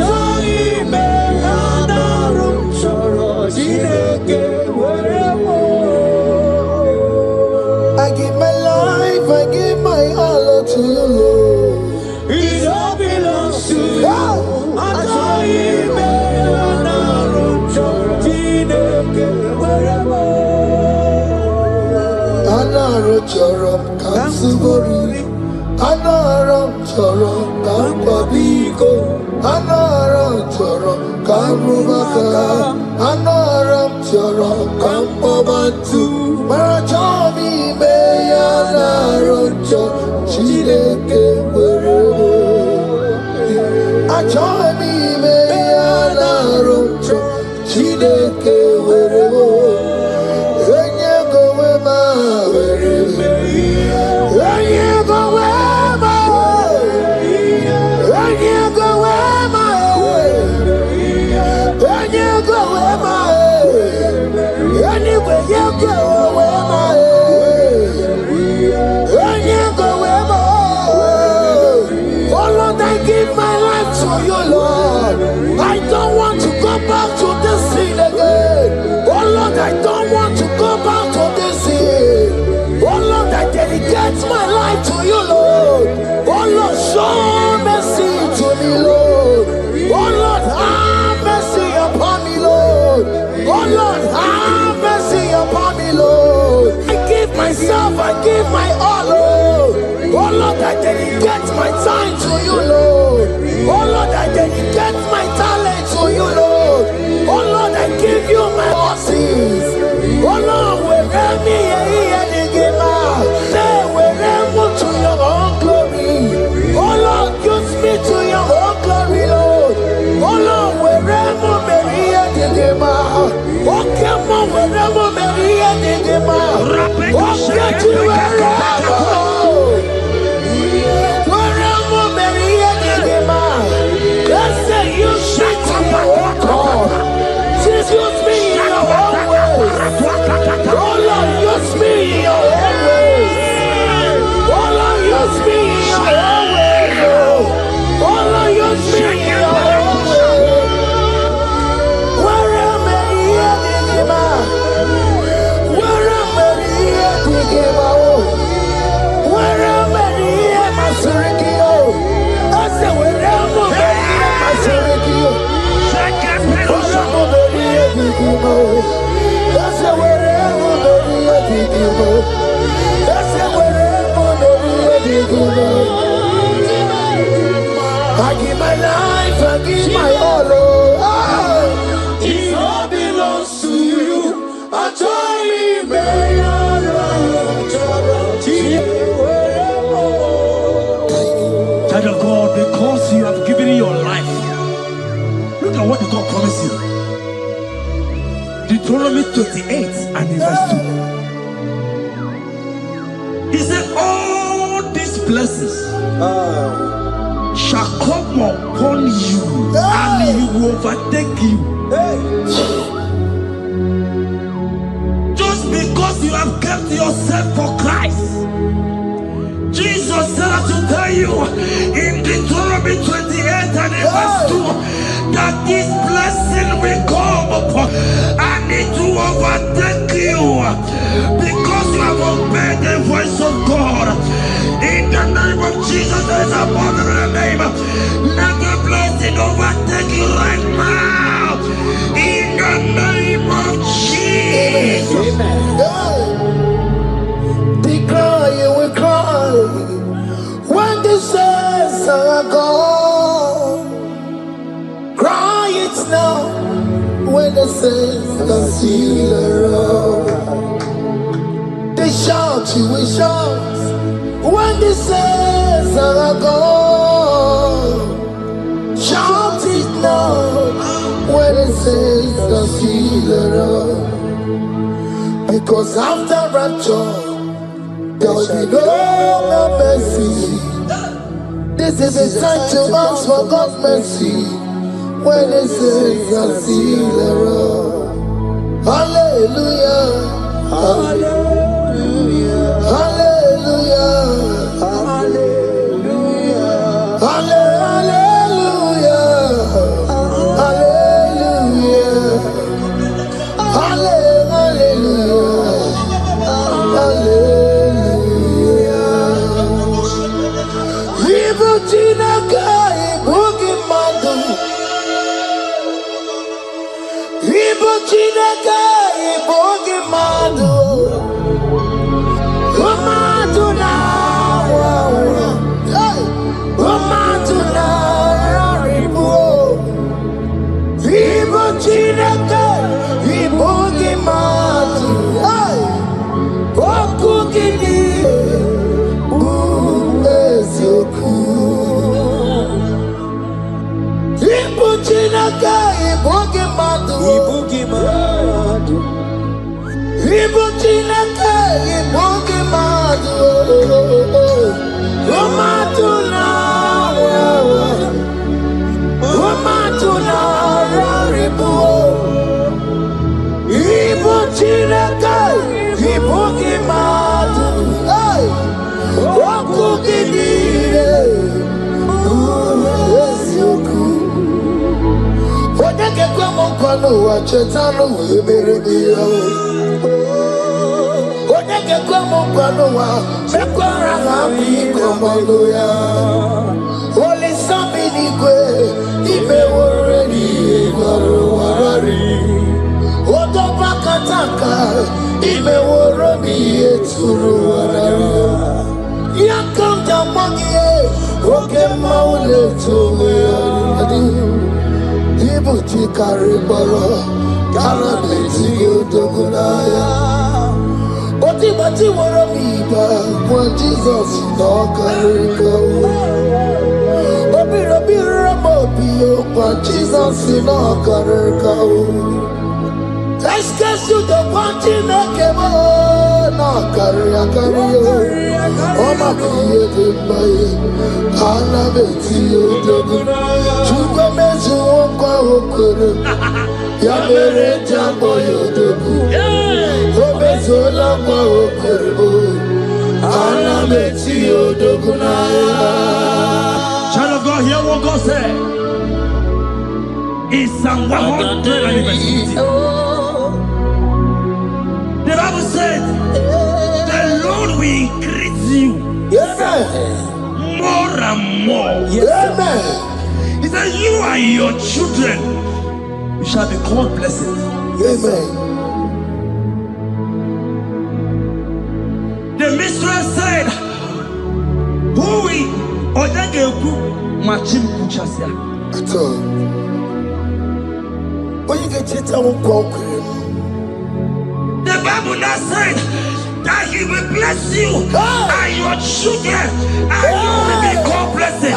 give my life, I give my all to you, Lord. It all belongs to you. Anaram Kansubori, Anaram Chorom Kampabiko, Anaram Chorom Kampubaka, Anaram Chorom Kampabantu, Marachomi Anaram Chorom Chileke Werebo, Achomi Chineke weremo, enye go wema wereme, enye go wema, enye go wema, enye go wema, anyway you go wema, enye go wema. Oh Lord, I give my life to you, Lord. I don't want to go back to this sin again. Oh Lord, I don't want to go back to this sin. Oh Lord, I dedicate my life to you, Lord. Oh Lord, show mercy to me, Lord. Oh Lord, have mercy upon me, Lord. Oh Lord, have mercy upon me, Lord. I give myself, I give my all, Lord. Oh Lord, I dedicate my time to you, Lord. Oh Lord, I dedicate my talent to you, Lord. Oh Lord, I give you my horses. Oh Lord, where me the game say where to your own glory. Oh Lord, use me to your own glory, Lord. Oh Lord, where me the game okay, mo where me the game okay to wherever. Use me in your own ways. Oh Lord, use me in your own ways. Oh Lord, use me in your own ways. Oh Lord, use me in your own ways. Where am I here, Digima? Where am I here, Digima? Where am I here, Masurikio? I said, where am I here, Masurikio? That's the way I give my life, I give my all. It all belongs to you. I join me, Child of God, because you have given your life, look at what God promised you. Deuteronomy 28 and verse 2. He said, all these blessings shall come upon you and you will overtake you. Just because you have kept yourself for Christ. Jesus said to tell you in Deuteronomy 28 and verse 2 that this blessing will come upon and it will overtake you because you have obeyed the voice of God. In the name of Jesus, there is above the name. Let the blessing overtake you right now. In the name of Jesus. Declare you will cry when the saints are gone. Cry it now when the saints are still around. They shout, you will shout when the saints are gone. Shout it now when the saints are still around. Because after rapture there will be no more mercy. This is the time to ask for God's mercy when the saints are still around. Hallelujah, hallelujah, hallelujah, hallelujah, hallelujah, hallelujah, hallelujah. Chineke ibugi madu. Ibu Chineke ibugi madu. Romatuna raribu. Ibu Chineke ibugi madu. Wakugidire Uwesioku Odeke kwa mkwano wa chetano Emerebiyo Odeke kwa mkwano wa Mekwara hapi komando ya Ole sambi nikwe Ime woredi Igoro warari Odopa kataka Ime worobi Eturu warari Yakam jamangiye, oke maule tuwe adi. Ibu chikari baro, kala beti yodogunaya. Oti bati woromiba, kwa Jesus no karika. Obira mobiyo, kwa Jesus no karika. Eskesu do kwanti mekebo, no karika kariyo. Oma kiye dembaye, ana beti yodogun. Chukwe mezu okwa okoro, ya mere jambo yodogun. Obezu olakwa okoro, ana beti yodogun. Child of God, hear what God said. In Psalm 100. The Bible said, the Lord will increase you more and more. Amen. He said, you and your children, you shall be called blessed. Amen. The mistress said, who will Odageku Machim Kuchasia? At all. When you get it, I won't walk with him. The Bible now said that He will bless you and your children, and you will be called blessed.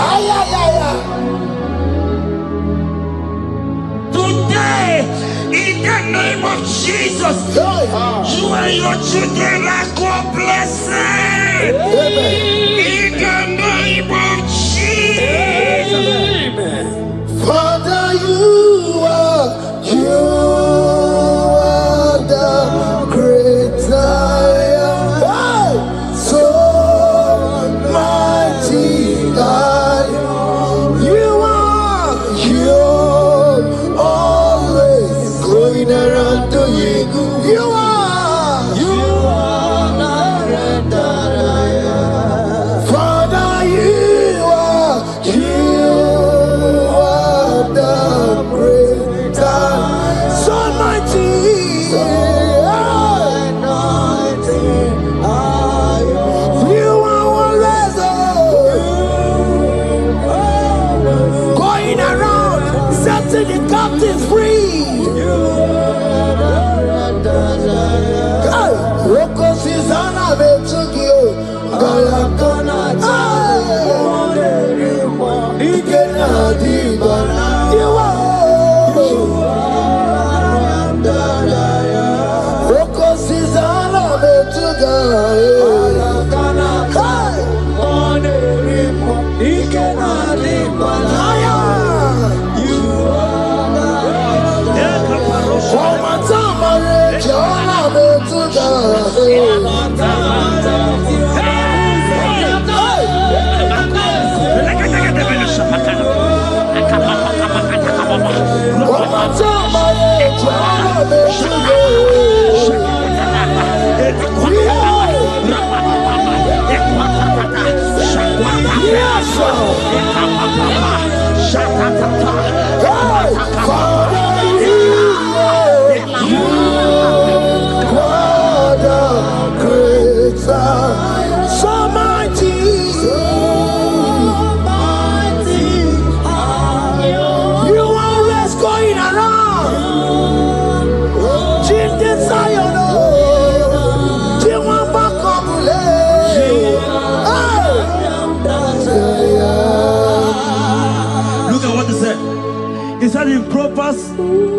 Today, in the name of Jesus, you and your children are called blessed. In the name of Jesus. Father, you are the great I am. So mighty I am. You are always going around to you. You are the great I am. Father, you are the great I am. So mighty. The captives free. Roko Susanna Betugio. You are Roko Susanna Betugio. said in Proverbs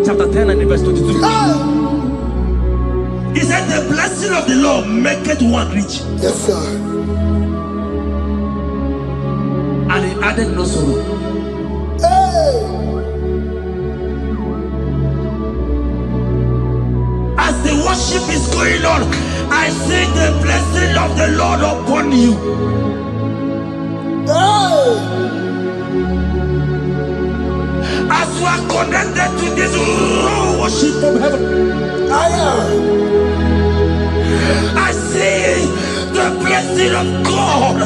chapter 10 and verse 22. He said, the blessing of the Lord maketh one rich. Yes, sir. And he added no sorrow. Hey. As the worship is going on, I see the blessing of the Lord upon you. Hey. As you are connected to this raw worship from heaven, I see the blessing of God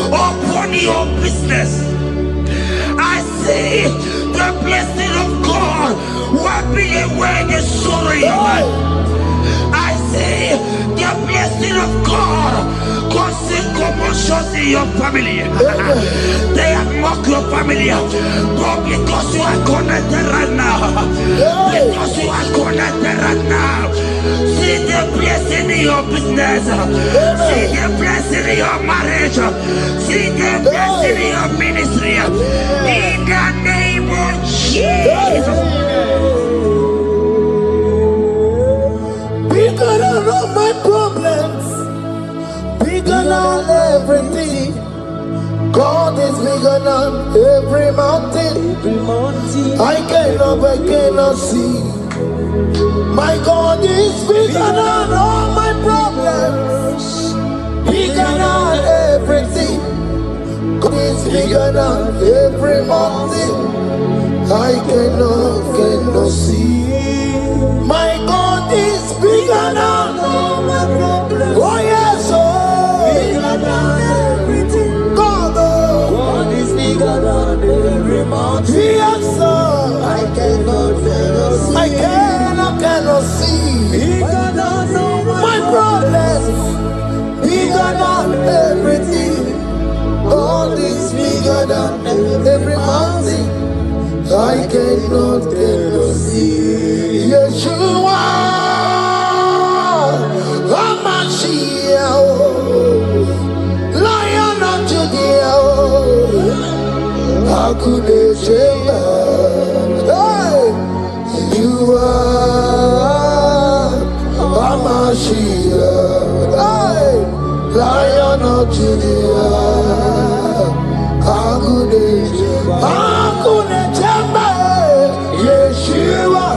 upon your business. I see the blessing of God wiping away the sorrow in your life. I see the blessing of God causing commotions in your family. They have mocked your family, but because you are connected right now, because you are connected right now, see the blessing in your business, see the blessing in your marriage, see the blessing in your ministry. In the name of Jesus. Bigger than all my problems, bigger than everything. God is bigger than every mountain. I cannot see. My God is bigger than all my problems, bigger than everything. God is bigger than every mountain. I cannot see. My God is bigger than all my problems. Oh yes, oh. Bigger than everything. God is bigger than every mountain. Yes, sir. I cannot see. I cannot see. Bigger than all my problems. Bigger than everything. God is bigger than every mountain. I cannot see. Yeshua, Hamashiach, Lion of Judea, Hakudeshema. Hey, you are Hamashiach, hey, Lion of Judea, Hakudeshema. Yeshua,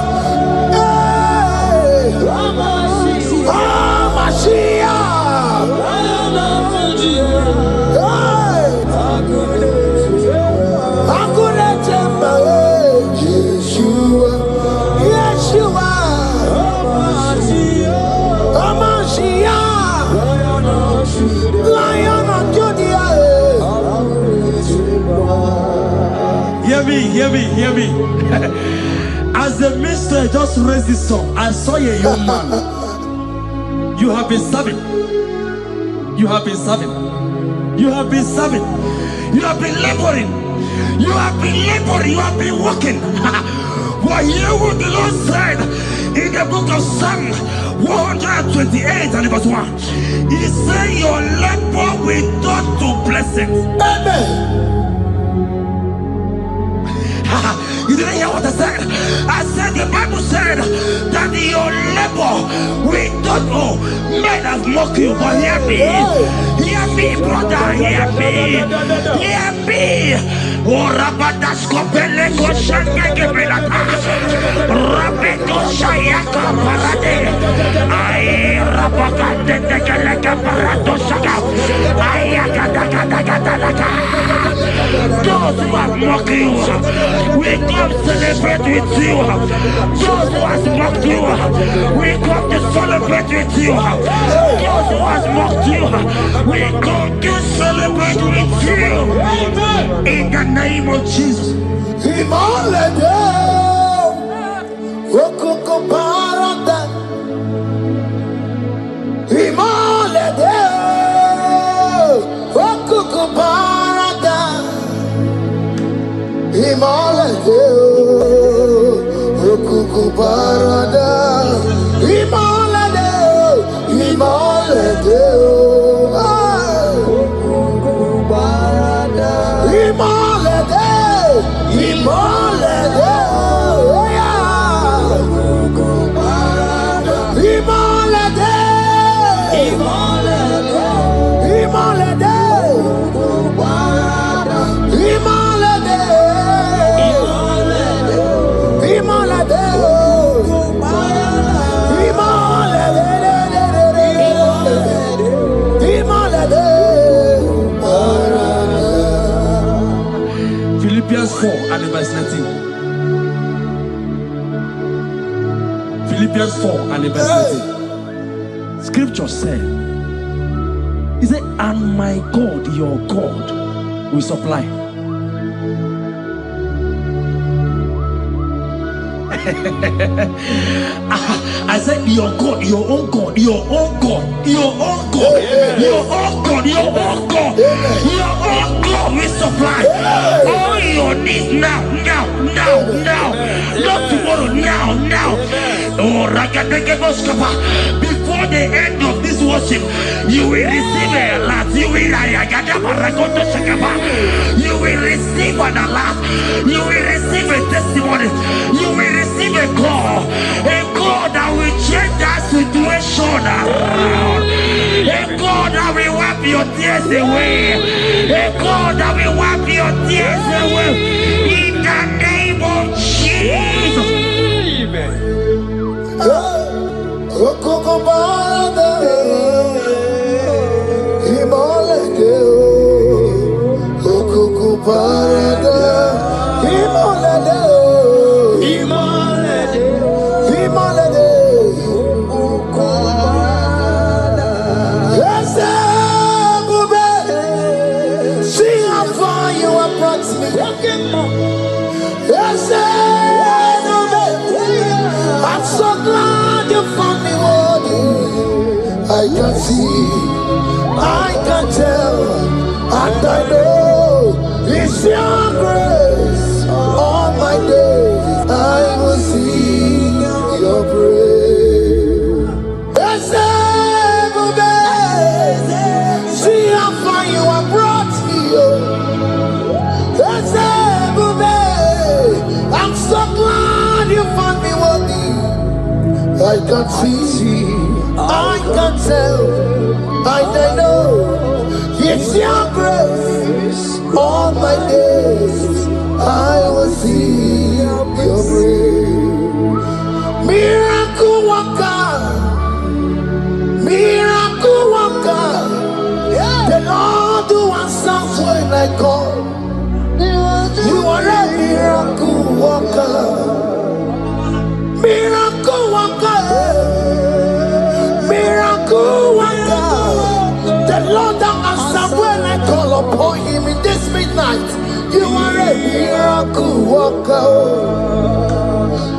hey, Hamashiach, Yeshua, Yeshua, Hamashiach, Lion of Judea. Hear me. As the minister just raised this song, I saw a young man. You have been serving. You have been serving. You have been serving. You have been laboring. You have been laboring. You have been working. But hear what the Lord said in the book of Psalm 128 and verse 1. He said, your labor will turn to blessings. Amen. You didn't hear what I said? I said the Bible said that your labor will not know. Men have mocked you, but hear me. Hear me, brother. Hear me. Hear me. Oh, Rabadasko Peleko Shangeke Belata. Rabeko Shayaka Parade. I Rabakande Tekeleka Parato Shaka. Ayakadakadakadaka. Those who have mocked you, we come celebrate with you. Those who have mocked you, we come to celebrate with you. Those who have mocked you, we come to celebrate with you. In the name of Jesus. Philippians 4 and verse 13. Scripture said, he said, and my God, your God, will supply. I said, your God, your own God, your own God, your own God, your own God, your own God, your own God will supply all your needs now, now, not tomorrow, now. Oh, before the end of this worship, you will receive a lot. You will receive an alert. You will receive a testimony. You will receive a call that will change that situation around. A God that will wipe your tears away. A God that will wipe your tears away. In the name of Jesus. I'm so glad you found me worthy. I can see, I can tell, and I know it's your grace. All my days I will sing your praise. See how far you have brought me. I'm so glad you found me worthy. I can see, I can tell, and I know it's your grace. All my days I will see your praise. Miracle worker, miracle worker. The Lord who answers when I call. You are a miracle worker. Miracle worker. Miracle worker. The Lord that answers when I call upon him in this midnight. You are a miracle worker.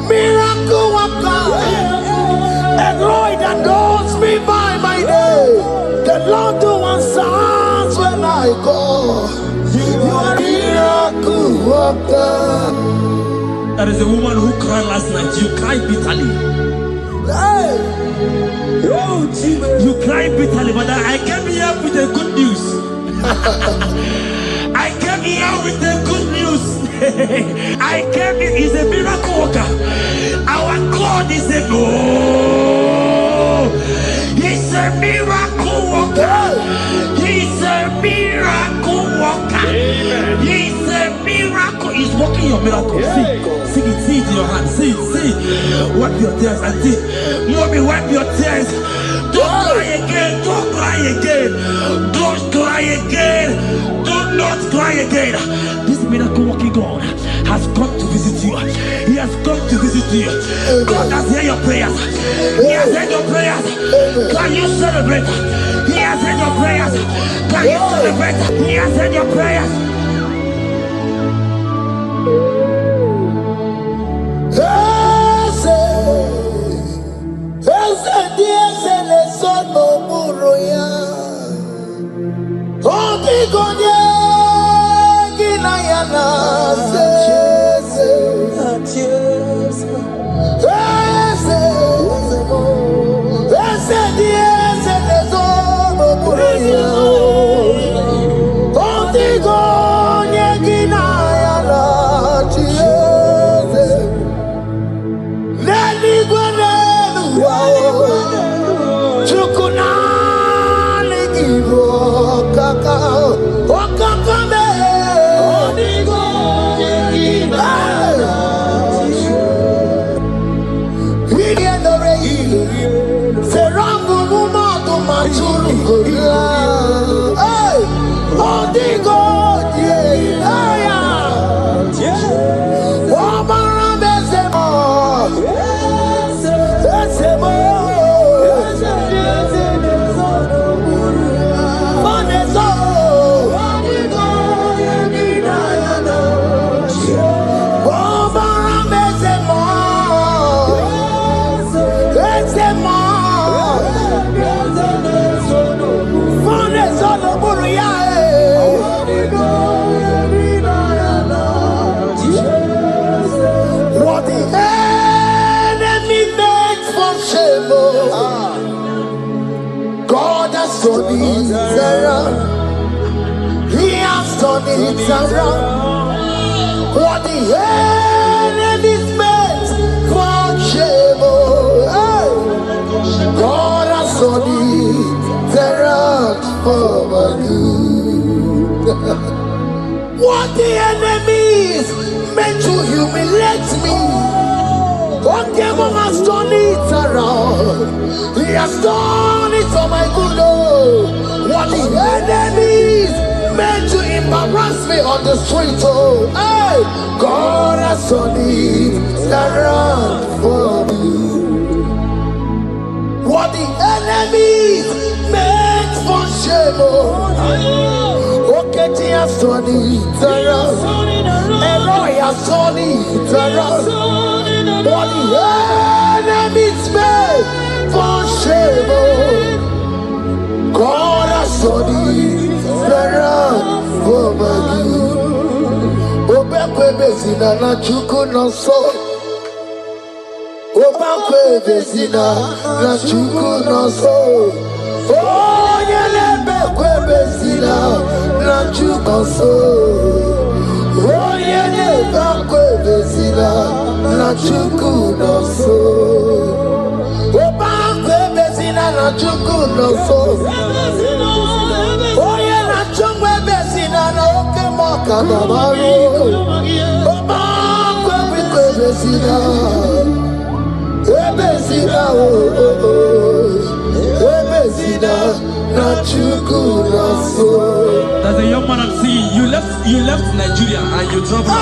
Miracle worker. And Lord that knows me by my name. The Lord who answers when I call. You are a miracle worker. There is a woman who cried last night. You cried bitterly. Hey. You cried bitterly, but I came here with the good news. I came here with the good news. I came here, he's a miracle worker. Our God is a he's a miracle worker. He's a miracle worker. He's a miracle. He's working your miracle. See it in your hand. See it. Wipe your tears and see. Mommy, wipe your tears. Don't cry again. Don't cry again. Don't cry again. Do not cry again. This miracle working God has come to visit you. He has come to visit you. God has heard your prayers. He has heard your prayers. Can you celebrate? He has heard your prayers. Can you celebrate? He has heard your prayers. turned it around. He has turned it around. What the enemies meant for shame, hey, God has turned it around for my good. What the enemies meant to humiliate me, what devil has done it around. He has done it for my good. Oh, what the enemies meant to embarrass me on the street, oh, hey, God has done it around for me. What the enemies meant for shame, oh, okay, he has done it around. Eloi has done it around. What the enemies meant for shame, oh, God has done it around for my good. Obekwe bezina na chuku no so. Obekwe bezina na chuku no so. Oh, yelebekwe bezina na chuku no so. Oh, yelebekwe bezina na chuku no so. Obekwe bezina na chuku no so. Oh, yeah, na chungwe bezina na oke moka na baro. Obekwe bezina. Ebezina, oh, oh, oh. Ebezina na chuku no so. There's a young man I'm seeing. You left Nigeria and you traveled out.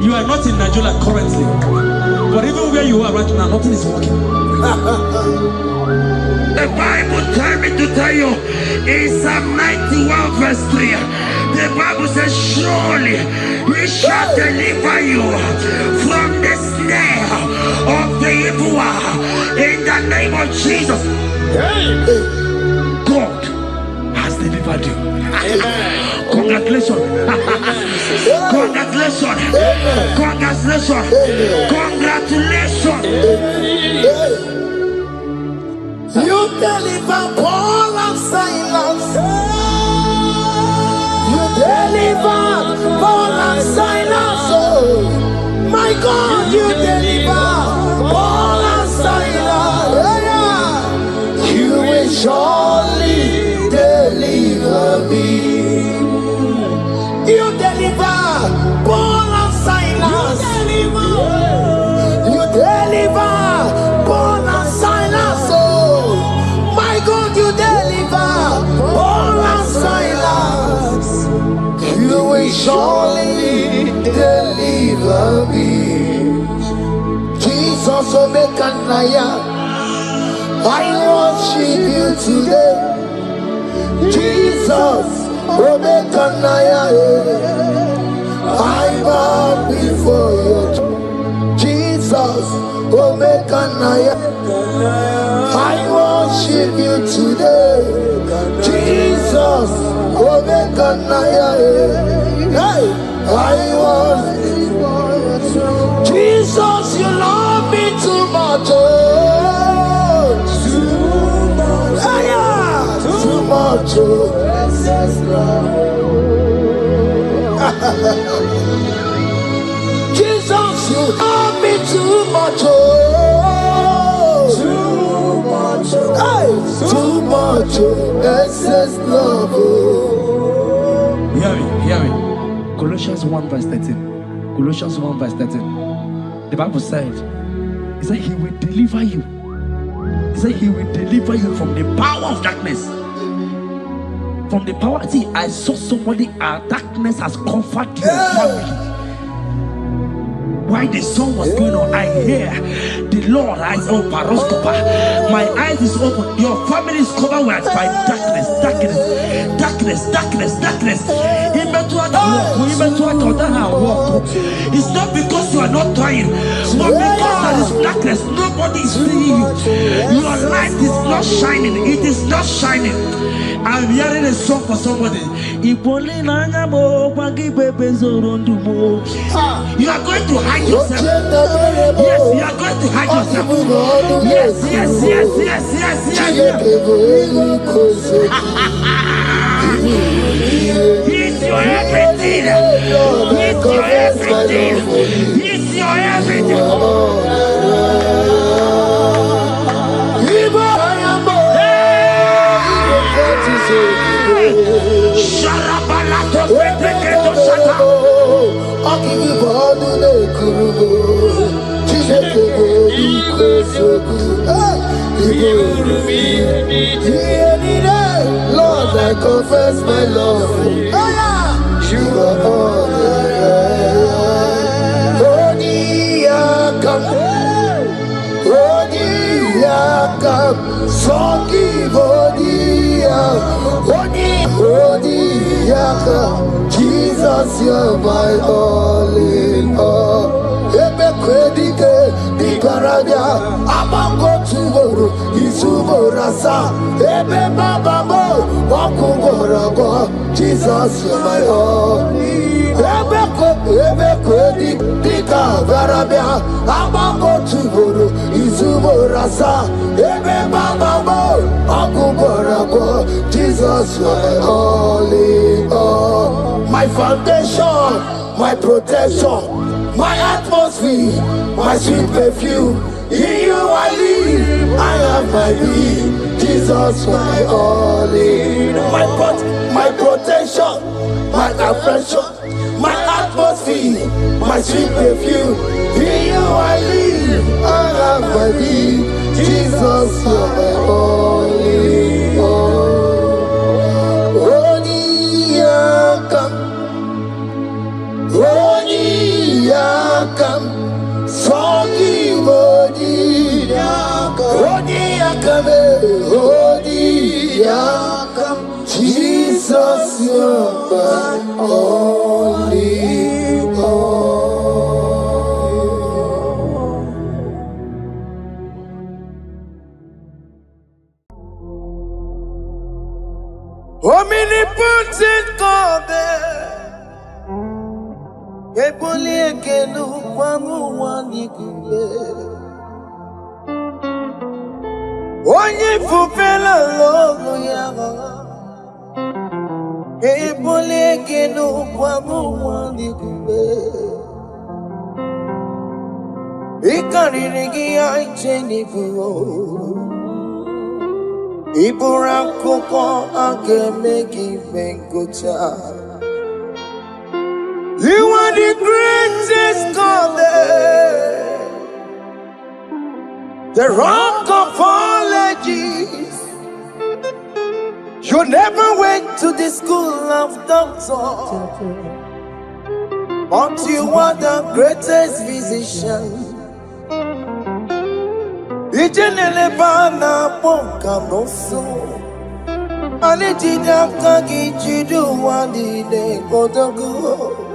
You are not in Nigeria currently, but even where you are right now, nothing is working. The Bible tells me to tell you in Psalm 91 verse 3, the Bible says, surely he shall deliver you from the snare of the evil one in the name of Jesus. God has delivered you. Congratulations. Congratulations. Congratulations. Congratulations. You deliver Paul and Silas. You deliver Paul and Silas. Oh, my God, you deliver Paul and Silas. Yeah. You will surely deliver me. You deliver Paul and Silas. You deliver Paul and Silas. Oh, my God, you deliver Paul and Silas. You will surely deliver me. Jesus, Omekanaya, I worship you today. Jesus, Omekanaya, I bow before you. Jesus, Omekanaya, I worship you today. Jesus, Omekanaya, hey, I worship you. Jesus, you love me too much. Oh, too much. Yeah, too much. Oh. Jesus, you love me too much. Oh, too much. Hey, too much. Excess love. Oh. Hear me. Colossians 1 verse 13. Colossians 1 verse 13. The Bible said, he said he will deliver you. He said he will deliver you from the power of darkness. From the power. See, I saw somebody, darkness has covered your family. While the song was going on, I hear the Lord eyes open, paroscopa. My eyes is open. Your family is covered by darkness. It's not because you are not trying, but because there is darkness, nobody is seeing you. Your light is not shining. It is not shining. I'm hearing a song for somebody. You are going to hide yourself. Yes, you are going to hide yourself. Yes, yes, yes, yes, yes, yes. He's your everything. He's your everything. He's your everything. Lord, I confess my love. You are all Jesus, you're my all in all. Ebe kwedike di karabia amango tugoro isumorasa ebe baba mo wakugorabo. Jesus, you're my all. Ebe kwedi di karabia amango tugoro isumorasa ebe baba mo wakugorabo. Jesus, you're my all in all. My foundation, my protection, my atmosphere, my sweet perfume. In you I live, I have my being. Jesus, my all in all. My protection, my affection, my atmosphere, my sweet perfume. In you I live, I have my being. Jesus, my all in all. Yakam, Sogi Odi Yakam, Jesus, you're my only all. Omnipotent God. Ebuli ekelu kwangu wanikume onye fupela logo yaga. Ebuli ekelu kwangu wanikume ikariri ya icheni fuo ibura koko akeme kivengocha. You are the greatest God, the rock of all ages. You never went to the school of doctor, but you are the greatest physician. Ijenele bana ponka noso, anejida kagijidu wandi de kodogo.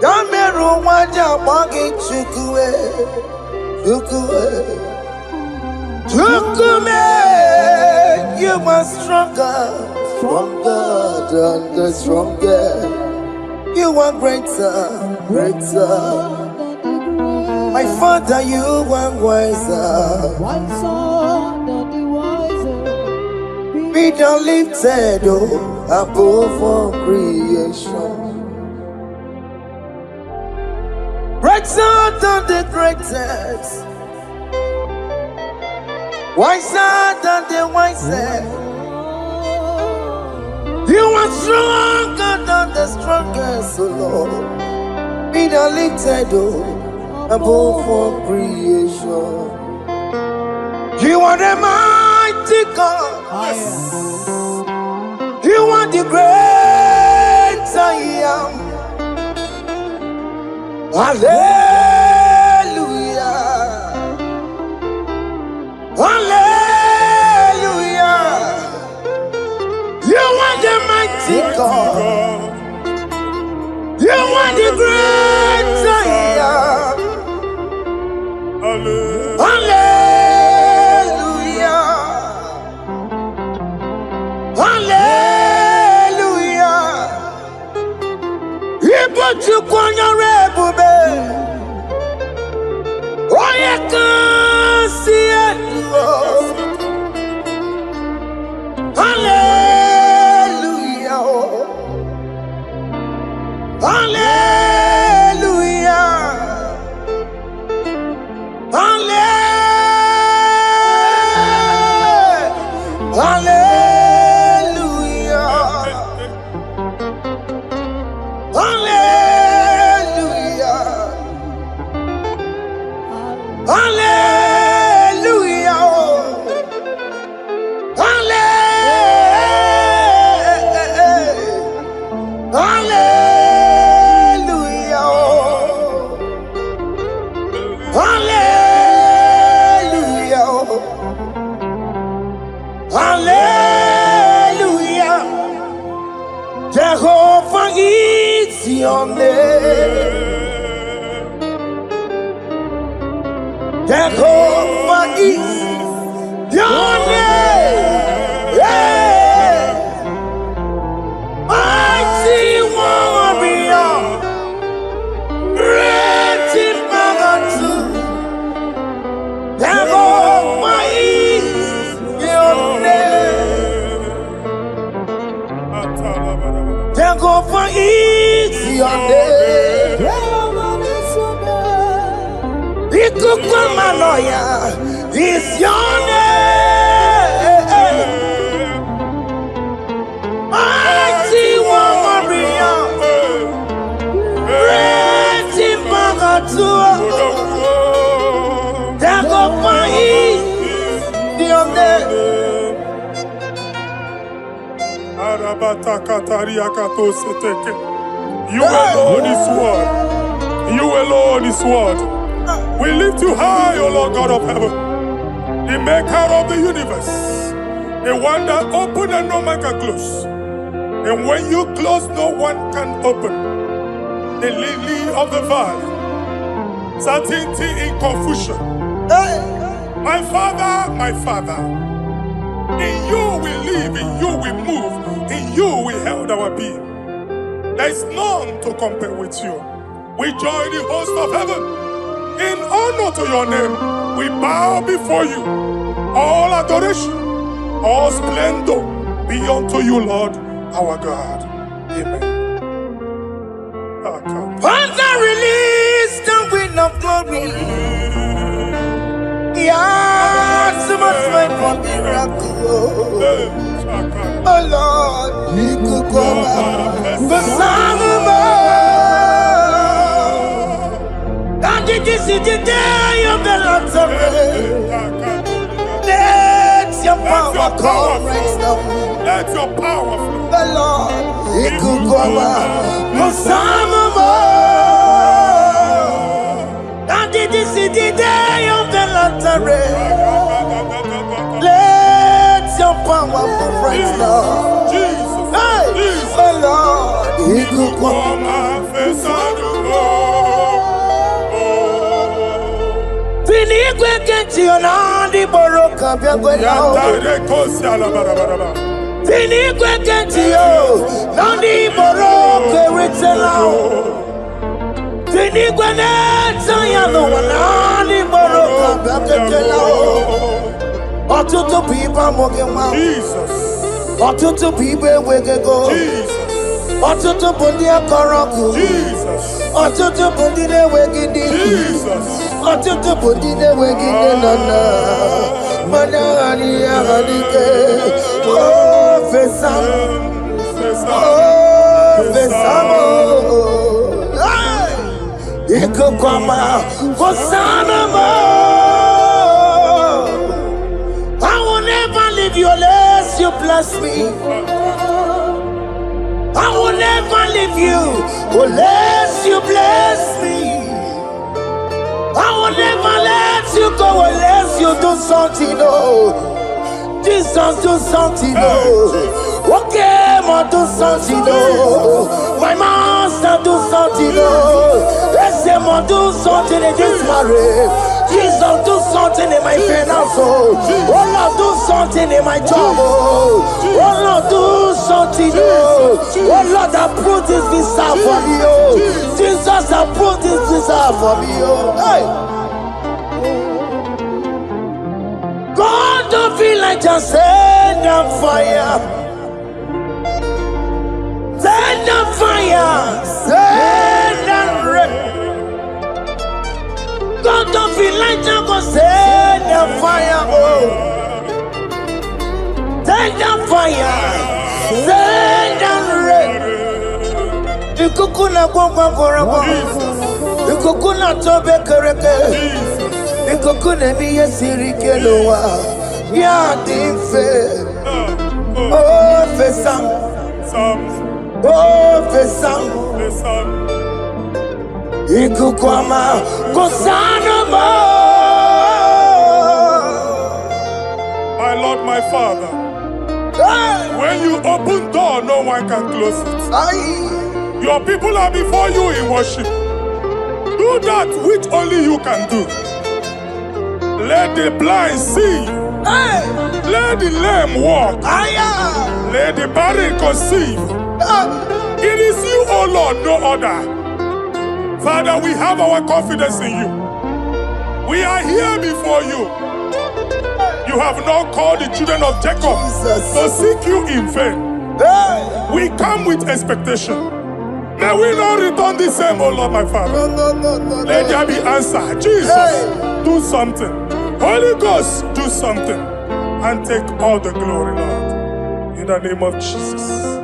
Yameru waja wagi chukue, chukume. You are stronger than the strongest. You are greater. My Father, you are wiser. Be thou lifted above all creation. Greater than the greatest, wiser than the wisest. You are stronger than the strongest, O Lord. Be thou lifted above all creation. You are the mighty God. You are the great I am. Hallelujah. Hallelujah. You are the mighty God. You are the great I am. Hallelujah. Hallelujah. Hallelujah. Jehovah is your name. Jehovah is your name. Yeah. Mighty warrior. Great in magnitude. Jehovah is your name. Jehovah is your name. Ikukumanoya is your name. Mighty warrior. Great in magnitude. Jehovah is your name. You alone is word. You alone is word. We lift you high, O Lord God of heaven, the maker of the universe, the one that opened and no man can close. And when you close, no one can open. The lily of the valley, certainty in confusion. My Father, in you we live, in you we move, in you we held our being. There is none to compare with you. We join the host of heaven. In honor to your name, we bow before you. All adoration, all splendor be unto you, Lord, our God. Amen. Father, release the wind of glory. Yeah, so much wait for miracle. Oh Lord, you could come out. The Son of God. And this is the day of the Lord's rain. Let your power come right now. Let your power flow. The Lord, you could come out. The Son of God. And this is the day of the Lord's rain. Let your power come right now. Jesus, Hey, Jesus. the Lord, you could come out. Finigwe kenti onandi boroka biagwela. Finigwe kenti yo nandi boroka ritela. Finigwe neta ya no nandi boroka biagwela. Otutu pipa mogema. Jesus. Otutu pipa wegego. Jesus. Otutu bundi akoroku. Jesus. Otutu bundi ne wegidi. Jesus. Otutu bundi ne wegidi nana. Mana ani agadike. Oh fesam. Oh fesam. Iko kwama fosana mo. I will never leave you unless you bless me. I will never leave you unless you bless me. I will never let you go unless you do something, oh. Jesus, do something, oh. Okay, ma do something, oh. My master, do something, oh. Let's say, ma do something in this marriage. Jesus, do something in my finance, oh. Oh Lord, do something in my job, oh. Oh Lord, do something, oh. Oh Lord, approve this visa for me, oh. Jesus, approve this visa for me, oh. Hey. God don't feel like just send the fire. Send the fire. Send the rain. God don't feel like just go send the fire. Oh. Send the fire. Send the rain. The kukuna kwa kwa. The kukuna tobe kereke. Ikokune miye sirikelowa ya dife. Oh fesam, oh fesam. Ikukwama kosano mo. Father, when you open door, no one can close it. Your people are before you in worship. Do that which only you can do. Let the blind see. Let the lame walk. Let the barren conceive. It is you, O Lord, no other. Father, we have our confidence in you. We are here before you. You have not called the children of Jacob to seek you in vain. We come with expectation. May we not return the same, O Lord, my Father. Let there be answer. Jesus, do something. Holy Ghost, do something. And take all the glory, Lord. In the name of Jesus.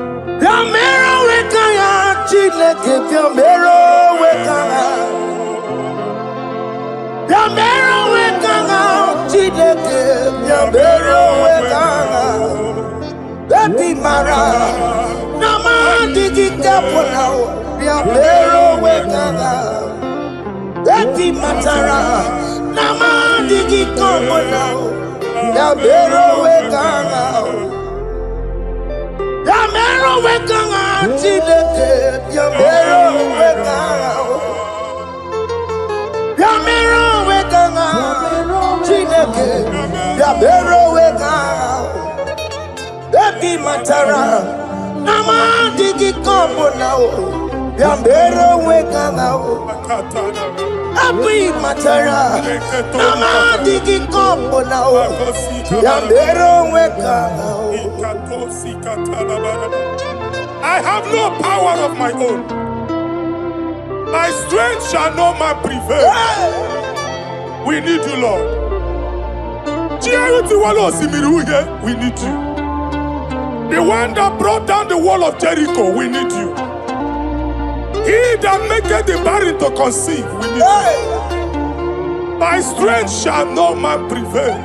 I have no power of my own. My strength shall not man prevail. We need you, Lord. We need you. The one that brought down the wall of Jericho, we need you. He that maketh the barren to conceive, we need you. By strength shall no man prevail.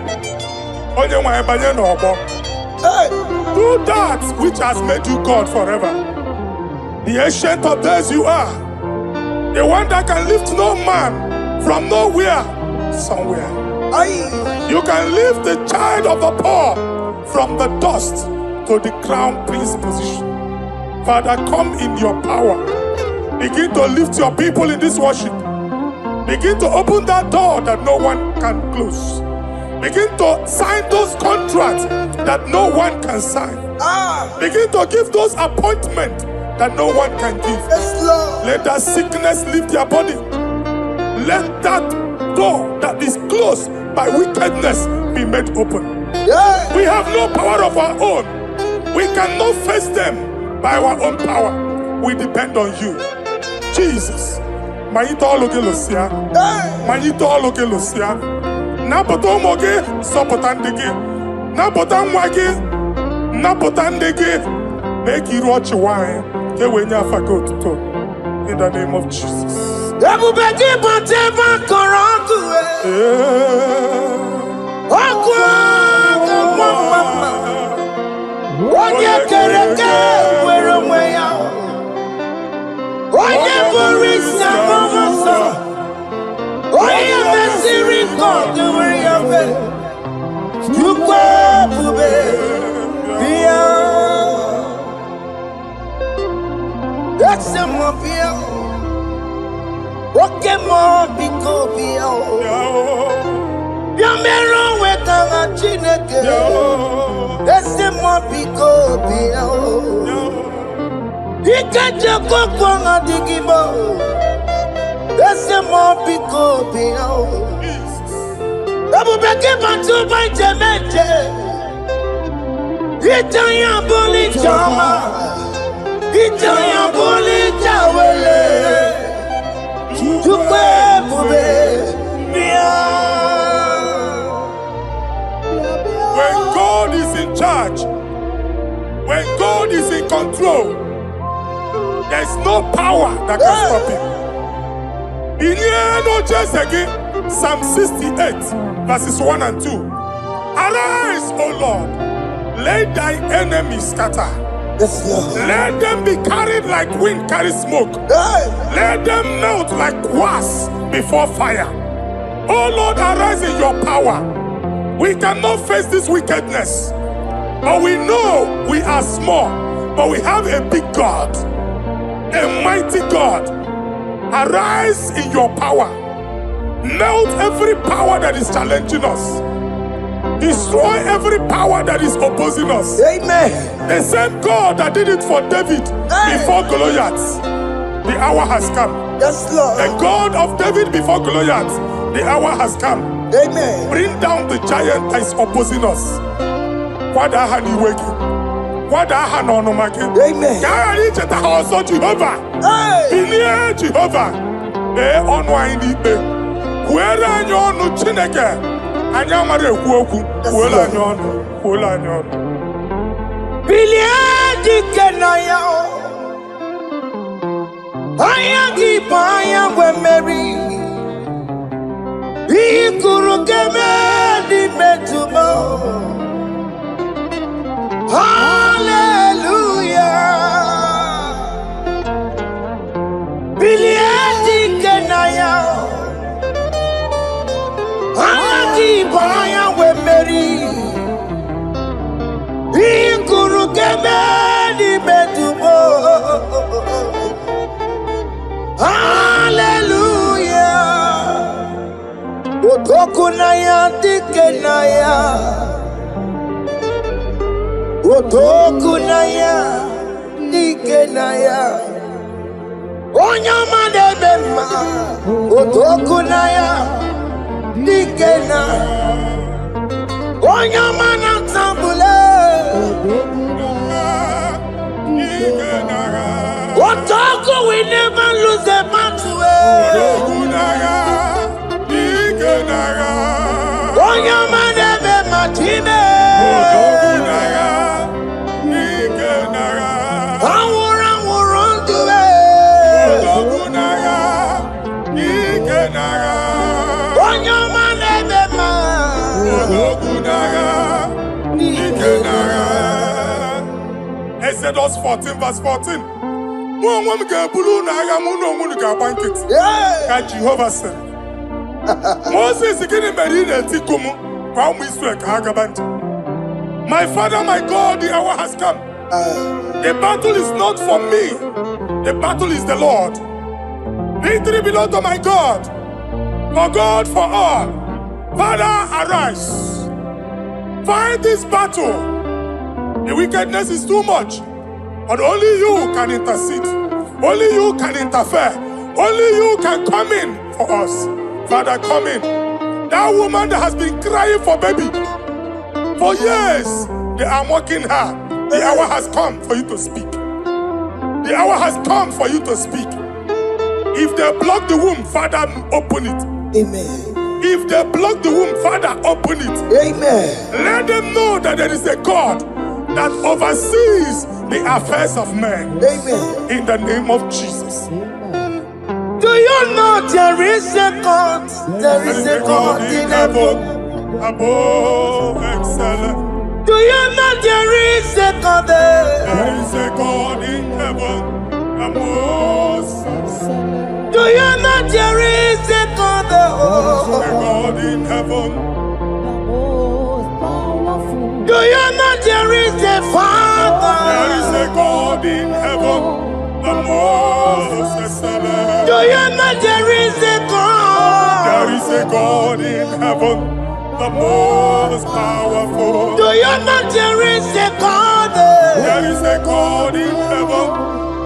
Do that which has made you God forever. The ancient of days you are. The one that can lift no man from nowhere, somewhere. You can lift the child of the poor from the dust to the crown prince position. Father, come in your power. Begin to lift your people in this worship. Begin to open that door that no one can close. Begin to sign those contracts that no one can sign. Begin to give those appointments that no one can give. Let that sickness leave their body. Let that door that is closed by wickedness be made open. We have no power of our own. We cannot face them by our own power. We depend on you. Jesus. Manito ologelosia. Manito ologelosia. Napoto moge sopotandege. Napotan wage. Napotandege. Make you watch wine. Kewenya fagot to. In the name of Jesus. Everybody but ever corrupt. Oye kereke wero mweya. Oye borisa momoso. Oye mesiri kodu weyave. Yukwe bube bia. That's a mafia. Oke mo biko bia. Yamero wetanga chineke. Ese mo biko bia. Ikaje kokwa ngadigimo. Ese mo biko bia. Abu beke bantu baite meje. Itanya boli chama. Itanya boli chawele. Chukwe bube bia. When God is in charge, when God is in control, there is no power that can stop him. In no just again, Psalm 68, verses 1 and 2. Arise, O Lord, let thy enemies scatter. Let them be carried like wind carries smoke. Let them melt like wax before fire. O Lord, arise in your power. We cannot face this wickedness. But we know we are small, but we have a big God, a mighty God. Arise in your power. Melt every power that is challenging us. Destroy every power that is opposing us. Amen. The same God that did it for David before Goliath, the hour has come. Yes, Lord. The God of David before Goliath, the hour has come. Amen. Bring down the giant that is opposing us. Amen. Hey. Jehovah. Where are you no Chineke? Anyamare kuoku, wela nyon. Biliadi kenaya. Ayagi paya we Mary. Ikuru keme di metumo. Hallelujah. Biliadi kenaya. Ayagi paya we Mary. Ikuru keme di metumo. Hallelujah. Otokunaya dikenaya. Otokunaya dikenaya. Onyama de bema. Otokunaya dikena. Onyama na tambule. Otoku, we never lose the battle. Onyama de bema time. Exodus 14 verse 14. Jehovah said, Moses my father, my God, the hour has come. The battle is not for me. The battle is the Lord. Victory belongs to my God. For God, for all. Father, arise. Fight this battle. The wickedness is too much. But only you can intercede. Only you can interfere. Only you can come in for us. Father, come in. That woman that has been crying for baby for years, they are mocking her. The hour has come for you to speak. The hour has come for you to speak. If they block the womb, Father, open it. Amen. If they block the womb, Father, open it. Amen. Let them know that there is a God that oversees the affairs of men. Amen. In the name of Jesus. Do you know there is a God? There is a God in heaven. Above excellent. Do you know there is a God there? There is a God in heaven. Above excellent. Do you know there is a God there? There is a God in heaven. Do you know there is a Father? There is a God in heaven, the most excellent. Do you know there is a God? There is a God in heaven, the most powerful. Do you know there is a God there? There is a God in heaven,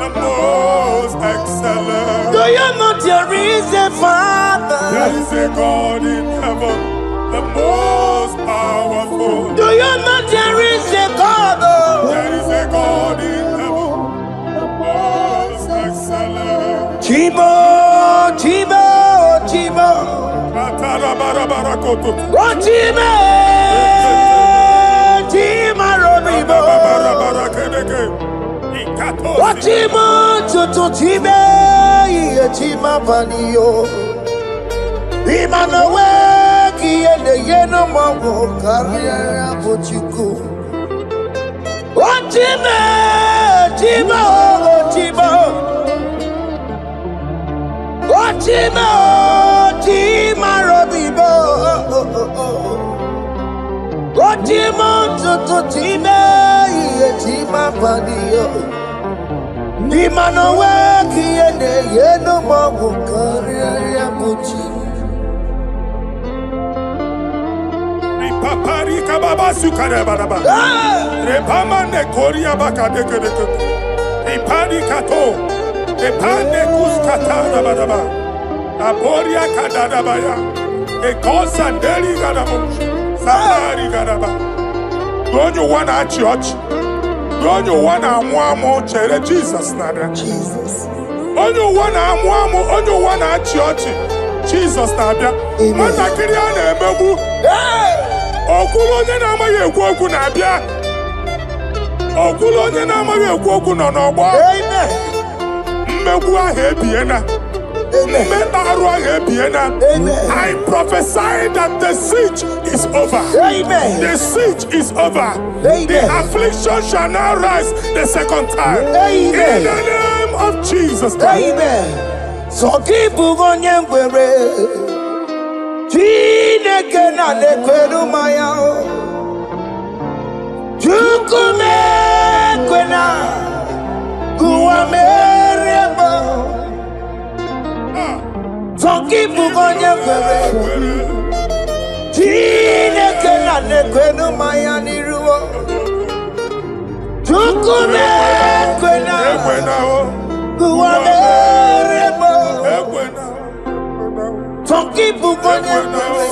the most excellent. Do you know there is a Father? There is a God in heaven, the most powerful. Do you know there is a God? There is a God in heaven, the most excellent. Chimo, Chimo, Chimo. Oh, Chimo, Chimo, Robibo. Oh, Chimo, Chutu, Chimo, Chimo, Panio. Imanowe. Yeno mawo career pochuku. Ochime, chimo, chimo. Ochime, chima robibo. Ochimo to to time ye tima padio. Ni mano weki ene yeno mawu karia buchi. Papari kababa sukare baraba. Repama ne koria baka deke deke. Repari kato. Repane kuskata baraba. Aboria kadada baya. Ekosa deri gadabo. Samari gadaba. Don't you wanna church? Don't you wanna amuamo chere Jesus nada? Jesus. Don't you wanna amuamo? Don't you wanna church? Jesus nada. Mata kiriana emebu. Okulo onye na-amaghị ekwu okwu na-abịa. Okulo onye na-amaghị ekwu okwu nọ n'ọgbọ. Mmegbu ahụ ebiena. Mmeta arụ ahụ ebiena. I prophesy that the siege is over. Amen. The siege is over. Amen. The affliction shall now rise the second time. Amen. In the name of Jesus Christ. Amen. So keep onye ngwere. Chineke na nekweru maya o. Chukume kwena kuwa merebo. Zonkipu onye kwere. Chineke na nekweru maya niruo. Chukume kwena kuwa merebo. Zonkipu onye kwere.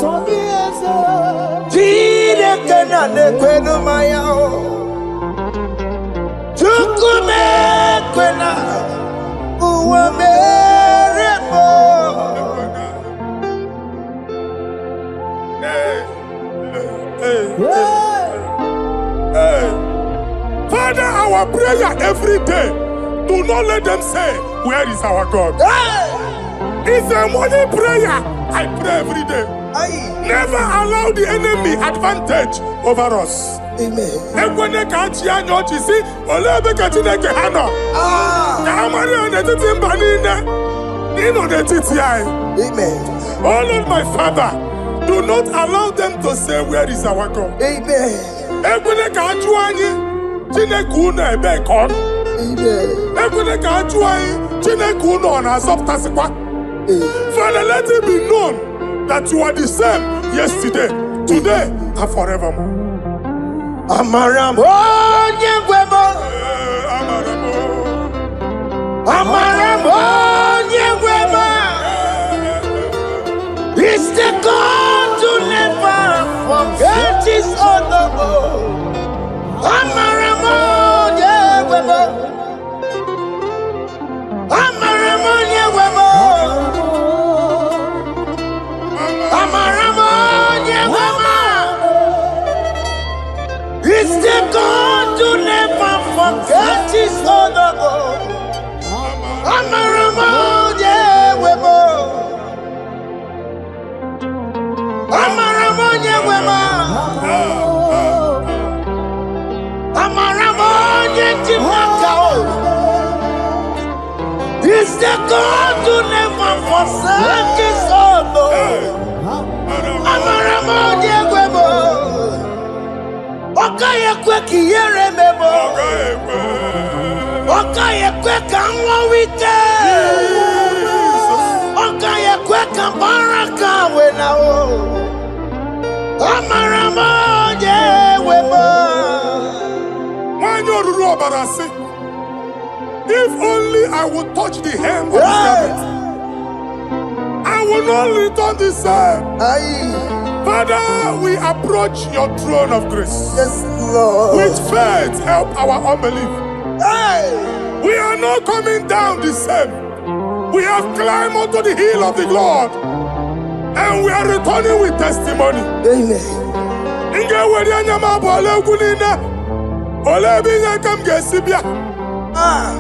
Chineke na nekweru maya o. Chukume kwena kuwa merebo. Father, our prayer every day, do not let them say, where is our God? It's a morning prayer. I pray every day. Never allow the enemy advantage over us. Amen. Ekwene ka chi anya ochi si ole ebe ka Chineke ha nọ. Ka amara n'etiti mba niile. Ịnọ n'etiti anyị. Amen. Oh Lord, my Father, do not allow them to say, where is our God? Amen. Ekwene ka ajụ anyị Chineke unu ebe ka ọ nọ. Amen. Ekwene ka ajụ anyị Chineke unu ọ na-azọpụtasịkwa. Father, let it be known that you are the same yesterday, today, and forevermore. Amaramo nyegwemo. Amaramo nyegwemo. It's the God to never forget his honor. Amaramo nyegwemo. Amaramo nyegwemo. Amaramo nyegwemo. It's the God to never forget his honor. Amaramo nyegwemo. Amaramo nyegwemo. Amaramo nyegwemo. It's the God to never forsake his honor. Amaramo nyegwemo. Okaye kwe kiyere mebo. Okaye kwe kanwa wite. Okaye kwe kambaraka wena o. Amaramo nyegwemo. When you rule barasi, if only I would touch the hem of his garment, I will not return the same. Aye. Father, we approach your throne of grace. Yes, Lord. With faith, help our unbelief. Aye. We are not coming down the same. We have climbed onto the hill of the Lord, and we are returning with testimony. Amen. Inge weri anyama bole gunina, ole binya kam gesibia.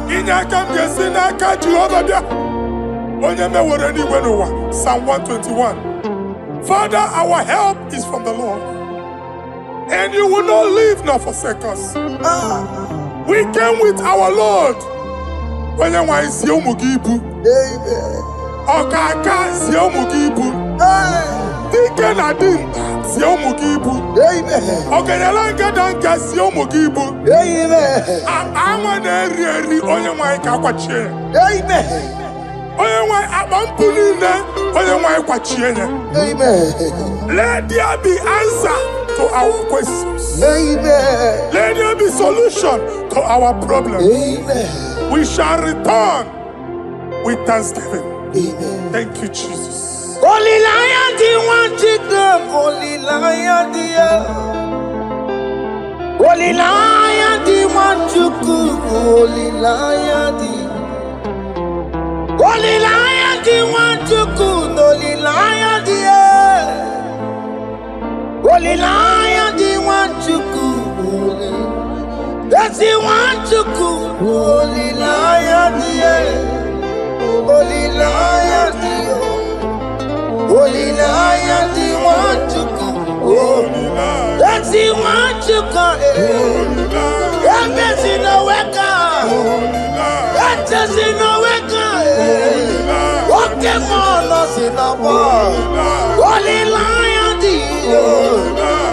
Inya kam gesina ka Jehovah bia. Onye me were ni wenuwa. Psalm 121. Father, our help is from the Lord, and you will not leave nor forsake us. We came with our Lord. When you want to see Umugibu, Okaka see Umugibu. Dike na din, sie ụmụ gị ibu. Amen. Ọganyala ngada nka sie ụmụ gị ibu. Amen. Anwa na-eri eri onye nwanyị ka akwachie. Amen. Onye nwanyị akpa mpụ niile onye nwanyị kwachie ya. Amen. Let there be answer to our questions. Amen. Let there be solution to our problems. Amen. We shall return with thanksgiving. Amen. Thank you, Jesus. Holy Lion, the one to come. Holy Lion, the Holy Lion, the one to come. Holy Lion, the Holy Lion, the one to come. Holy Lion, the Holy Lion, the one to come. That's the one to come. Holy Lion, the Holy Lion, the Holy Lion, the one to come. That's the one to come. That's in the wake. That's in the wake. Walking on us in the world. Holy Lion, the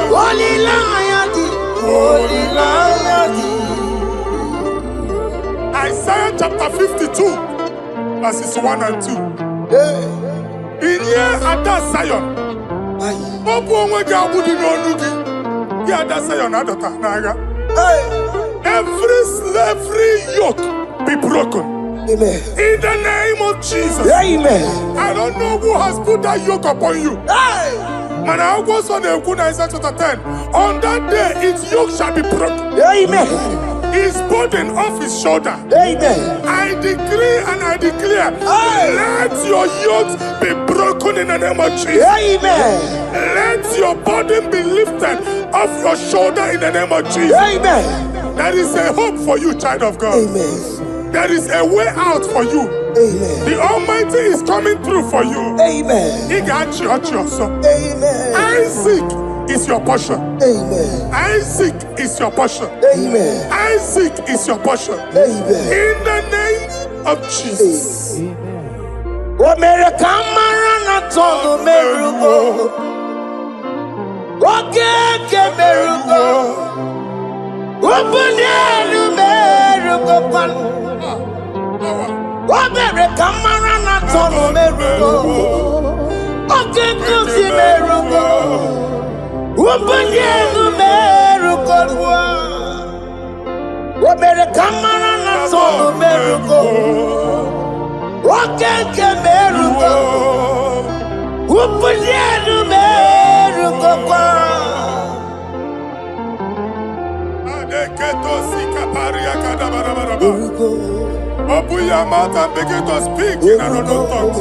Holy Lion, the Holy Lion, the Isaiah chapter 52, verses 1 and 2. In here at that Zion, Obu onwe gị agbụdị n'onu gị, gị ada Zion adọta n'agha. Every slavery yoke be broken. Amen. In the name of Jesus. Amen. I don't know who has put that yoke upon you. And I also know in Isaiah chapter 10. On that day, its yoke shall be broken. Amen. His burden off his shoulder. Amen. I decree and I declare, let your yokes be broken in the name of Jesus. Amen. Let your burden be lifted off your shoulder in the name of Jesus. Amen. There is a hope for you, child of God. Amen. There is a way out for you. Amen. The Almighty is coming through for you. Amen. He got you also. Amen. Isaac is your portion. Amen. Isaac is your portion. Amen. Isaac is your portion. Amen. In the name of Jesus. What made a camera not on the miracle? What can miracle? Open the miracle. What made a camera not on the miracle? What can the miracle? Open the miracle. What made a camera not on the miracle? What can miracle? Open the miracle. Open your mouth and begin to speak in another tongue.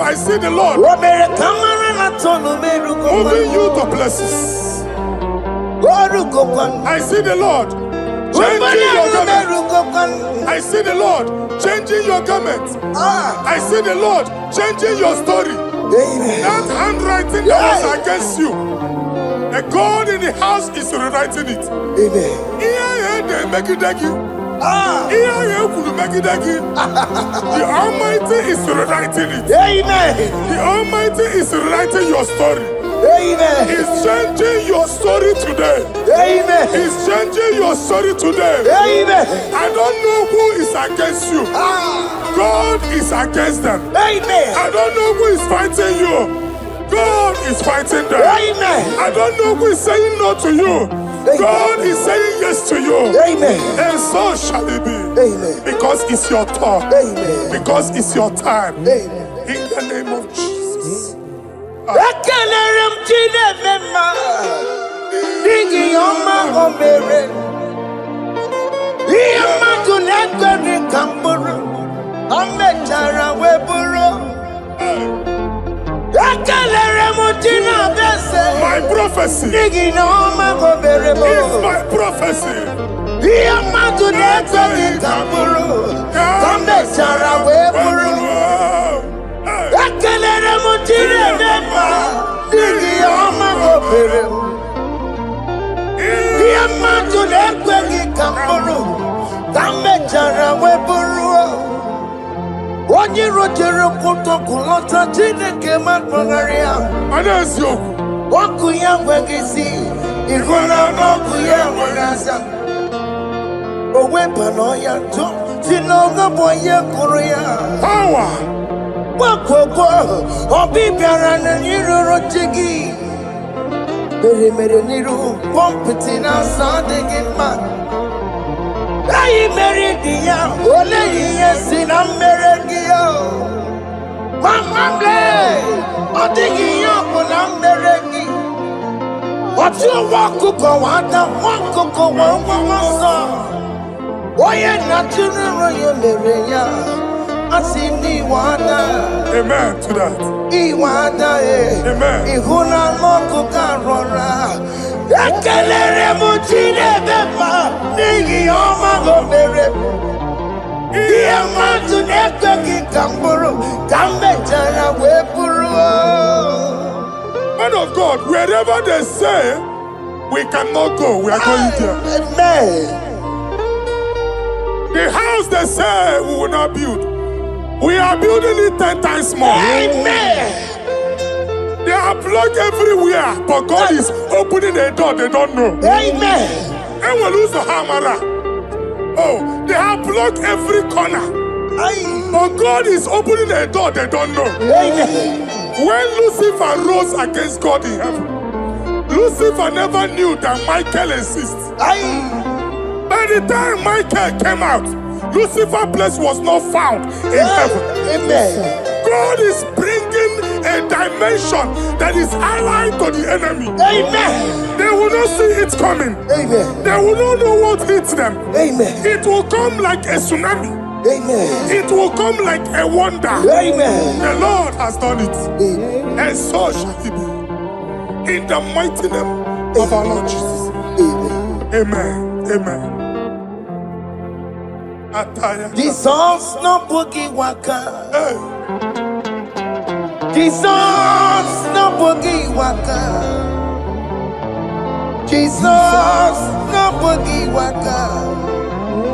I see the Lord moving you to places. I see the Lord changing your garment. I see the Lord changing your garment. I see the Lord changing your story. That handwriting that was against you, the God in the house is rewriting it. The Almighty is rewriting it. The Almighty is rewriting your story. He's changing your story today. He's changing your story today. I don't know who is against you. God is against them. I don't know who is fighting you. God is fighting them. I don't know who is saying no to you. God is saying yes to you. And so shall it be. Because it's your turn. Because it's your time. In the name of Jesus. My prophecy is my prophecy. What Onye rojere koto kulota Chineke makpagaria. Anasio. Oku ya nwegisi. Ihuna n'oku ya nwegasa. Owe pano ya to. Sinoga boye kuru ya. Power. Wakoko. Obi biara na niroro chigi. Mere niru. Pompiti na sadegi ma. Ayi meridia, ole yesi na merengia. Mamamle, odigi yoko na merengi. Otu wakuko wada, wakuko wawasa. Oye naturu ye mereya, asini wada. Amen to that. Iwada Amen. Ihuna loko karora. Ekelere mutine bema nigi oma gomere. Iye matu nekwe kikamburu kambe jana wepuru. Man of God, wherever they say we cannot go, we are going there. Amen. The house they say we will not build, we are building it 10 times more. Amen. They are blocked everywhere, but God is opening a door they don't know. Amen. And we lose the hammer. Oh, they have blocked every corner, but God is opening a door they don't know. Amen. When Lucifer rose against God in heaven, Lucifer never knew that Michael exists. By the time Michael came out, Lucifer's place was not found in heaven. Amen. God is bringing a dimension that is allied to the enemy. Amen. They will not see it coming. Amen. They will not know what hits them. Amen. It will come like a tsunami. Amen. It will come like a wonder. Amen. The Lord has done it. Amen. And so shall it be. In the mighty name of our Lord Jesus. Amen. Amen. Amen. Jesus no boogie waka. Hey. Jesus no boogie waka. Jesus no boogie waka.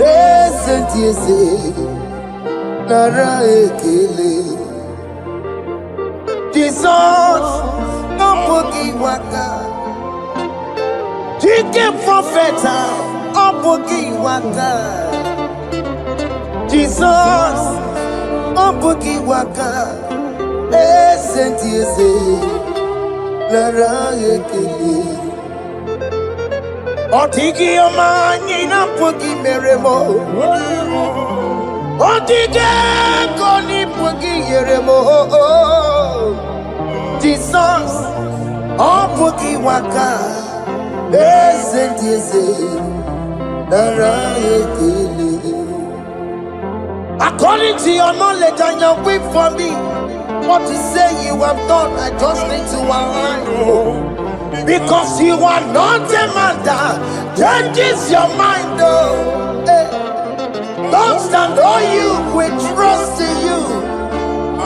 Esentiese nara ekele. Jesus no boogie waka. Jike profeta no boogie waka. Jesus no boogie waka. Esentiese nara ekele. Otigi omani na pogi meremo. Otige koni pogi yeremo. Jesus, oh pogi waka. Esentiese nara ekele. According to your knowledge and your will for me, what you say you have done, I just need to align. Because you are not a man that changes your mind, oh. Don't stand on you, we trust in you.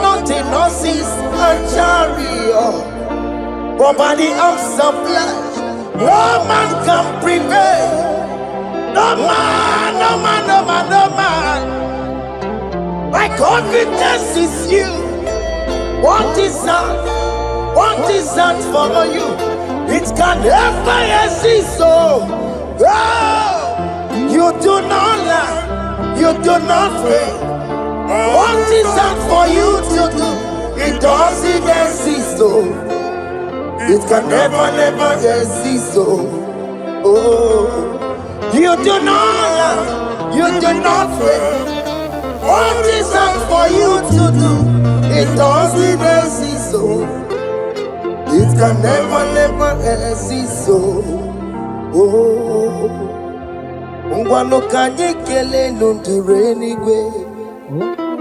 Not in horses and chariot, but by the arms of flesh, no man can prevail. No man, no man, no man, no man. My confidence is you. What is that? What is that for you? It can never exist, so you do not lie, you do not fail. What is that for you to do? It doesn't exist, so it can never, never exist, so you do not lie, you do not fail. What is that for you to do? It doesn't exist, so it can never, never exist, so Ngwano kanye kele nundure nigwe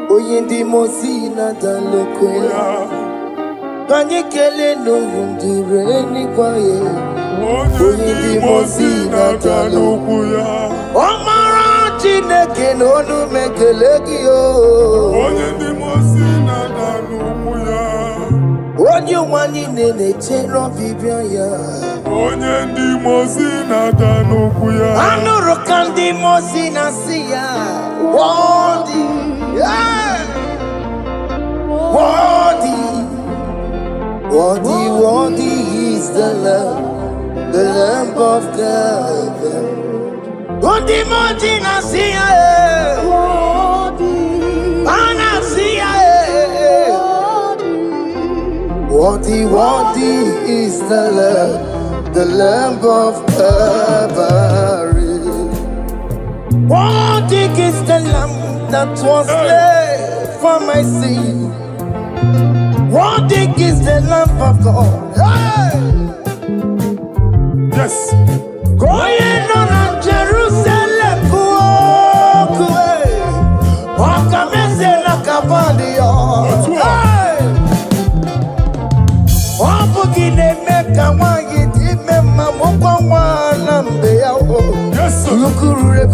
Oyindi mozi na dalokwela Kanye kele nundure nigwe Oyindi mozi na dalokwela Omara chineke nonu mekelegi yo Oyindi mozi na dalokwela Onye wani nene chero bibia ya Onye ndi mozi na danukwu ya Anụrụ ka ndị mozi na si ya Wọdị Worthy is the Lamb of God. Worthy, Nasia, Worthy is the Lamb of Calvary. Worthy is the Lamb that was slain for my sin. Worthy is the Lamb of God. Hey! Yes. Going on Jerusalem, walk a message like a body. Hey! Yes, sir.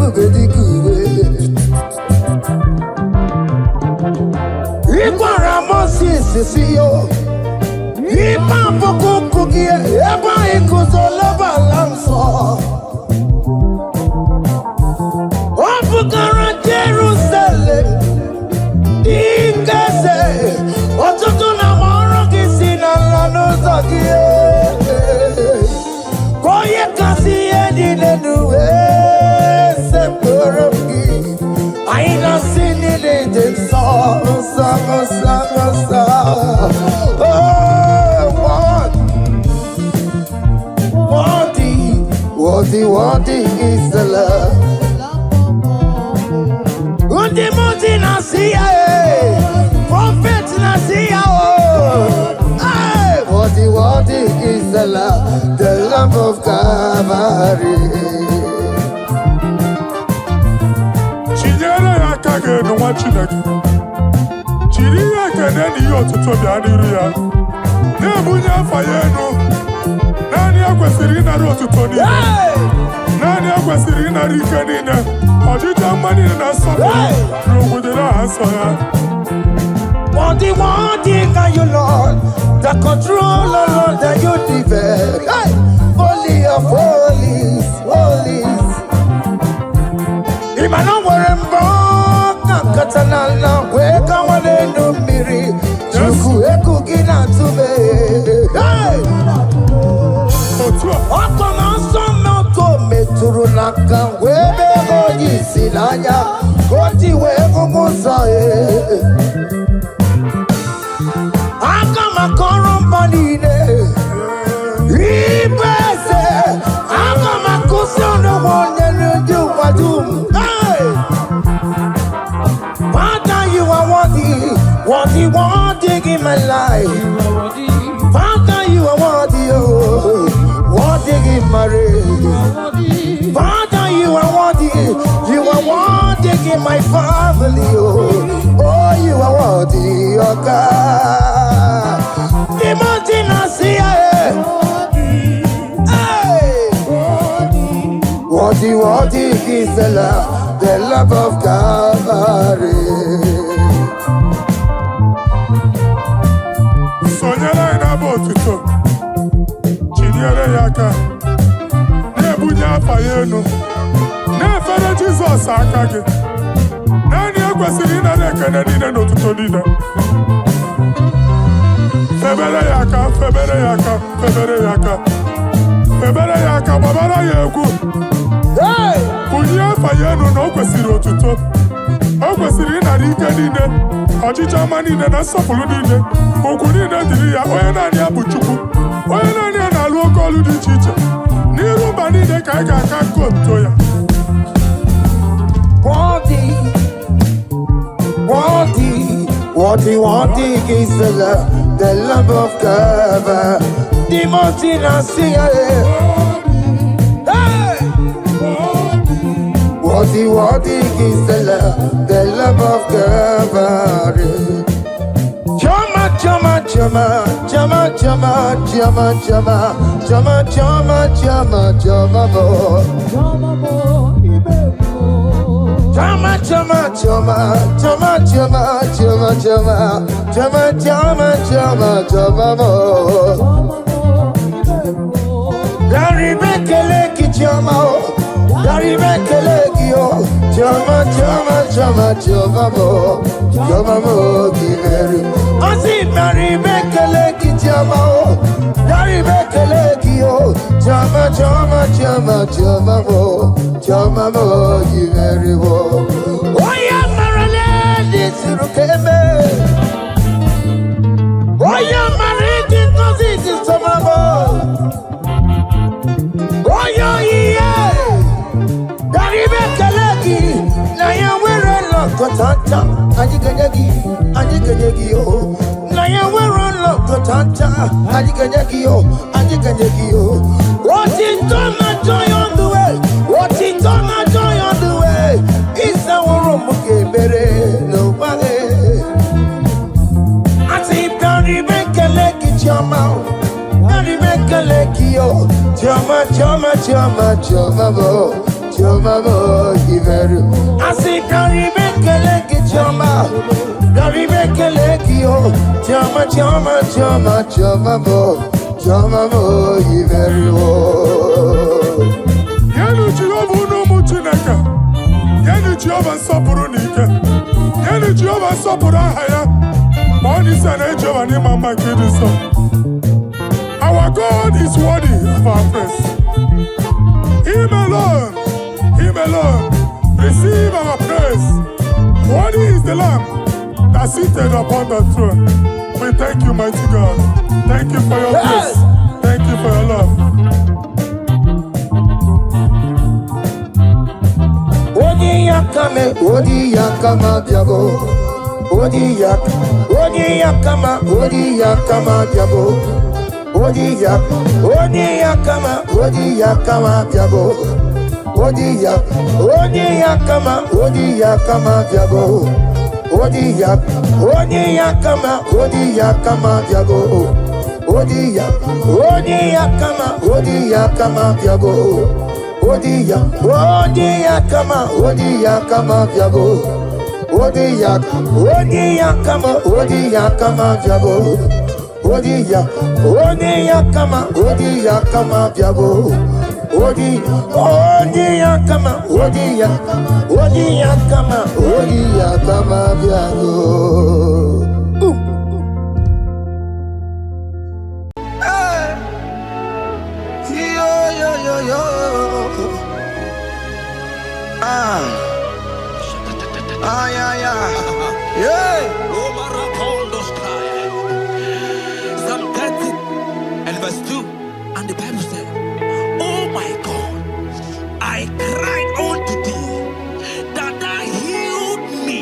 Jerusalem, I ain't not seen it in song. Worthy is the love. Undi Nasia, Prophet Nasia. Worthy is the Lamb of Calvary. Chinyere ya aka ga-enu nwa Chineke. Chiri ya ekene n'ihe ọtụtụ bịa n'iru ya. Na-ebunye afa ya enu. Naanị ya kwesịrị ịnara ọtụtụ niile. Naanị ya kwesịrị ịnara ike niile. Ọjịja mma niile na nsọpụrụ n'obodo aha nsọ ya. Worthy can you, Lord, the control, Lord, that you develop. Hey! Holy of holies. Imano warembo, katanala, weka wanenu miri, chuku eku gina tume. Hey! Okona sono kome turunaka, webe hoji silanya, koti wego musae. Makorombanine, Ibese, Agamakusono one and you Wadum. Hey! Father, you are worthy in my life. Father, you are worthy in my race. Father, you are worthy in my family. Oh, you are worthy, oh God. Imagine us here. Worthy is the love of Calvary. Sonyere na-abụ otuto. Chinyere ya aka. Na-ebunye afa ya enu. Na-efere Jizọs aka gị. Naanị ya kwesịrị ịnara ekene niile n'otuto niile. Febere ya aka, gbabara ya egwu. Bunye afa ya enu na o kwesịrị otuto. O kwesịrị ịnara ike niile, ọchịchị ọma niile na nsọpụrụ niile. Okwu niile dịrị ya, onye naanị ya bụ Chukwu. Onye naanị ya na-alụ oke ọlụ dị iche iche. N'iru mba niile ka anyị ga-aka nke otuto ya. Worthy is the love of God. The mountain I see. Hey! Worthy is the love of God. Chama, Chama, Dari Bekelekio, Chama, Chama, Chama, Chama, Chama, you very well. Oh, yeah, Marilyn, this is Rukeme. Oh, yeah, Marilyn, this is Samamo. Oh, yeah, Dari Bekeleki, Naya, we're a lot of Tata, Anigagi, oh. Naya, we're a lot of Tata, Anigagi, oh. What is done, I joy on the way. What is done, I joy on the way. It's our room, okay, nobody. I say, Dari Bekeleki, Chama, Dari Bekeleki, oh. Chama, Chama, Chama, Chama, Chama, Iveru. I say, Dari Bekeleki, Chama, Dari Bekeleki, oh. Chama, Chama, Chama, Chama, Chama, Iveru. Yenu Jehovah no muchineka. Yenu Jehovah sapurunika. Yenu Jehovah sapurahaya. Monie sana Jehovah ni mama kidiso. Our God is worthy of our praise. Him alone, receive our praise. Worthy is the Lamb that seated upon the throne. We thank you, mighty God. Thank you for your grace. Thank you for your love. Odi yakama diabo. Odi yakama diabo. Odi yakama diabo. Odi yakama diabo. Odi yakama diabo. Odi yakama diabo. Odi yakama diabo. Odi yakama diabo. Odi yakama diabo. Odi yakama diabo. Psalm 30 and verse 2, and the Bible said, oh my God, I cried unto thee, that thou healed me.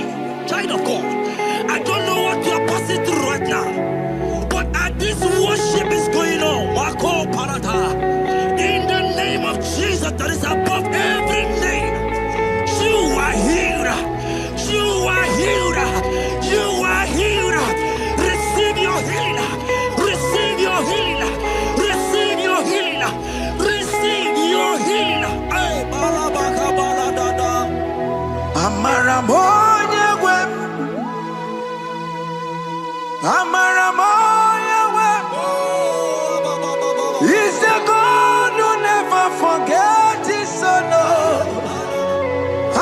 Child of God, I don't know what you are passing through right now, but as this worship is going on, Wako Parata, in the name of Jesus that is above every name, you are healed. You are healed. You are healed. Receive your healing. Receive your healing. Receive your healing. Receive your healing. Ay, balabaka baladada. Amaramoya web. Amaramoya web. He's the God who never forgets his son.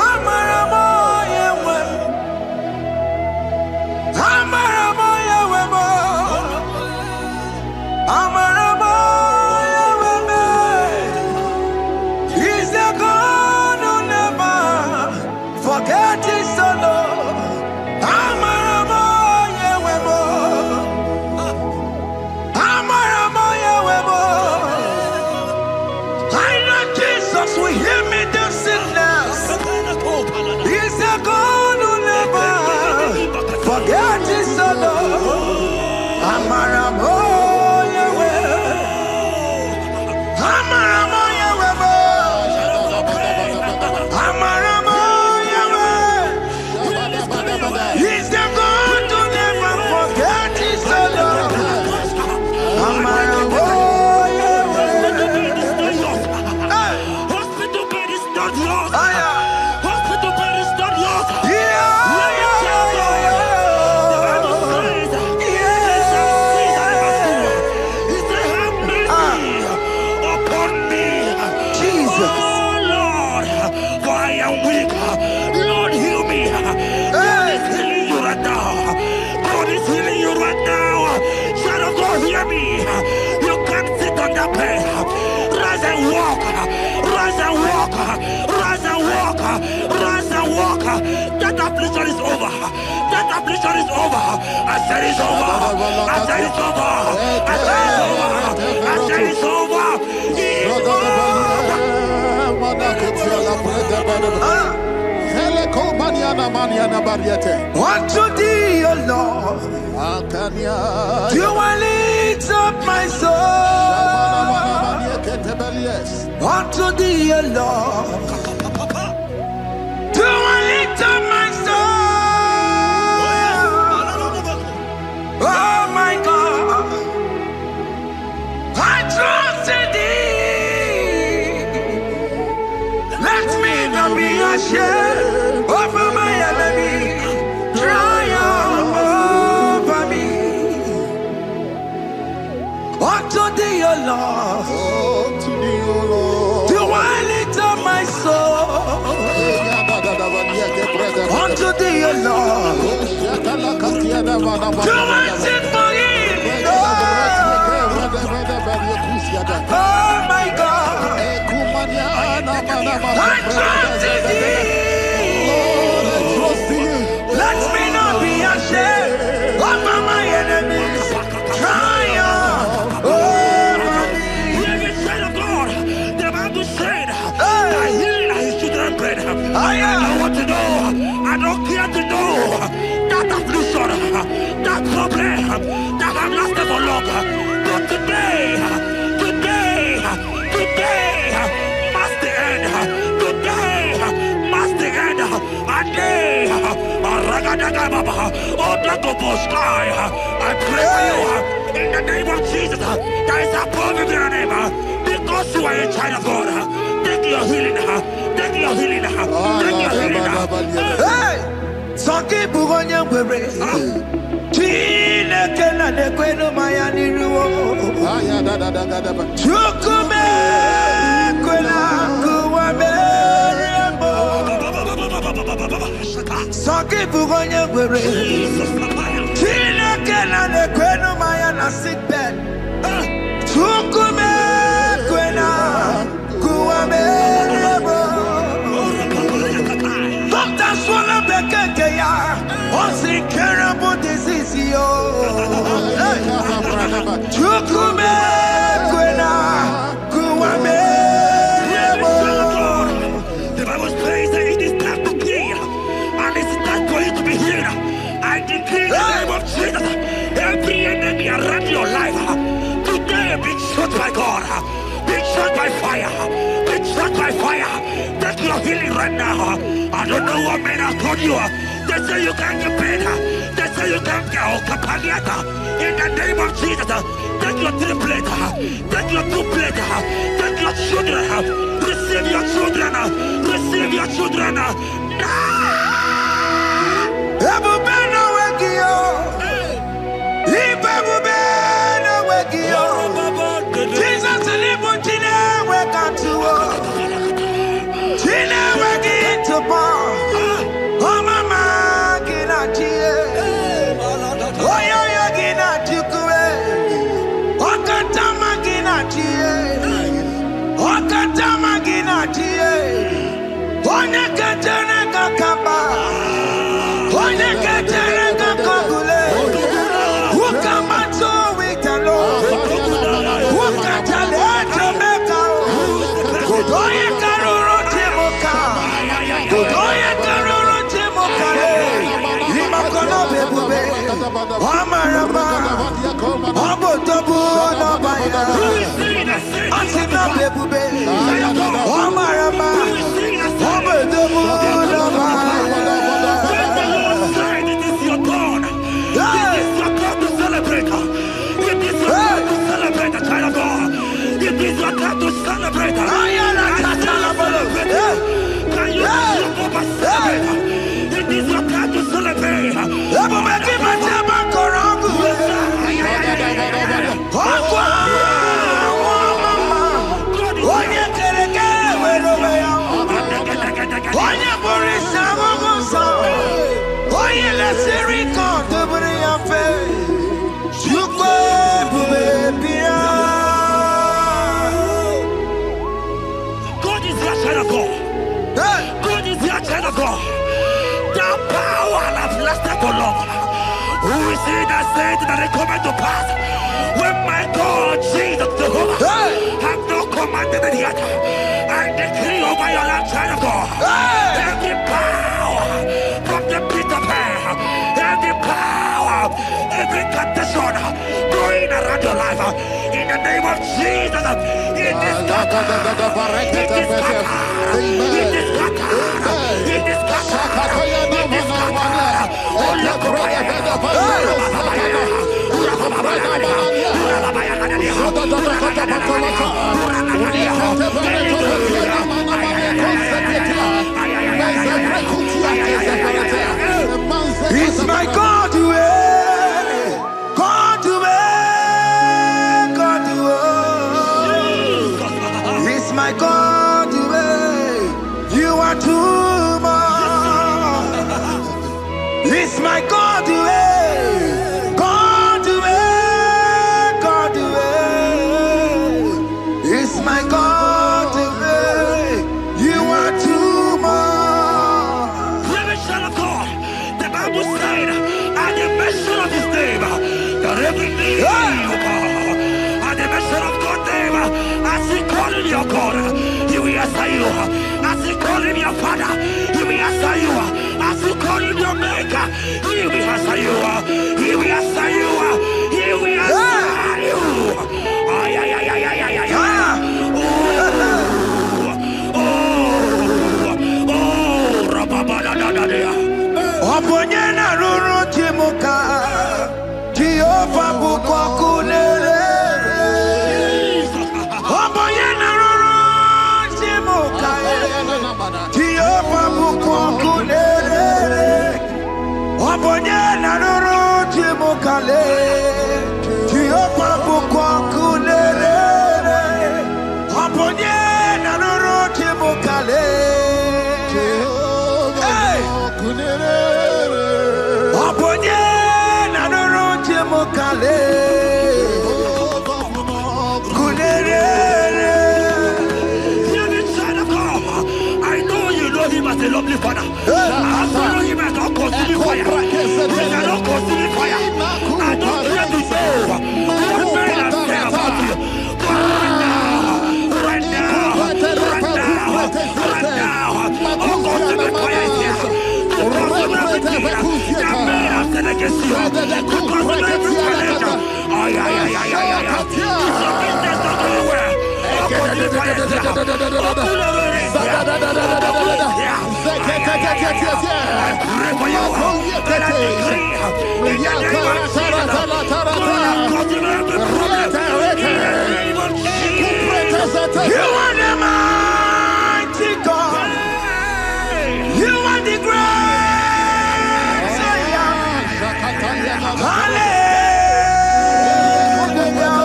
Amaramoya web. Amaramoya web. Amaramoya web. He's the God who never forgets his son. Amaramoya web. pain. Rise and walk. Rise and walk. Rise and walk. Rise and walk. That affliction is over. That affliction is over. I said it's over. I said it's over. I said it's over. I said it's over. Unto thee, O Lord, do I lift up my soul. Unto thee, O Lord, do I lift up my soul. Oh my God, I trust in thee. Let me not be ashamed over my enemy. Triumph over me. Unto thee, O Lord, do I lift up my soul. Unto thee, O Lord, do I sing for him. Oh my God, I trust in thee. Let me not be ashamed over my enemies. Triumph over me. Hear the said of God. The Bible said, I heal his children bread. I know what to do. I don't care to do. That affliction, that problem, that have lasted for long. But today, must the end. Today, must the end. And day, I pray for you in the name of Jesus. There is a problem in your name. Because you are a child of God. Take your healing. Take your healing. Take your healing. Hey! Sanki bugonya kwere. Chine kena de kweno maya niruo. Chukume kwena kuwame. Sanki bugonya kwere. Chine kena de kweno maya na sick bed. Chukume kwena kuwame. Doctors wanna be ya. What's incurable disease, yo? Chukume kwena kuwame. The Bible says that it is time to kill, and it's time for you to be healed. I decree in the name of Jesus, every enemy around your life today be shot by God, be shot by fire, be shot by fire. Take your healing right now. I don't know what men have told you. They say you can't get paid. They say you can't get Okapagiata. In the name of Jesus, take your triplet, take your two-plate, take your children, receive your children, receive your children. Ebubena wekio, ibebubena wekio. Jesus libu chine wekantuo, chine wekitupo. Oh mama gina chie, oh yo gina chukue, oh katama gina chie, oh katama gina chie, oh nekatene kakaba. see that said that it coming to pass. When my God, Jesus, Jehovah, have not commanded it yet, I decree over your life, child of God, every power from the pit of hell, every power, every condition going around your life, in the name of Jesus, it is scattered, it is scattered, it is scattered, it is scattered, it is scattered. It's my God way, God way, God way. It's my God way. You are too much. It's my God way, God way, God way. It's my God way. You are too much. Revelation of God. The Bible said, at the mention of His name, that every knee will bow. At the mention of God's name, as He call Him your God, He will answer you. As He call Him your Father, He will answer you. As He call Him your Maker, He will answer you. He will answer you. He will answer you. Ay, ay, ay, ay, ay, ay, ay, ay. Oh, rababadadadadea. Oponyena ruru timuka, Jehovah bukwa kunere. Oponyena ruru timuka, Jehovah bukwa kunere. Oponyena ruru timuka le, Jehovah bukwa kunere. Oponyena ruru timuka le. Oponye na nuru timukale kunere. I know you know Him as a lovely Father. I follow Him as a consuming fire. He cannot consume fire. I don't care to know what men have said about you. But right now, oh, consuming fire is here. Consume everything that men have said against you. Consume every challenge. Ay, ay, ay, ay, ay, ay. It's your business not going well. Oh, consuming fire is here. Oh, pull over it. I pray for you. That I decree in the name of Jesus. God, consume every problem. In the name of Jesus. You are the mighty God. You are the great Hallelujah.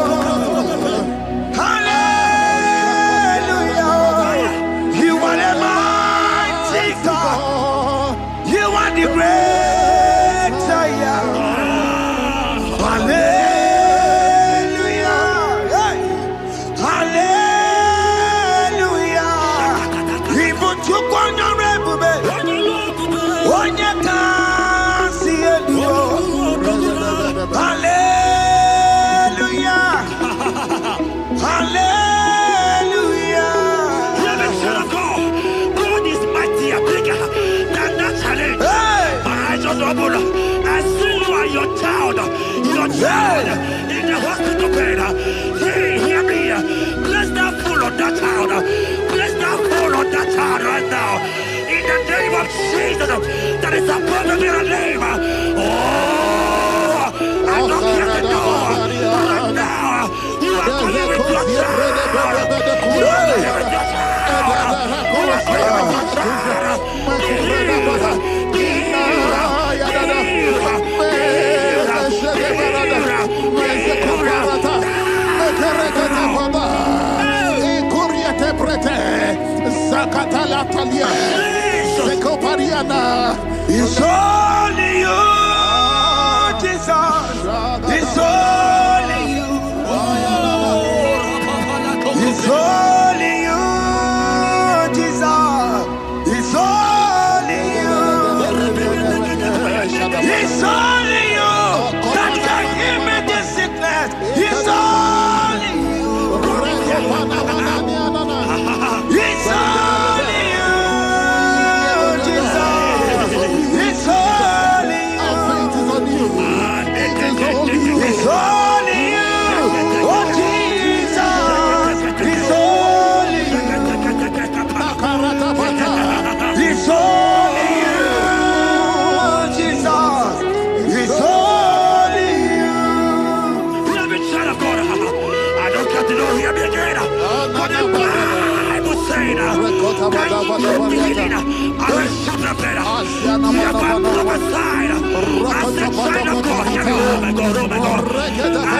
Hallelujah. You are the mighty God. You are the great Hallelujah. Hallelujah. Even to Hallelujah. Hallelujah. God is mighty and bigger than that challenge. My eyes just open. I see you and your child in the hospital bed. Hey, hear me. Bless that fool on that child. Bless that fool on that child right now. In the name of Jesus, that is above every name. Oh, I'm not here to know. Right now, you are going with your child. You are going with your child. You are going with your child. It's only you, Jesus. It's only you. It's only you, Jesus. It's only you. It's only you.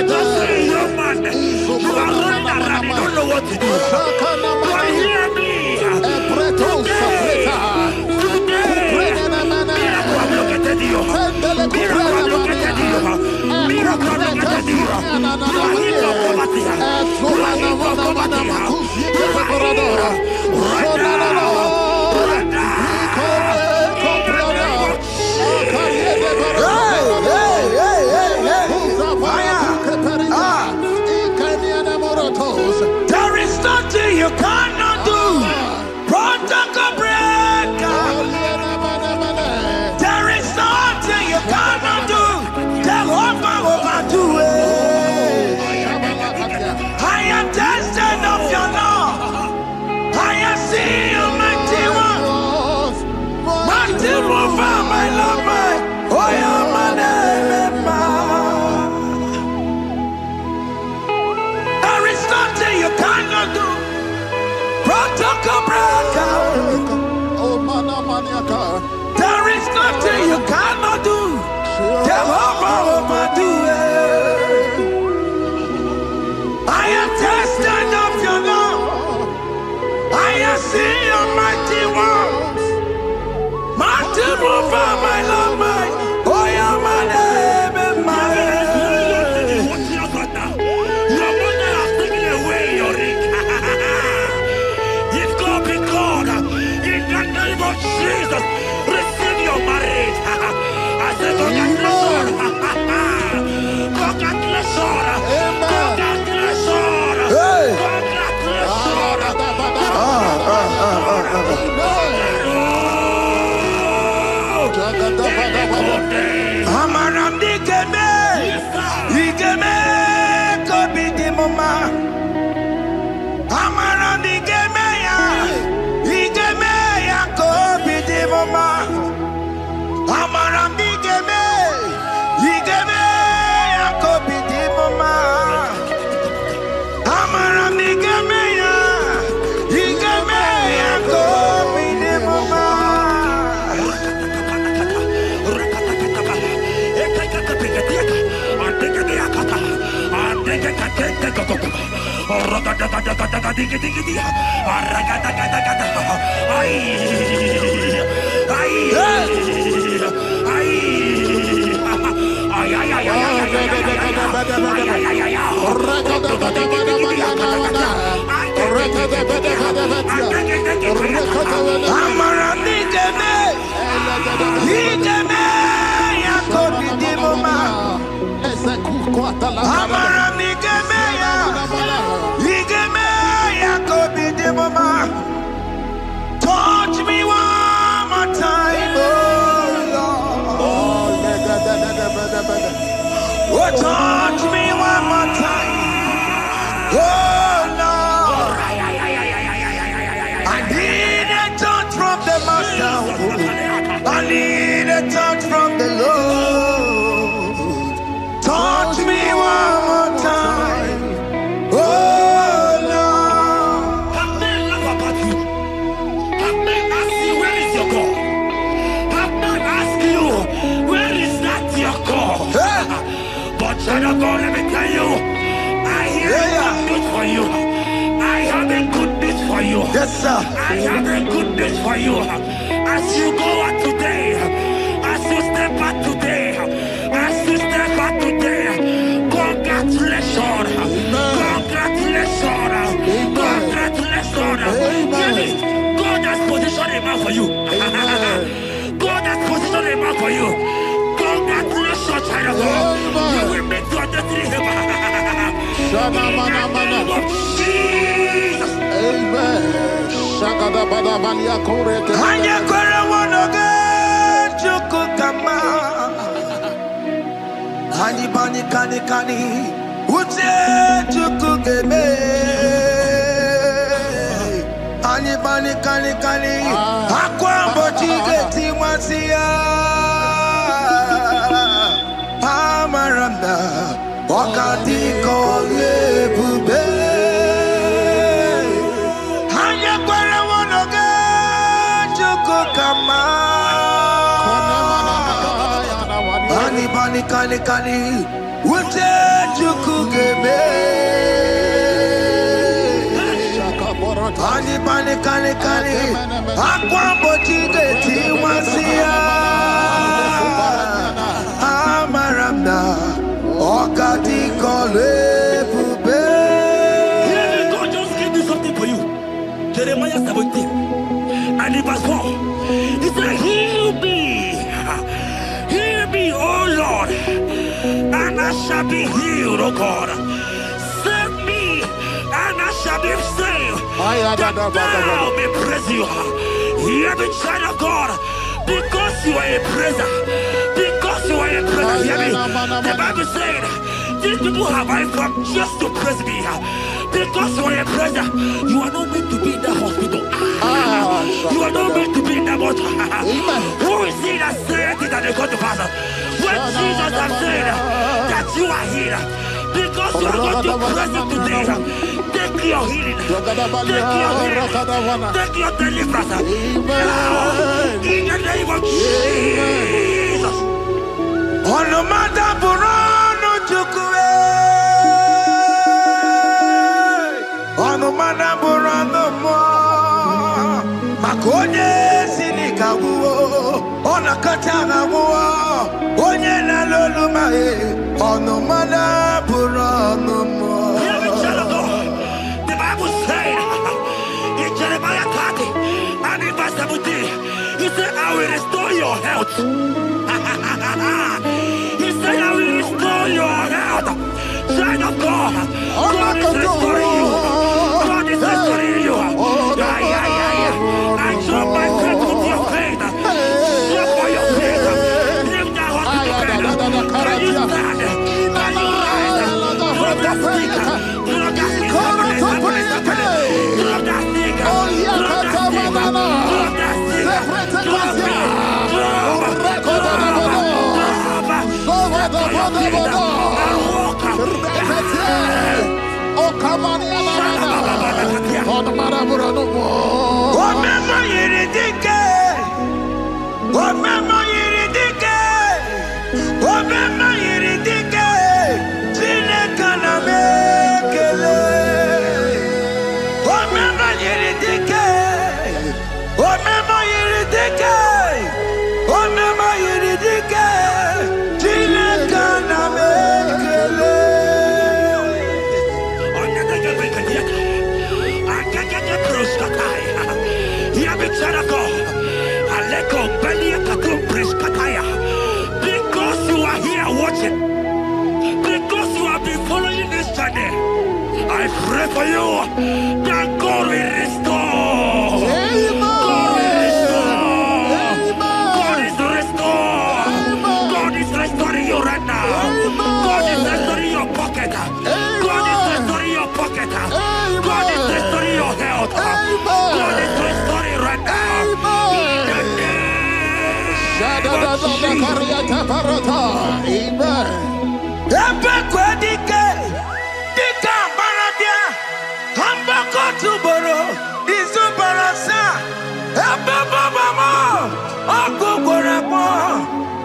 just see you, man. You are running around, you don't know what to do. But hear me. There is nothing you cannot do. Protocol breaker. There is nothing you cannot do. Jehovah overdo it. I am tested of your love. I have seen you, mighty one. Mighty mover, my lover. Oh, yeah, my name. There is nothing you cannot do. Protocol breaker. There is nothing you cannot do. Jehovah overdo it. I am tested of your love. I have seen your mighty ones. Mighty mover, my love, my. Oh, yeah, my name and my Jesus, receive your marriage. I said, congratulations. Congratulations. Congratulations. Congratulations. Amaram digeme, digeme, kobi di mama. Amaram digeme ya, digeme ya kobi di mama. Amaram digeme, digeme ya kobi di mama. Amaram digeme ya, digeme ya kobi di mama. Touch me one more time, oh Lord. Oh, touch me one more time, oh Lord. I need a touch from the Master. I need a touch from the Lord. Touch me one more time, oh Lord. Have men laugh about you. Have men ask you, where is your God? Have men ask you, where is that your God? But child of God, let me tell you, I hear a good news for you. I have a good news for you. Yes, sir. I have a good news for you. As you go out today, as you step out today, as you step out today, congratulations. Congratulations. Congratulations. God has positioned a man for you. God has positioned a man for you. Congratulations, child of God. You will make your destiny helper. In the name of Jesus. Amen. Hanya kwere wonoge chukukama. Hani bani kani kani uche chukugeme. Hani bani kani kani akwa mbochige timasia. Amaranda wakati kole bube. Hanya kwere wonoge kani Ute chukugeme Pani kani Akwa bochige tiwasia Amaramna Okati kole pube. God just gave me something for you. Jeremiah 17 and in verse 4. He said, heal me, O Lord, and I shall be healed, O God. Save me, and I shall be saved. That thou may praise you. Hear me, child of God, because you are a praiser. Because you are a praiser, hear me. The Bible said, these people have I come just to praise me. Because you are a praiser, you are not meant to be in the hospital. You are not meant to be in the motor. Who is it that said it and they go to pass? When Jesus has said that you are healed, because you are going to praise him today, take your healing, take your deliverance. In the name of Jesus. On the matter Burano Chukwe. On the matter Burano Mo. Makonye Sinikawo. On a Katana War. Onye na Lolumae. On the matter Burano Mo. The Bible said in Jeremiah 30 and in verse 17, he said, I will restore your health. He said, I will restore your health. Child of God, God is restoring you. God is restoring you. I drop my faith with your faith. Drop for your faith. Leave that hospital bed. Can you stand? Can you rise? Drop that stick. Drop that stick. Drop that stick. Drop that stick. Drop that stick. Drop it. Because you are here watching, because you have been following this journey, I pray for you that God will restore. God will restore. God is restored. God is restoring you right now. God is restoring your pocket. God is restoring your pocket. God is restoring your health. God is restoring right now.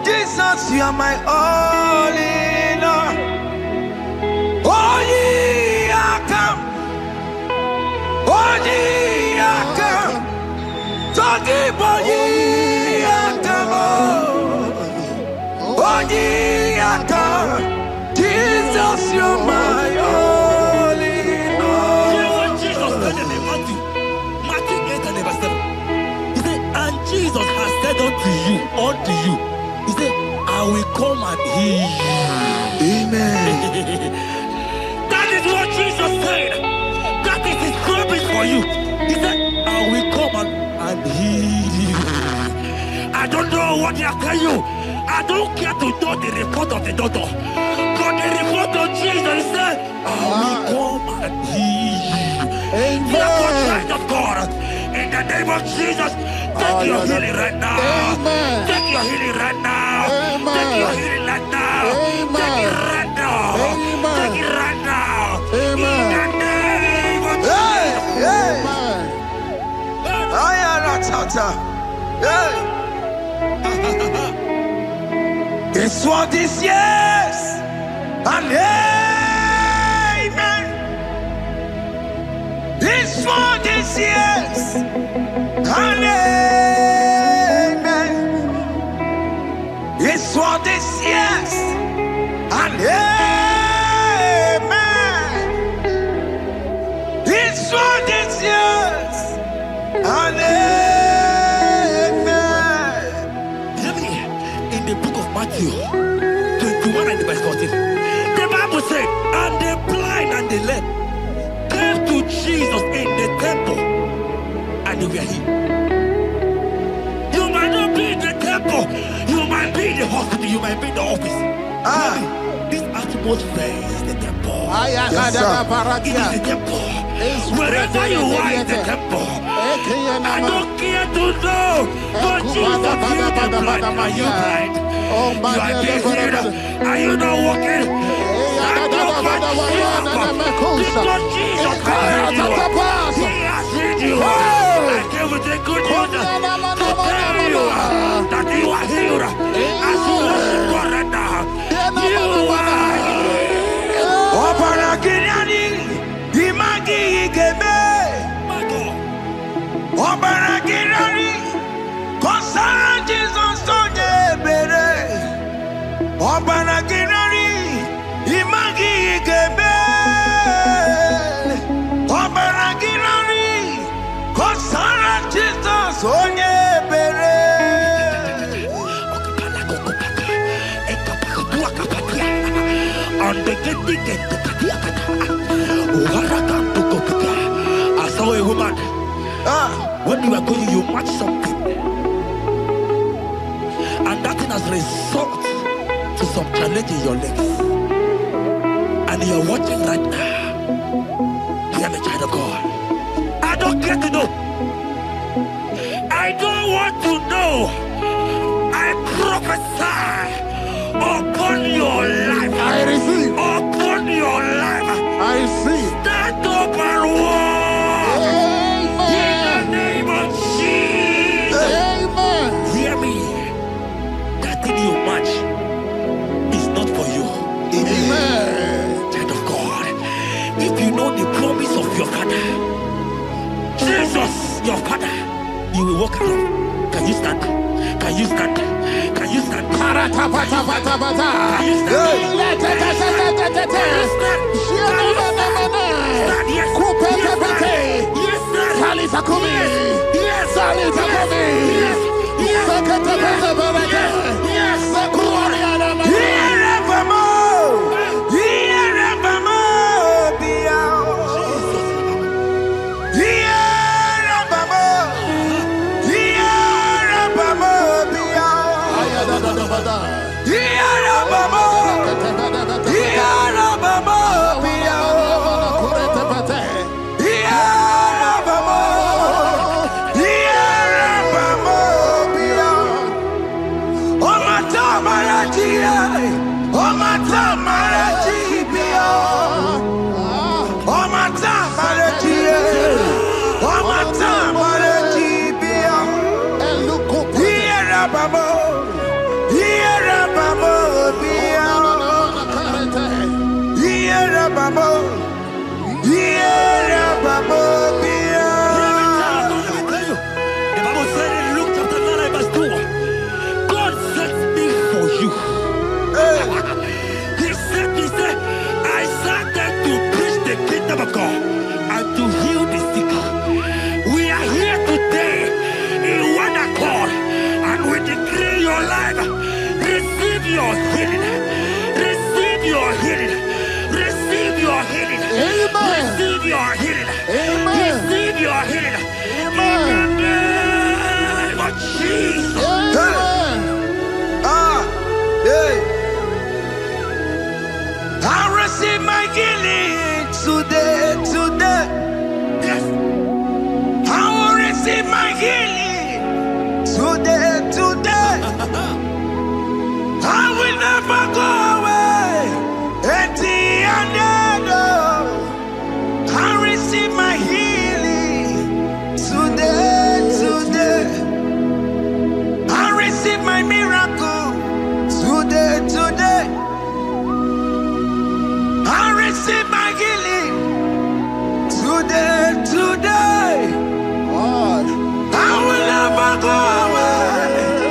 Jesus, you are my all in all. Oh, ye are come. Oh, ye are come. Talking about ye are come. Oh, ye are come. Jesus, you are my all in all. You know what Jesus said in Matthew 8 and verse 7? He said, and Jesus has said unto you, he said, I will come and heal you. Amen. That is what Jesus said. That is his promise for you. He said, I will come and heal you. I don't know what they are telling you. I don't care to know the report of the doctor. But the report of Jesus, he said, I will come and heal you. Therefore, child of God, in the name of Jesus, take your healing right now. Amen. Take your healing right now. Amen. Take your healing right now. Amen. Take it right now. Amen. Take it right now. Amen. In the name of Jesus. Hey, Amen. I am not tata. Hey. This world is yes and amen. This world is yes and amen. This world is yes and amen. This world is yes and amen. In the book of Matthew 21 and verse 14, the Bible said, and the blind and the lame came to Jesus in the temple, and they were healed. You might not be in the temple, you might be in the hospital, you might be in the office. This atmosphere is the temple. Yes, it is the temple. Wherever you are in the temple, I don't care to know, but Jesus healed the blind. Are you blind? You are being healed. Are you not walking? Stand up and because Jesus has healed you. He has healed you. I came with the good news to tell you that you are healed. As you worship God right now, you are I saw a woman. When you are going, you watch something, and that thing has resulted to some challenge in your legs, and you are watching right now. Hear me, child of God. I don't care to know. I don't want to know. I prophesy upon your life. I receive. Upon your life. I receive. Stand up and walk. In the name of Jesus. Amen. Hear me. That thing you match is not for you. Amen. Child of God. If you know the promise of your father, Jesus, your father, you will walk around. Can you stand? Can you stand? Can you stand? Can you stand? Can you of God and to heal the sick. We are here today in one accord and we decree your life. Receive your healing. Receive your healing. Receive your healing. Amen. Receive your healing. Amen. Receive your healing. Amen. In the name of Jesus. Amen. I receive my healing today. Yes. I will receive my healing today. I will never go away empty-handed. I receive receive my healing today. I will never go away.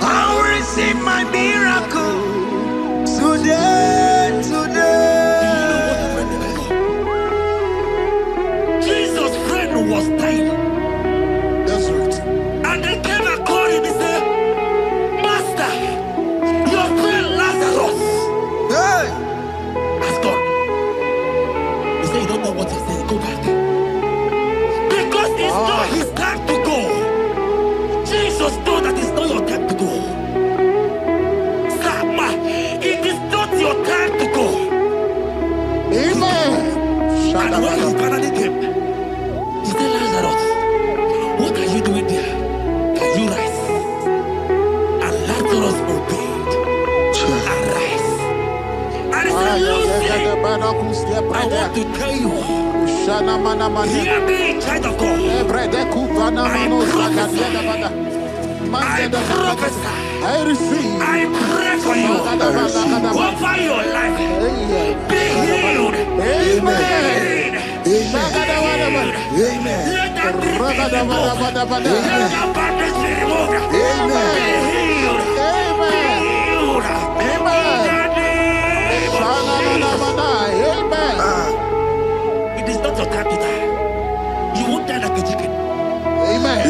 I will receive my miracle today. Jesus' friend was dying. That's right. And they came and called him and said, Master, your friend Lazarus has gone. He said, you don't know what you're saying. Go back. Because it's not his time to go. Jesus knows that it's not your time to go. Sama, it is not your time to go. Amen. And when he finally came, he said, Lazarus, what are you doing there? Can you rise? And Lazarus obeyed and rise. And he said, Lucy, I want to tell you, hear me, child of God. I prophesy. I pray for you. Over your life. Be healed. Amen. Amen. Let that be removed. Let that badness be removed. Be healed. Be healed. It is not your time to die. You won't die like a chicken. Amen.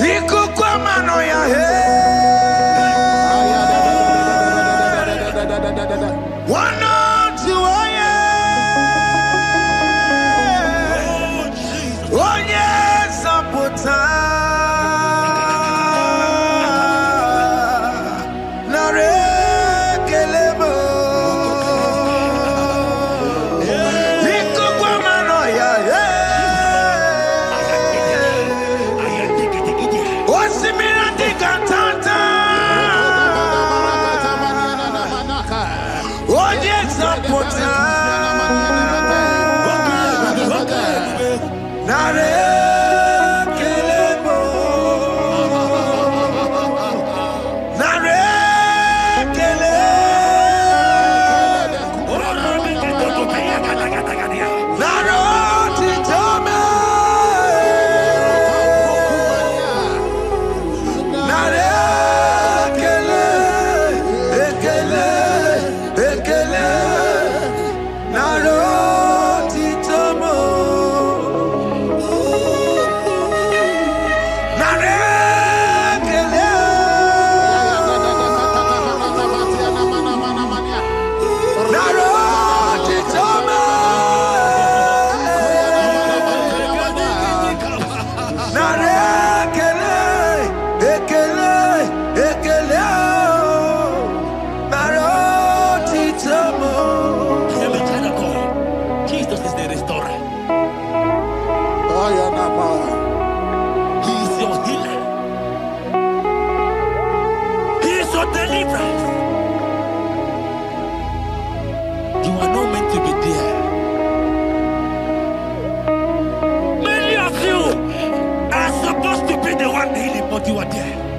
You are there.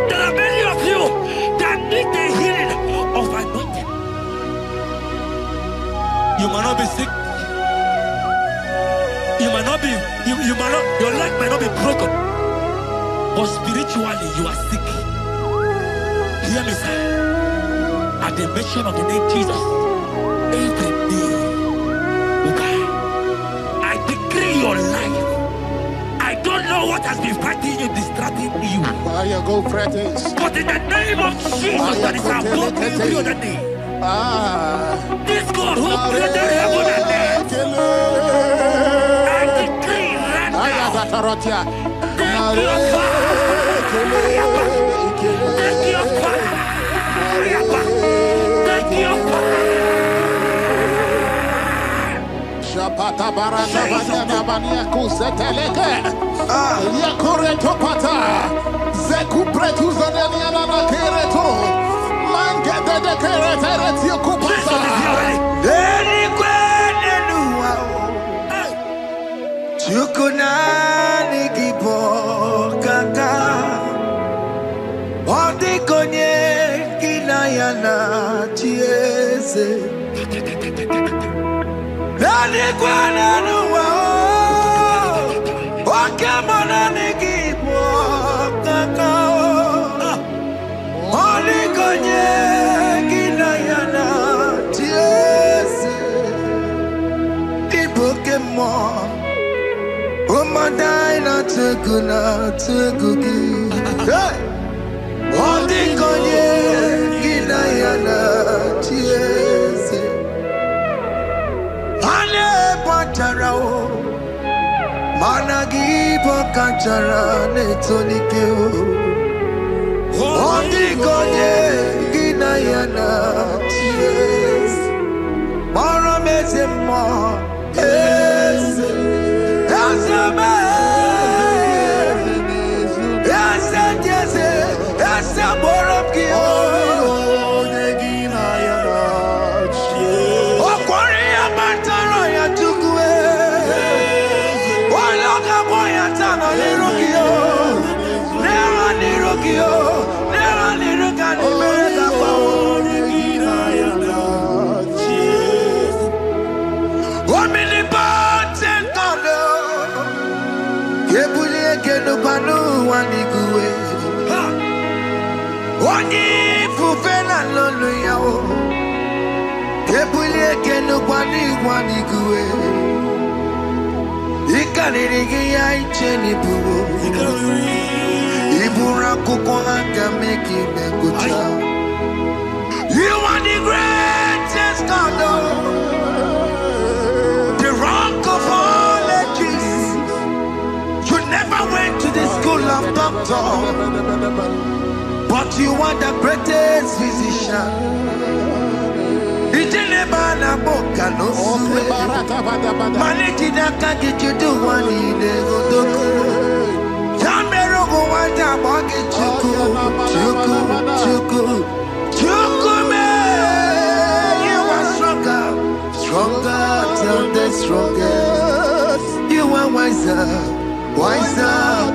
There are many of you that need the healing of anointing. You might not be sick. You might not be, you might not, your leg might not be broken. But spiritually you are sick. Hear me, sir. At the mention of the name Jesus, every day will die. I decree your life. I don't know what has been fighting you, distracting you. But in the name of Jesus, that is above every other name. This God who created heaven and earth, I decree right now, take your fire. Take your fire. Take your fire. Shapata baranda banya banya kuseteleke. Yakore topata. Zeku pretu zadenia na kereto. Mangede de keretere tio kupasa. Deni kwene nuwa. Chukunani gibo kaka. Odi konye. yana chiese nani kwana nuwa wakemona nikipo kakao olikonye gina yana chiese ibokemo omadai na tegugi olikonye gina yana chiese ale patarao managi pokachara netonike olikonye gina yana chiese mara mezemo ese asame ese jese ese borobki Negina yana chiese. okwari amataro ya tukwe waloga boya tano lirukio nera lirukio nera lirukani mereka pao Negina yana chiese. omnipotent God kebulie kenupanu waniguwe onye fufela lolu yao kebulie kenupanu waniguwe ikariri gị ya iche n'ibuwo iburu akwụkwọ aka meki megocha you are the greatest God the rock of all ages. You never went to the school of doctor, but you are the greatest physician. Ijelebana boka no suwe. Maniki daka gijudu wani negodoku. Jamero go wata bagi chuku me. You are stronger than the strongest. You are wiser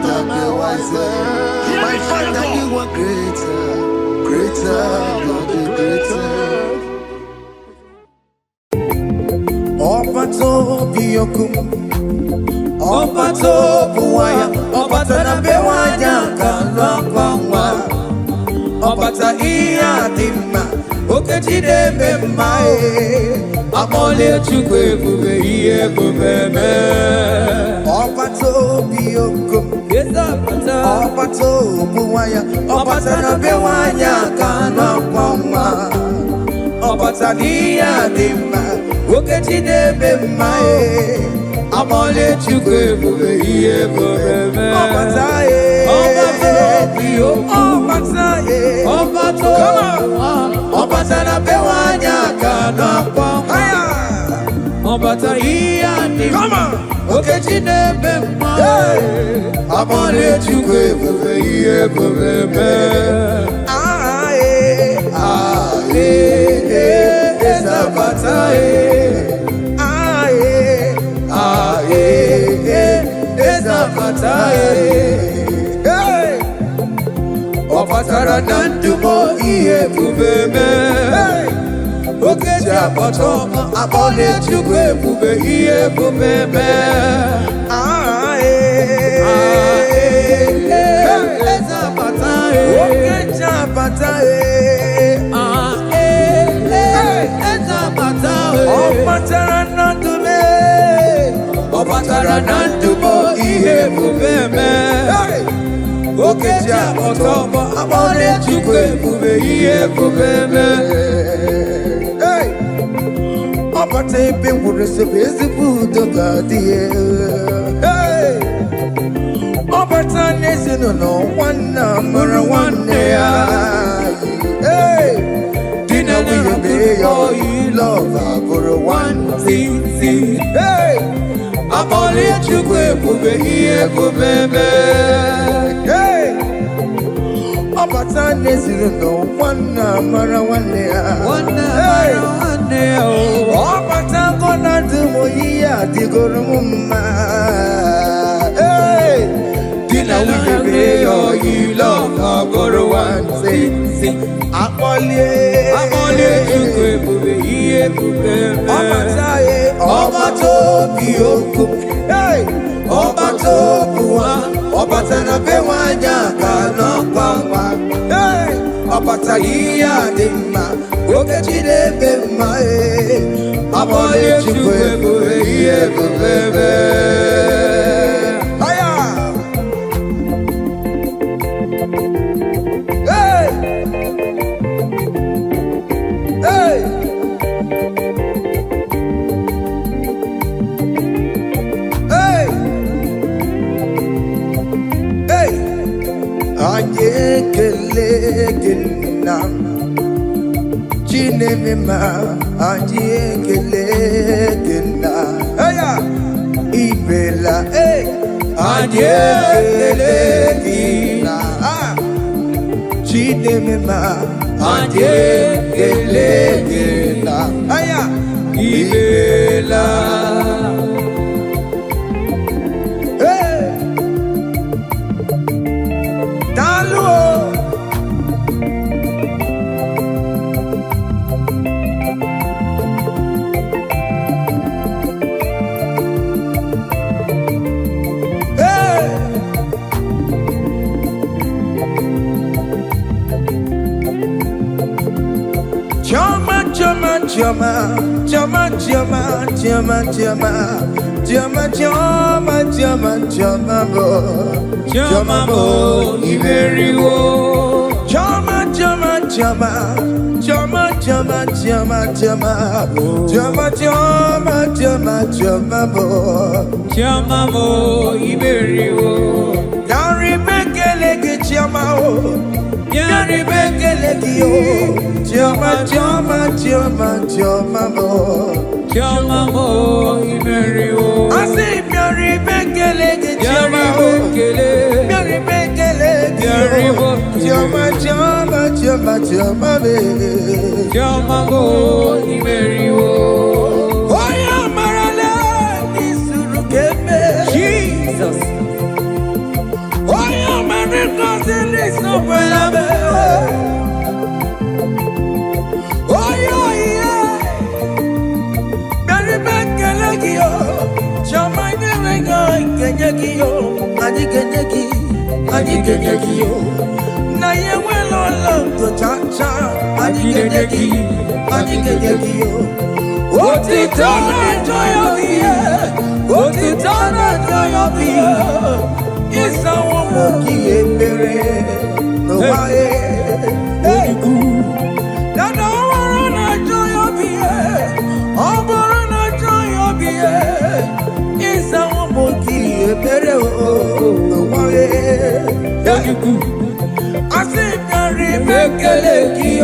than the wiser. My Father, you are greater than the greater. Opato biyokum, opato buwaya, opata na bewanya kalwa, opata iya dimma, okechide bemae, amole chukwe bube iye bubeme. Opato biyokum, opato buwaya, opata na bewanya kalwa, opata iya dimma. Okechide bemae amole chukwe bube iye bubeme opatae opata na bewanya kana kwa opata iya ni okechide bemae amole chukwe bube iye bubeme Opatara nandumo iye bubeme Okeji apoto abole chukwe bube iye bubeme Okeji apatae Opatara nandume Opatara nandumo iye bubeme Okeji apoto abole chukwe bube iye bubeme Opata ebe nwere sebe ezigbo udo ga-adịghị Opata n'ezinụlọ nwanne mara nwanne ya Di na nwunye mee ya oyi love abụrụ nwantizi Abole chukwe bube iye bubeme Opata n'ezinụlọ nwanne mara nwanne ya Opata gona dumo iya digoro mma Di na nwunye mee ya you love number one. Sing. Akpọlie Chukwu ebube ihe ebube ọbataye ọbata obi okwu ọbata okwu ha ọbatara be nwanyị aka n'ọkwa ngwa ọbata ihe a dị mma oge Chineke mma akpọlie Chukwu ebube ihe ebube Chinemema ajekelekena ibela ajekelekena Chinemema ajekelekena ibela Chama bo iberiwo chama bo iberiwo Yari bekele ki chama o Yari bekele ki o chama bo iberiwo Asi yari bekele ki chama o Yari bekele ki o chama bo iberiwo Oya marale nisuru keme Jesus Oya marale nisuru keme Oya Beri bekele ki o chama nenga kenye ki o Adi kenye ki o Na yewe lolo to cha Adi kenye ki o Oti tana joy of you Isa womo ki ebere No wae Nana wara na joy of you Oboro na joy of you Isa womo ki ebere No wae Asi nyari mekele ki o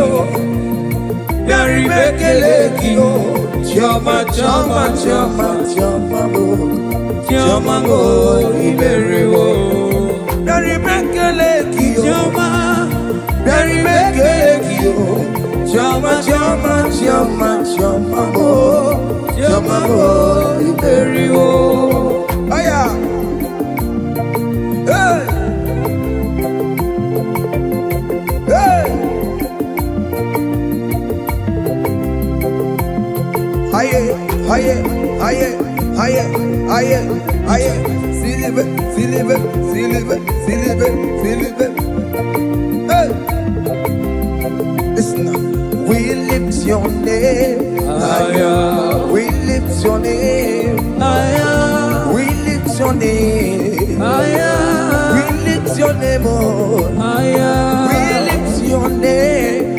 Yari bekele ki o Chama mo iberiwo Yari bekele ki o Yari bekele ki o Chama mo iberiwo Aya Aye, Silver. Hey, listen now. We lift your name, we lift your name, we lift your name, we lift your name, we lift your name,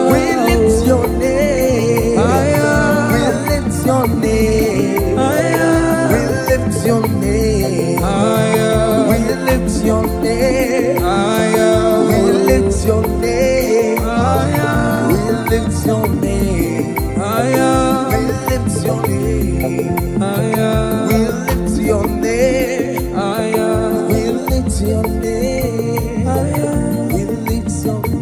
we lift your name, we lift your name. We lift your name. We lift your name. We lift your name. We lift your name. We lift your name. We lift your name. We lift your name. We lift your name. We lift your name.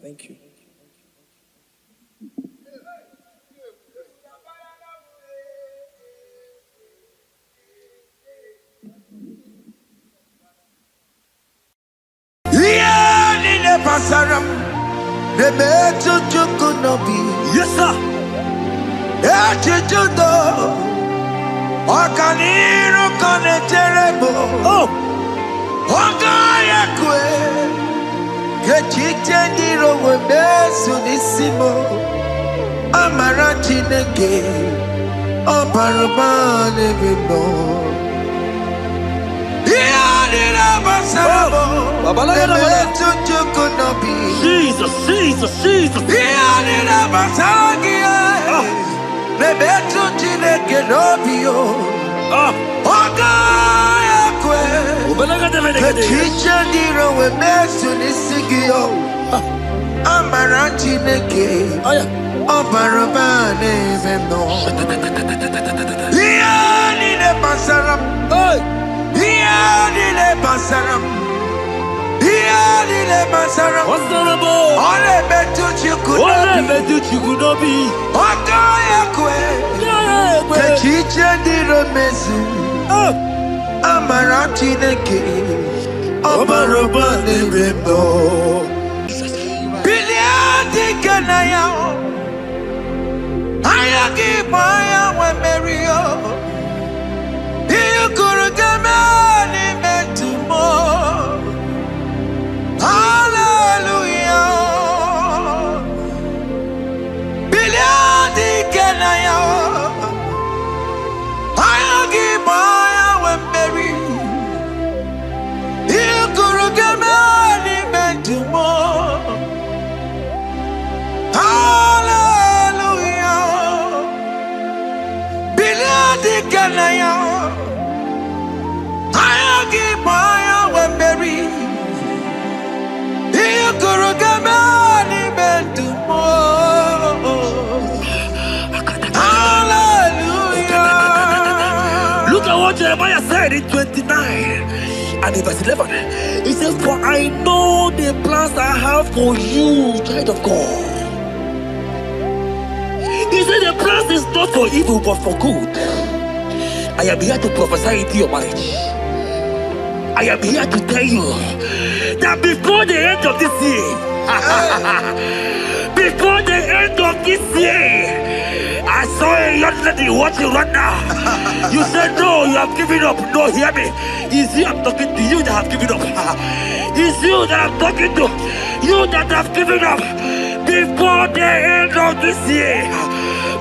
Thank you. Yes, sir. Oh. Jesus, Jesus, Jesus. Look at what Jeremiah said in 29 and in verse 11. He says, for I know the plans I have for you, child of God. He said the plans is not for evil but for good. I am here to prophesy into your marriage. I am here to tell you that before the end of this year, before the end of this year, I saw a young lady watching right now. You said no, you have given up. No, hear me. It's you I'm talking to, you that have given up. It's you that I'm talking to, you that have given up. Before the end of this year,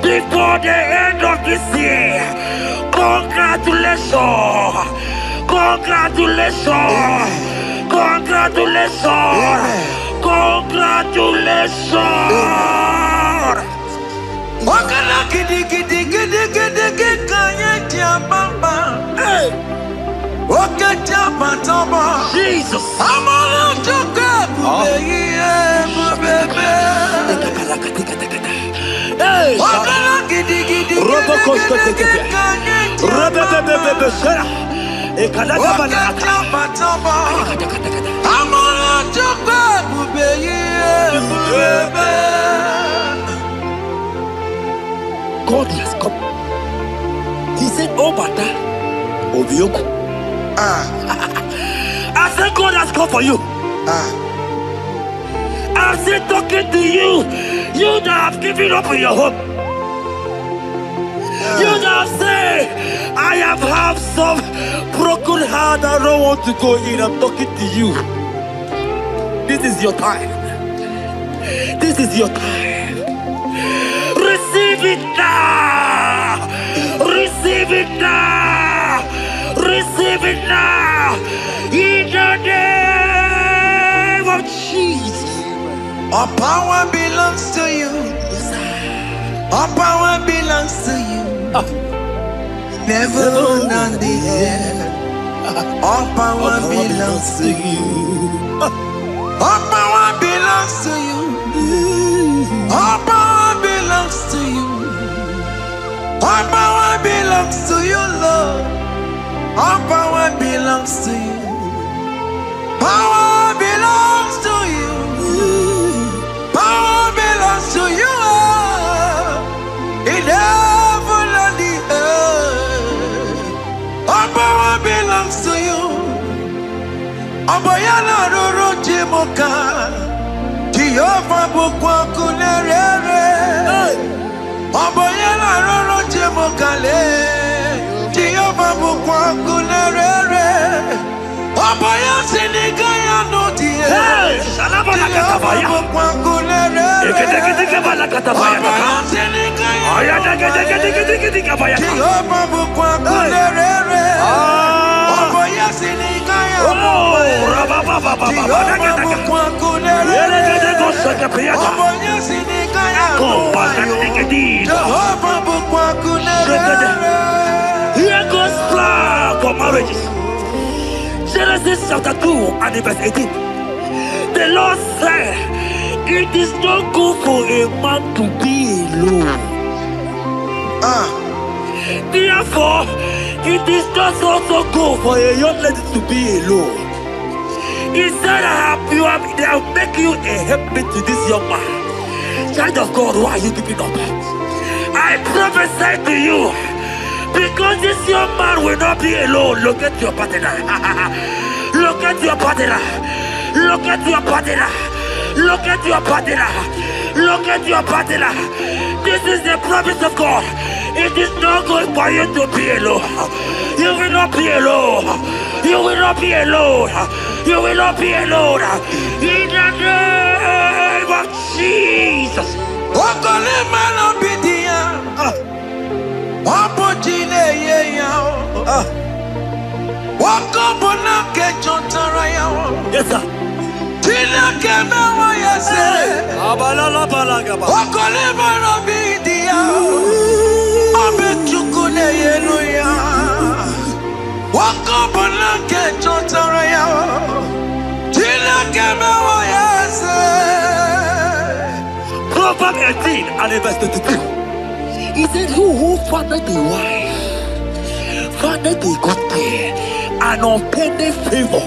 before the end of this year, congratulations, congratulations, congratulations, congratulations. Jesus. God has come. He said, oh, Bata, Obioku. I said, God has come for you. I'm still talking to you. You that have given up on your hope. You that have said, I have had some broken heart. I don't want to go in. I'm talking to you. This is your time. This is your time. Receive it now. Receive it now. Receive it now. In the name of Jesus. All power belongs to you. All power belongs to you. Never on the air. All power belongs to you. All power belongs to you. All power belongs to you. All power belongs to you, Lord. All power belongs to you. Power belongs to you. Power belongs to you. In heaven and the earth. All power belongs to you. Oboyana Roro Jimoka. Jehovah bukwakulerere. Oboyela roro jemokale. Jehovah bukwakulerere. Oboya sinigaya no die. Salama la katabaya. Bukwakulerere. Ekete katabaya. Ayada. Jehovah bukwakulerere. Oboya sinigaya no die. Here goes plan for marriages. Genesis chapter 2 and verse 18. The Lord said, it is not good for a man to be alone. Therefore, it is not also good for a young lady to be alone. He said, they have make you a helpmate to this young man. Child of God, why are you giving up? I prophesy to you, because this young man will not be alone. Look at your partner. Look at your partner. Look at your partner. Look at your partner. Look at your partner. This is the promise of God. It is not good for you to be alone. You will not be alone. You will not be alone. You will not be alone. In the name of Jesus. Yes, sir. Proverbs 18 and verse 22. He said, who fathered the wife, fathered the good thing, and obtained favor.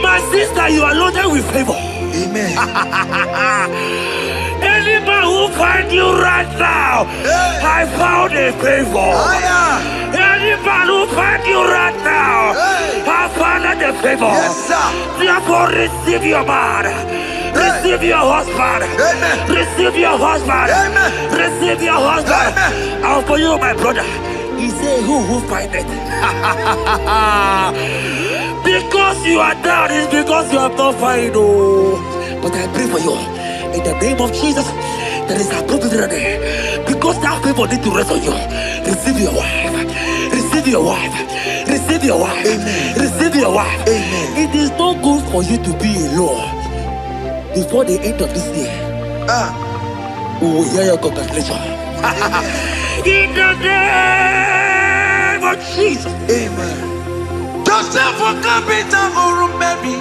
My sister, you are loaded with favor. Amen. Any man who finds you right now, I found a favor. Any man who finds you right now, I found a favor. Yes, sir. Therefore, receive your man. Receive your husband. Amen. Receive your husband. Amen. Receive your husband. Amen. And for you, my brother, he said, who find it? Because you are down, it's because you have not found. Oh. But I pray for you. In the name of Jesus, there is a provision. Because that favor need to rest on you. Receive your wife. Receive your wife. Receive your wife. Amen. Receive your wife. Amen. It is not good for you to be alone. Before the end of this year, we will hear your congratulations. In the name of Jesus. Amen. Joseph for capital or Mary.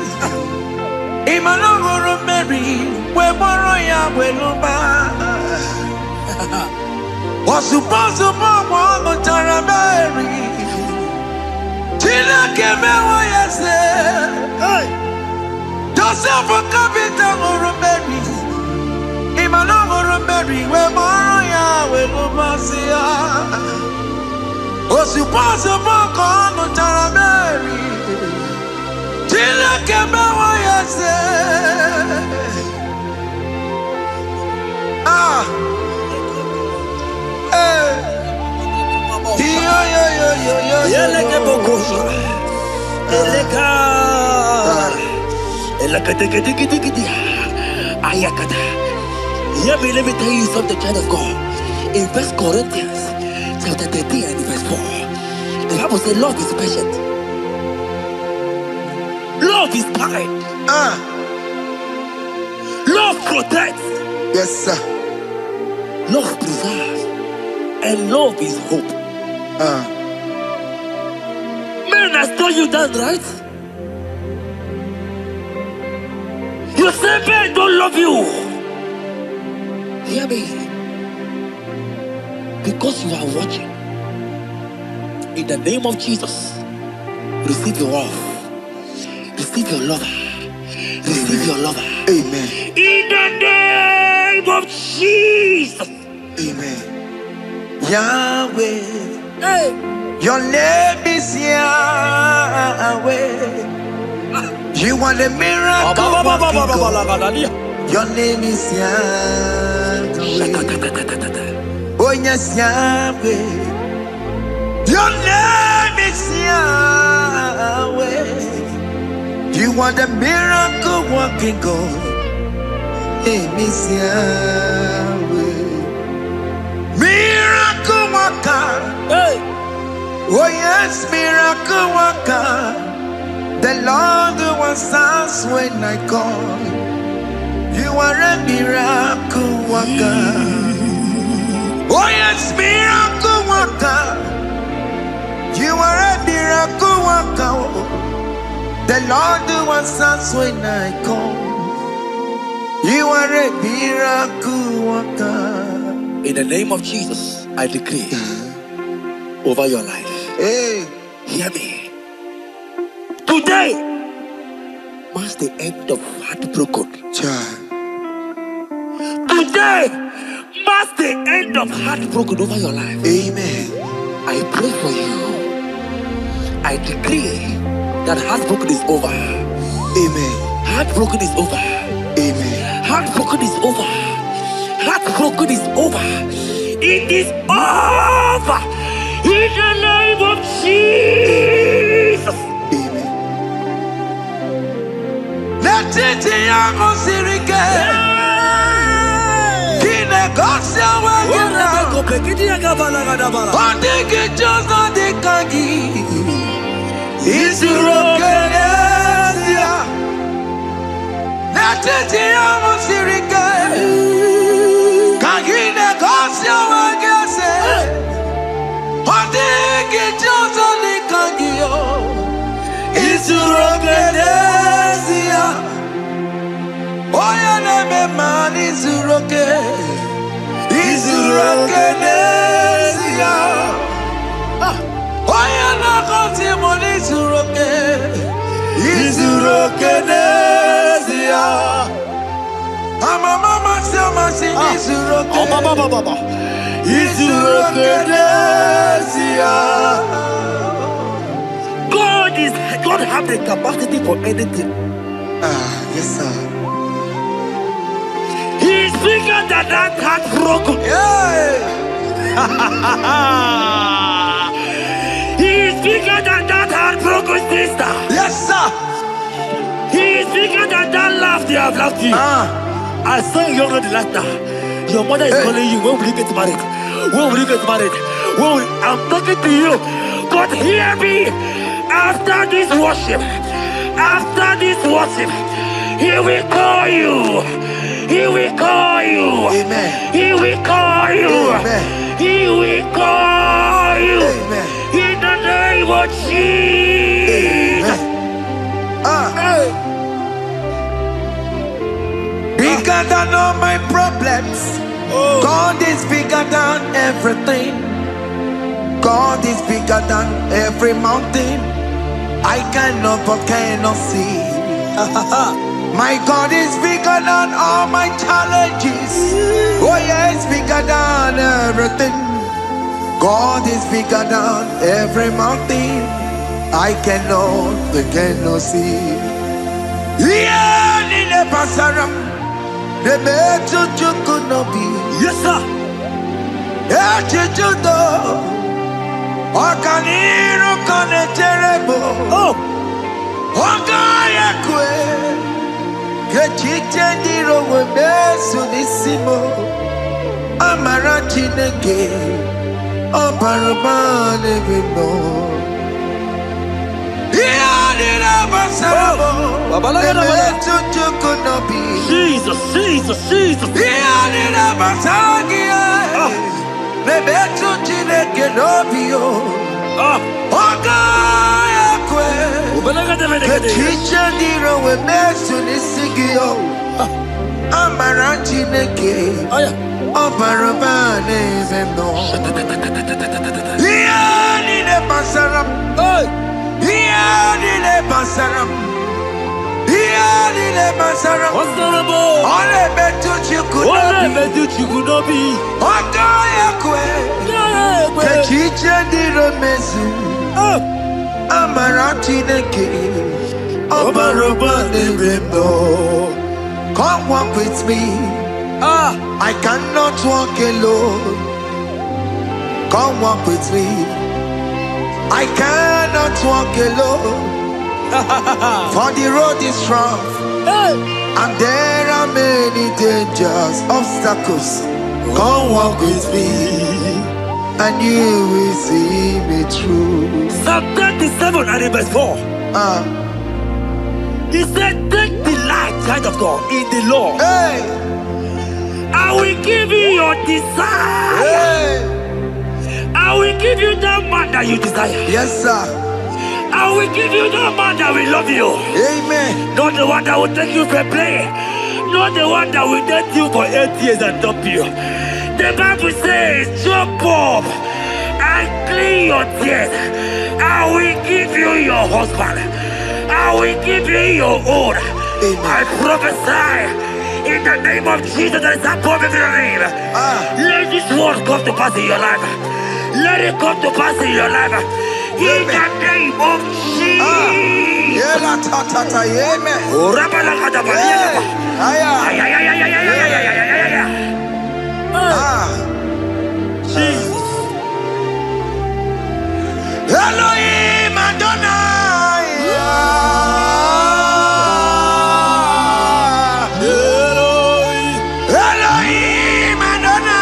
Emmanuel or Mary. We borrow ya weluba. Was supposed to borrow on Taramari. Tina came away, yes. Joseph for capital or Mary. Emmanuel or Mary. We borrow ya weluba. Was supposed to borrow on Taramari. Tina came away, yes. Let me tell you something, child of God. In 1 Corinthians chapter 13 and verse 4, the Bible says love is patient. Love is kind. Love protects. Yes, sir. Love preserves. And love is hope. Men has told you that, right? You say men don't love you. Hear me. Because you are watching. In the name of Jesus, receive your love. Receive your lover. Receive your lover. Amen. In the name of Jesus. Amen. Yahweh. Hey. Your name is Yahweh. You are the miracle working God. Your name is Yahweh. Oh yes, Yahweh. Your name is Yahweh. You are the miracle working God. Name is Yahweh. Miracle worker. Hey. Oh yes, miracle worker. The Lord who answers when I call. You are a miracle worker. Oh yes, miracle worker. You are a miracle worker. The Lord who answers when I call. You are a miracle worker. In the name of Jesus, I decree over your life. Hey, hear me. Today marks the end of heartbroken. child. Today marks the end of heartbroken over your life. Amen. I pray for you. I decree that heartbroken is over. Amen. Heartbroken is over. Amen. Heartbroken is over. Heartbroken is over. It is over. In the name of Jesus. Amen. Let it be your sirike. Kine gosya wagina. Ondigi jozo dikagi. Isurokenesia. Let it be your sirike. Kine gosya wagese. Ondigi jozo dikagi. Isurokenesia. Oya neme man isuroke. Isurokenesia. Oya na Testimonies isuroke. Isurokenesia. Mama sama sing isuroke. Isurokenesia. God have the capacity for anything. Yes sir. He is bigger than that heartbroken. He is bigger than that heartbroken sister. Yes sir. He is bigger than that laugh they have laughed you. I saw you the last time. Your mother is calling you. When will you get married? When will you get married? I'm talking to you. But hear me. After this worship, he will call you. He will call you. Amen. He will call you. Amen. He will call you. Amen. In the name of Jesus. Bigger than all my problems. God is bigger than everything. God is bigger than every mountain. I cannot but cannot see. My God is bigger than all my challenges. Oh yes, bigger than everything. God is bigger than every mountain. I cannot but cannot see. Yeah, in the pasaram, the better you could not be. Yes, sir. Okaniro kane terrible. Oh, Ogaya kwe. Kechiche ndiro webesu nisimo. Amara chineke. Obarubane bino. Iyadira basarabo. Emetu chukunobi. Jesus. Iyadira basagia. Nebetu chineke nobio. Ogaya kwe. Kechiche ndiro webesu nisigio. Amara chineke. Obarubane bino. Iyadira basaram. Iyadira basaram. Ole betu chikunobi. Ogaya kwe. Kechiche ndiro mezu. Amara chineke. Obarubane bino. Come walk with me. I cannot walk alone. Come walk with me. I cannot walk alone. For the road is rough, and there are many dangers, obstacles. Come walk with me, and you will see me through. Psalm 37 and verse 4. He said, take delight, child of God, in the Lord. Hey, I will give you your desire. hey, I will give you the man that you desire. yes, sir. I will give you the man that will love you. Amen. Not the one that will take you for play. Not the one that will date you for 8 years and dump you. The Bible says, jump up and clean your tears. I will give you your husband. I will give you your own. I prophesy in the name of Jesus that is above every name. Let this word come to pass in your life. Let it come to pass in your life. In the name of Jesus. Jesus. Elohim Adonai. Elohim Elohim Adonai.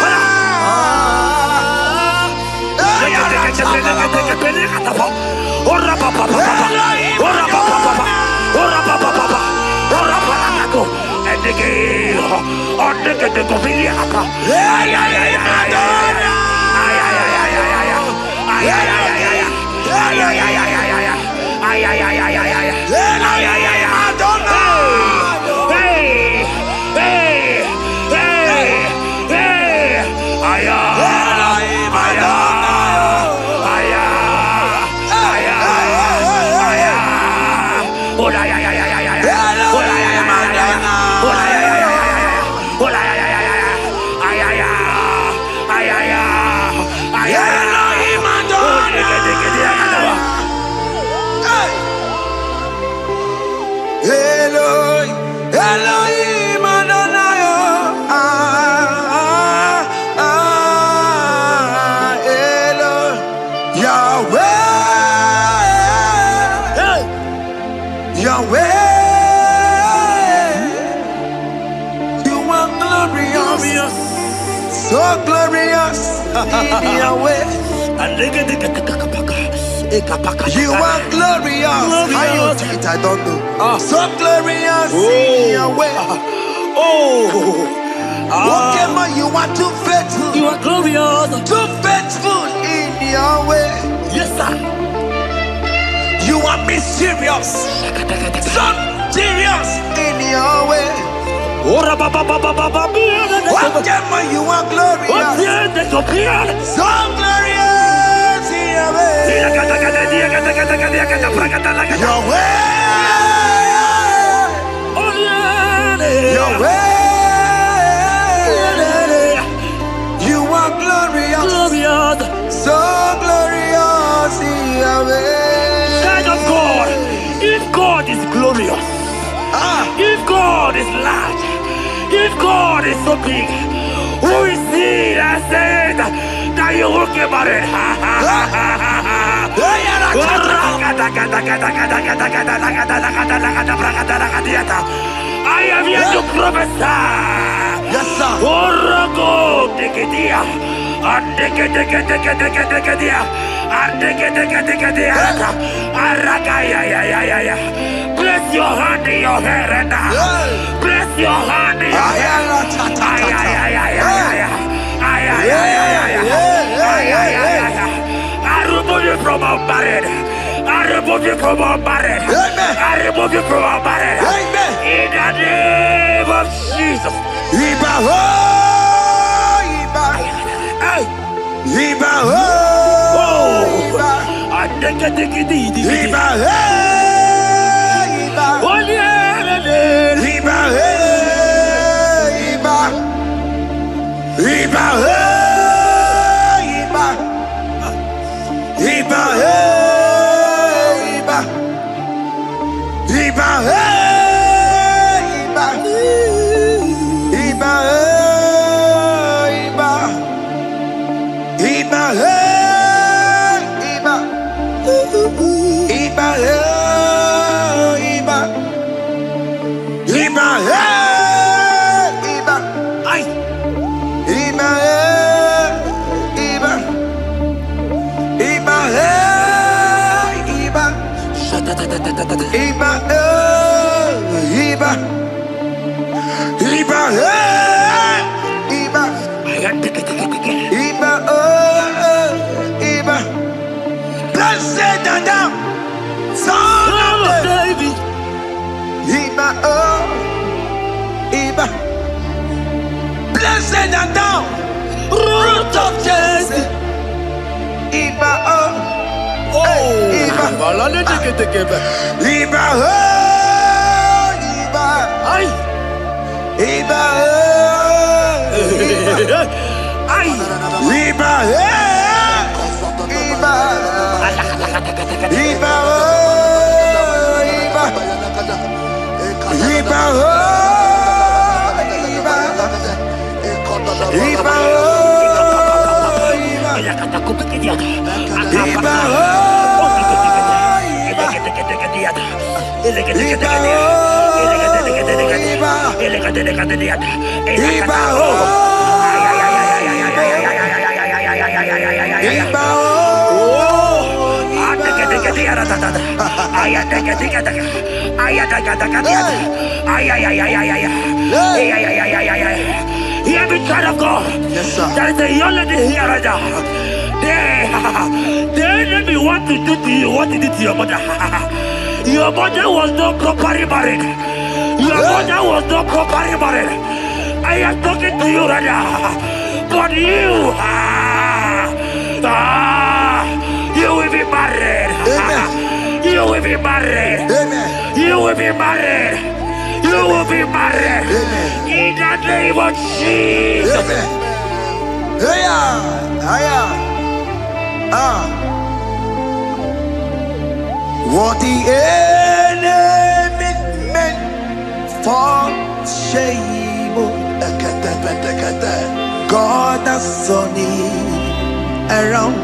Yahweh. Yahweh. You are glorious. So glorious in Yahweh. You are glorious. How you do it, I don't know. So glorious in your way. Whatever you are too faithful. You are glorious. Too faithful in your way. Yes, sir. You are mysterious. So serious in your way. Whatever you are glorious. So glorious in your way. Yahweh, you are glorious, so glorious, Yahweh. Child of God, if God is glorious, if God is large, if God is so big, who is he that said that you will get married? I am here to prophesy. Yes, sir. Place your hand in your hair now. Place your hand in your hair. I remove you from our marriage. I remove you from our marriage. I remove you from our marriage. In the name of Jesus. Iba ho, Iba. Iba ho, Iba. Iba ho, Iba. Iba ho, Iba. Iba ho, Iba. Iba ho, Iba. Iba ho, Iba. Iba, Iba, Iba, Iba, Iba, Iba. Blessed and down, son of David. Iba, Iba. Blessed and down, root of Jesse. Iba, Iba, Iba, Iba, Iba, Hear me, child of God. Yes, sir. There is a young lady here right now. The enemy want to do to you what he did to your mother. Your mother was not properly married. Your mother was not properly married. I am talking to you right now. But you, you will be married. Amen. You will be married. Amen. You will be married. You will be married. Amen. In the name of Jesus. Amen. What the enemy meant for shame, God has done it around.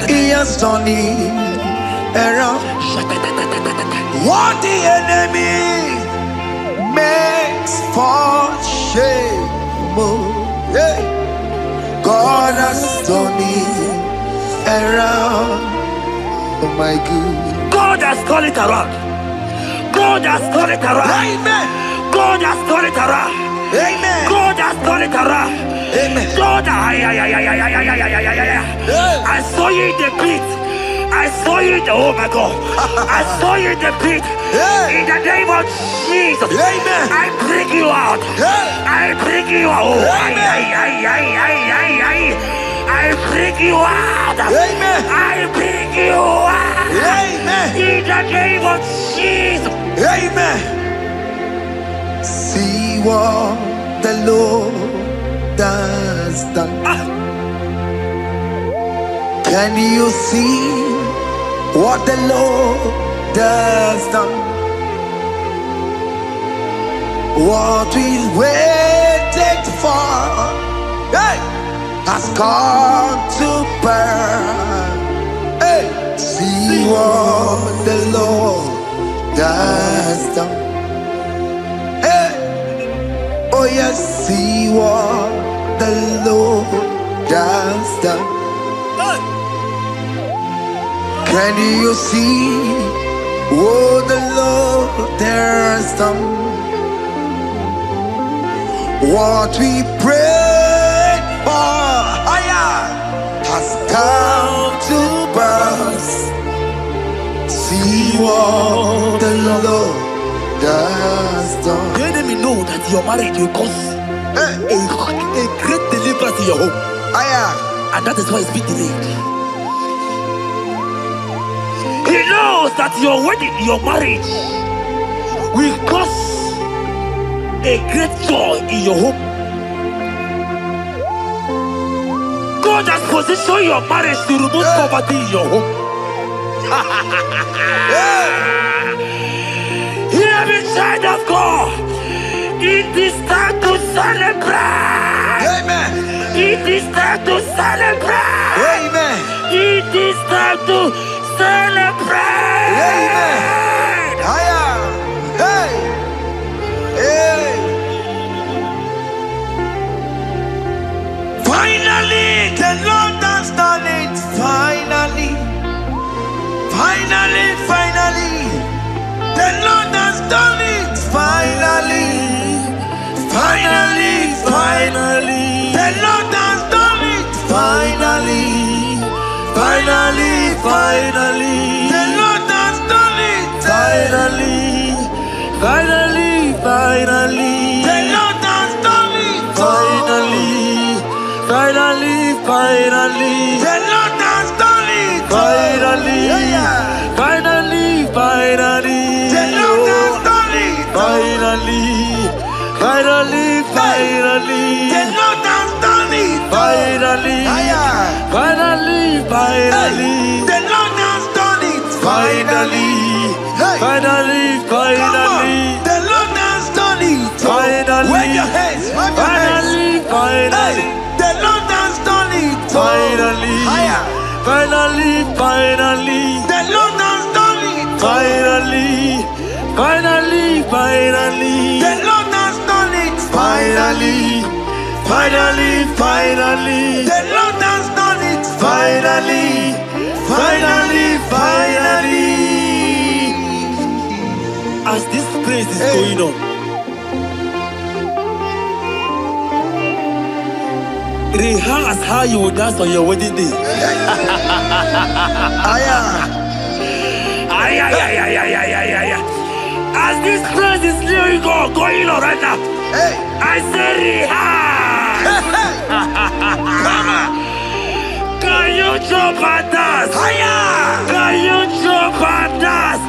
He has done it around. What the enemy meant for shame, God has done it around. Oh my God. God has turned it around. God has turned it around. Amen. God has turned it around. Amen. God has turned it around. Amen. God, I saw you in the pit. I saw you in the, oh my God. I saw you in the pit. In the name of Jesus. Amen. I bring you out. I bring you out. Oh, I bring you out. Amen. I bring you out. Amen. In the name of Jesus. Amen. See what the Lord has done. Can you see what the Lord has done? What we waited for, hey, has come to pass. Hey, see what the Lord has done. Hey, oh yes, see what the Lord has done. Can you see what the Lord has done? What we prayed for has come to pass. See what the Lord has done. The enemy know that your marriage will cause a great deliverance in your home. And that is why it's been delayed. He knows that your wedding, your marriage will cause a great joy in your home. God has positioned your marriage to remove poverty in your home. Hear me, child of God. It is time to celebrate. Amen. It is time to celebrate. Amen. It is time to celebrate. Amen. Hey. Hey. Finally, the Lord has done it. Finally. finally, finally, the Lord has done it. Finally, finally, finally, the Lord has done it. Finally, finally, finally, the Lord has done it. Finally, finally, finally, the Lord has done it. Finally, finally, finally, the Lord has done it. Finally, finally, finally, the Lord has done it. Finally, finally, finally, the Lord has done it. Finally, finally, finally, the Lord has done it. Finally, finally, finally, the Lord has done it. Finally, wave your hands, finally, finally, the Lord has done it. Finally, finally, finally, the Lord has done it. Finally, finally, finally, the Lord has done it. Finally, finally, finally, the Lord has done it. Finally, finally, finally. As this praise is going on, rehearse how you will dance on your wedding day. As this praise is going on right now, I say rehearse. Can you jump and dance? Can you jump and dance?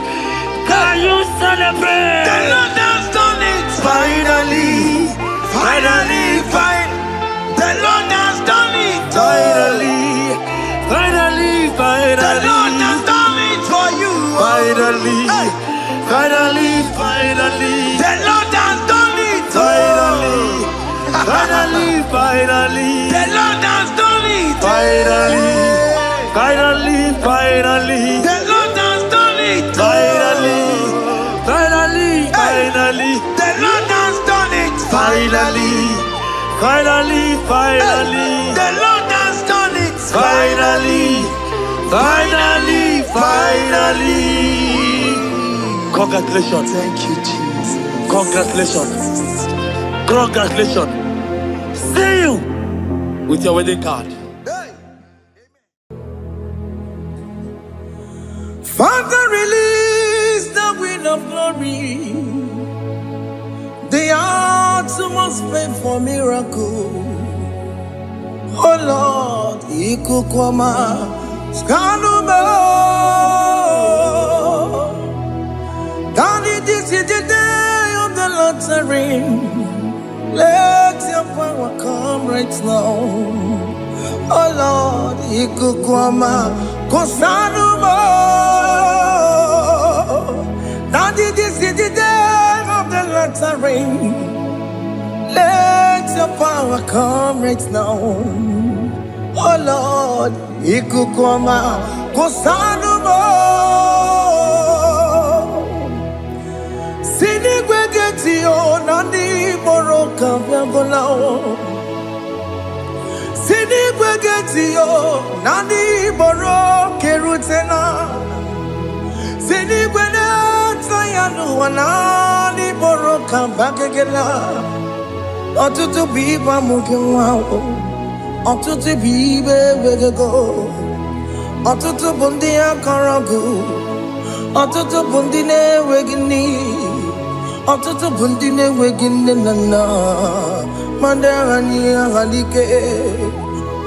Can you celebrate? The Lord has done it. Finally, finally, finally. The Lord has done it. Finally, finally, finally. The Lord has done it for you. Finally, finally, finally. The Lord has done it. Finally, finally, finally. The Lord has done it. Finally, finally, finally. The Lord has done it. Finally, finally, finally. The Lord has done it. Finally, finally, finally. The Lord has done it. Finally, finally, finally. Congratulations. Thank you, Jesus. Congratulations. Congratulations. See you with your wedding card. Father, release the wind of glory. The utmost pay for miracle. Oh Lord, Ikukoma, Skanuma. Daddy, this is the day of the lottery. Let your power come right now. Oh Lord, Ikukoma, Kosanuma. Daddy, this is the day of the lottery. Let your power come right now. Oh Lord, Ikukoma, Kosanuma. Sinigwegetio, Nandi Boroka, Viagolao. Sinigwegetio, Nandi Boro, Kerutena. Sinigwena, Tayanu, Nandi Boroka, Bagagela. Otutu biba mukiwa, otutu bibe wegego, otutu bundi akaragu, otutu bundi ne wegini, otutu bundi ne wegini nana, mandarani halike,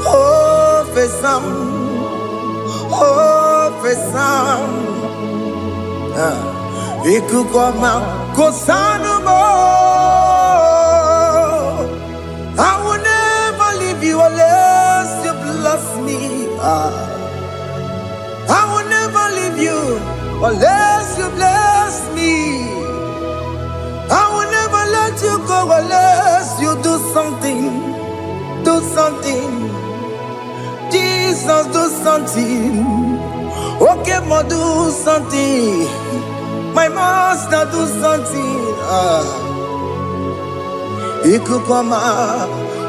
oh fesam, ikukoma kosanuma. I will never leave you unless you bless me. I will never leave you unless you bless me. I will never let you go unless you do something. Do something. Jesus, do something. Okay, ma, do something. My master, do something. Ikukoma,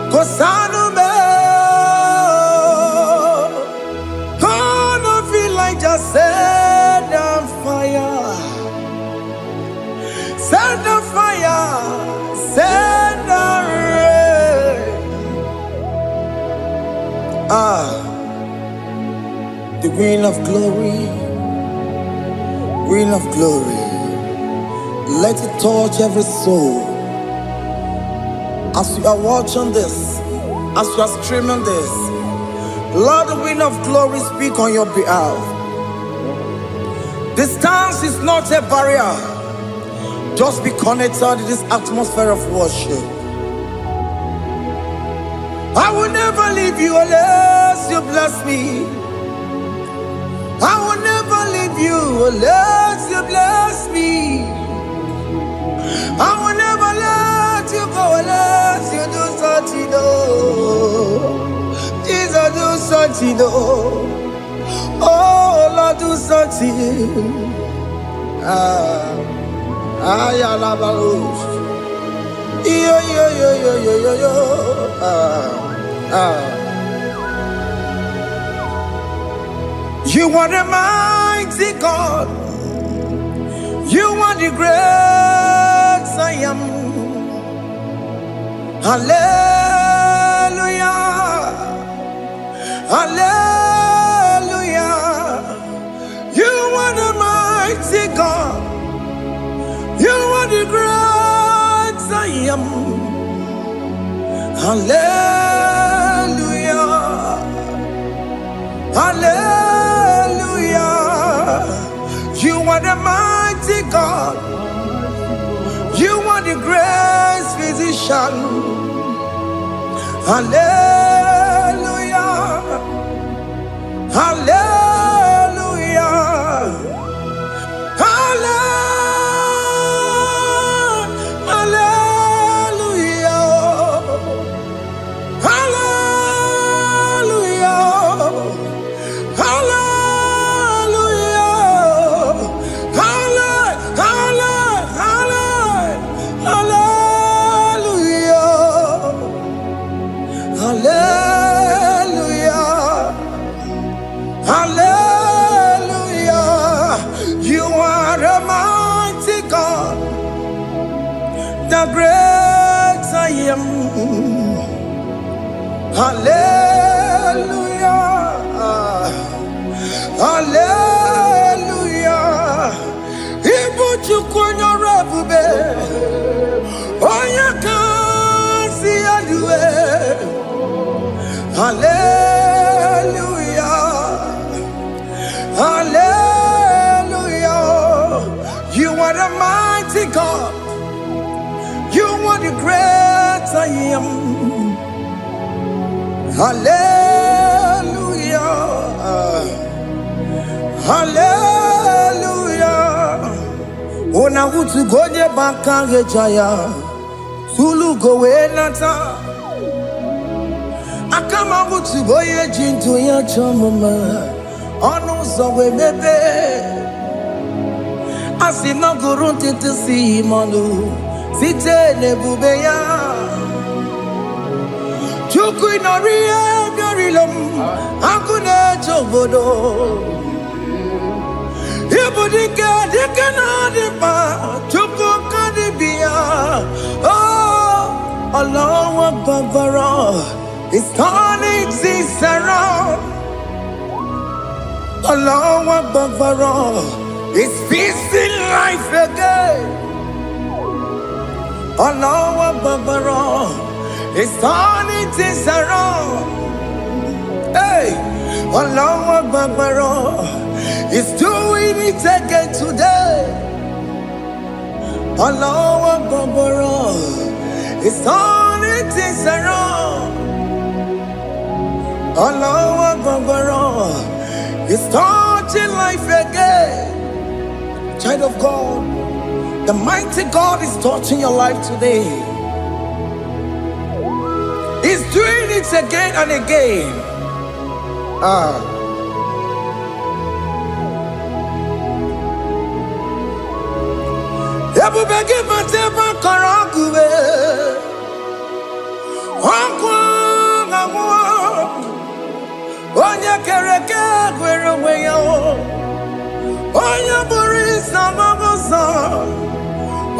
Kosanume. God of Elijah said, Queen of glory, Queen of glory, let it touch every soul. As you are watching this, as you are streaming this, Lord, the Queen of glory, speak on your behalf. Distance is not a barrier. Just be connected to this atmosphere of worship. I will never leave you unless you bless me. I will never leave you unless you bless me. I will never let you go unless you do something. Jesus, do something. Oh, Lord, do something. You are the mighty God. You are the great I am. Hallelujah. Hallelujah. You are the mighty God. You are the great I am. Hallelujah. Hallelujah. You are the mighty God. You are the great physician. Hallelujah. Hallelujah. The great I am. Hallelujah. Hallelujah. Ibu chukwonya rabube. Onya kasi adue. Hallelujah. Hallelujah. You are the mighty God. You are the great I am. Hallelujah. Hallelujah. Ona utu goje bakange jaya. Sulu gowe nata. Akama utu goye jinto ya chamama. Ono zowe mebe. Asina gurunti tisi manu. Site nebubeya Chuku inoria garilom Akune chobodo Ibudika dikana dipa Chuku kadibia Oh Allah Akbar It's turning things around Allah Akbar It's fixing life again Allah Akbar, it's turning things around. Hey, Allah Akbar, it's doing it again today. Allah Akbar, it's turning things around. Allah Akbar, it's touching life again. Child of God, the mighty God is touching your life today. He's doing it again and again.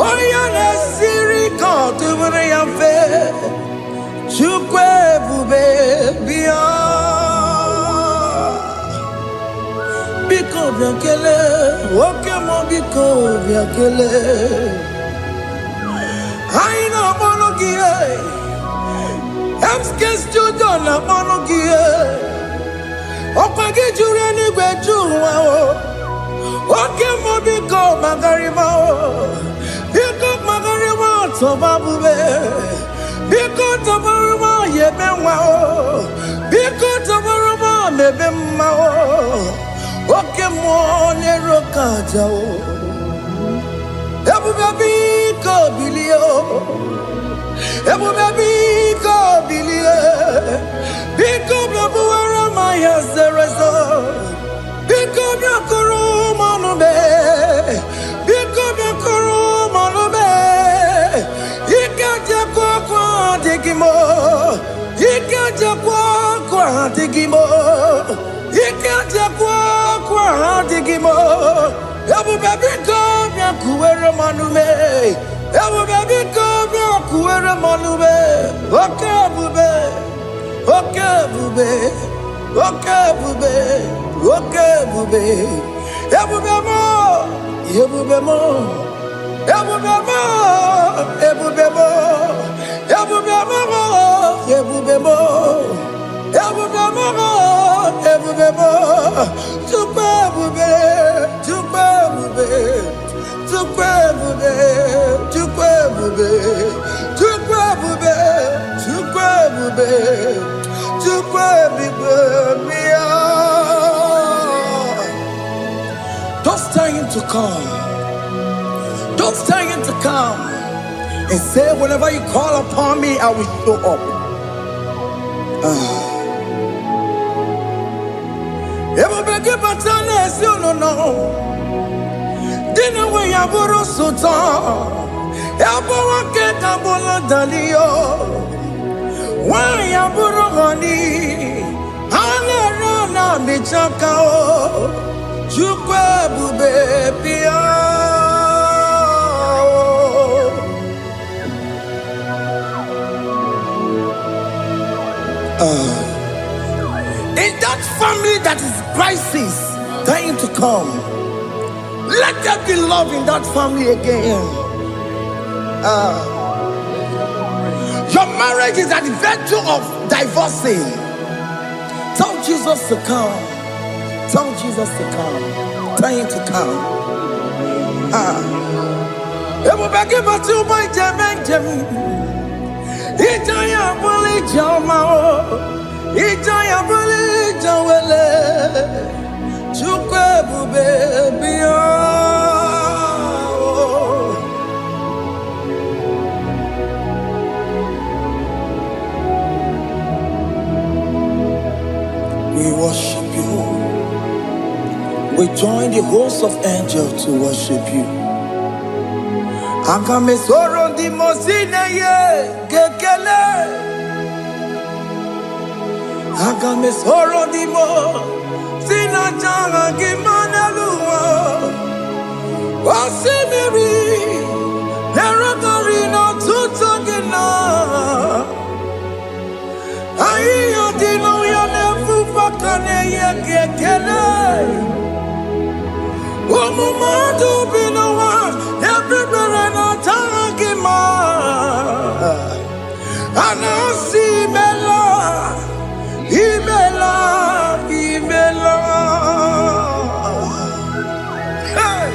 Oya na siri ko tubure ya fe chukwe bube bia biakele, oke mo biko biakele. Aina monogie, emske studio na monogie. Opagi jure ni gwejuwa o, oke mo biko magarima o, biko magarima tobabube, biko tobaruma yebenwa o, biko tobaruma mebemma o. Oke mo nero kaja o, ebu baby ko bilio, ebu baby ko bilie, biko babu ara maya zerezo, biko biakoro manube, biko biakoro manube, ikaja kwa digimo, ikaja kwa digimo, ikaja kwa digimo, ebu baby ko biakuere manume, ebu baby ko biakuere manume, oke bube, oke bube, oke bube, oke bube, ebu bemo, ebu bemo, ebu bemo, ebu bemo, ebu bemo, ebu bemo, ebu bemo, ebu bemo, tukwe bube, tukwe bube, tukwe bube, tukwe bube, tukwe bube, tukwe bube, tukwe bube, bia. Don't tell him to come. Don't tell him to come. And say, whenever you call upon me, I will show up. Everybody but you no know. Dinner way aboro sultan. Aboro ke kabolo dalio. Why aboro honey? Ana na michaka o. Jukwe bube pia. In that family that is crisis, tell him to come. Let there be love in that family again. Your marriage is at the verge of divorcing. Tell Jesus to come. Tell Jesus to come. Tell him to come. Ijaya buli jamao, Ijaya buli jawele, Chukwe bube biya. We worship you. We join the host of angels to worship you. Akame soro di mosine ye kekele. Akame soro di mo sina changa kimana luwa. Wasimiri nerokari no tutogina. Ayo dino ya nefufa kane ye kekele. Omumadu binowa everybody no tangima. Anasi mela, imela, imela. Hey,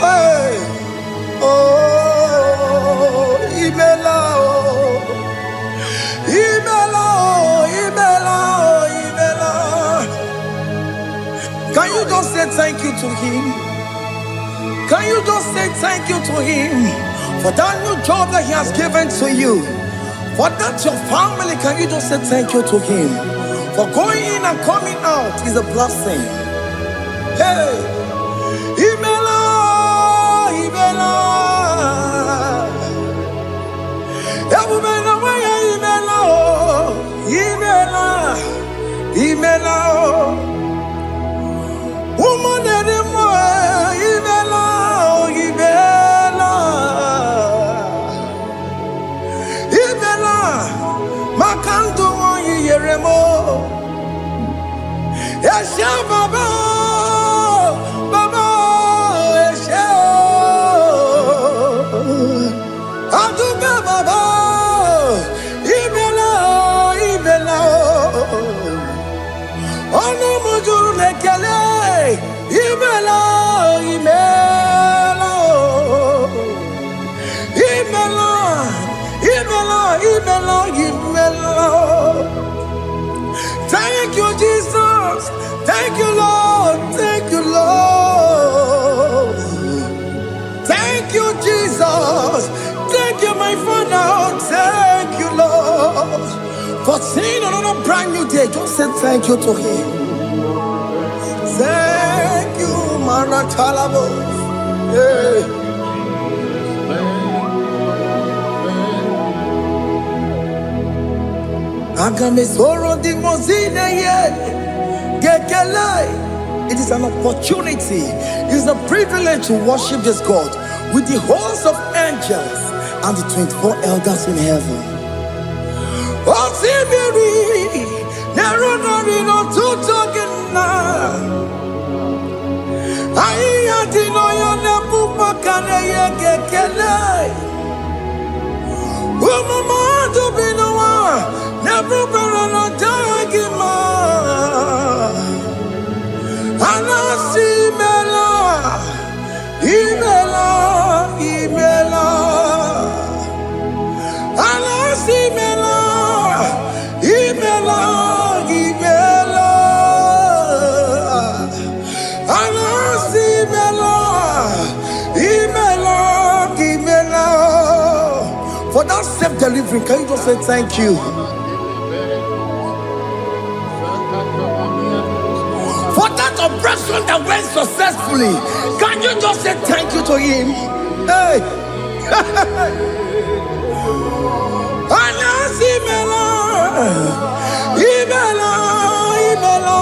hey, oh, imela, oh, imela, oh, imela, oh, imela. Can you just say thank you to him? Can you just say thank you to him for that new job that he has given to you? For that your family, can you just say thank you to him? For going in and coming out is a blessing. Hey, Imela, Imela, Imela, Imela, Imela, woman anymore, Imela, Imela, Imela, Makandu, Yeremo, Yasha Baba. brand new day, just say thank you to him. Thank you, Maratalabo. Yeah. It is an opportunity, it is a privilege to worship this God with the host of angels and the 24 elders in heaven. Oh, Sibiri, Nerunarino Tutogina. I adino yana pupakane yekele. Umama to be no one, never better dagima. Anasi mela, imela, imela. Anasi mela, imela, imela. Anasi mela, imela, imela. For that self-delivery, can you just say thank you? For that operation that went successfully, can you just say thank you to him? Hey! Anasi mela, imela, imela.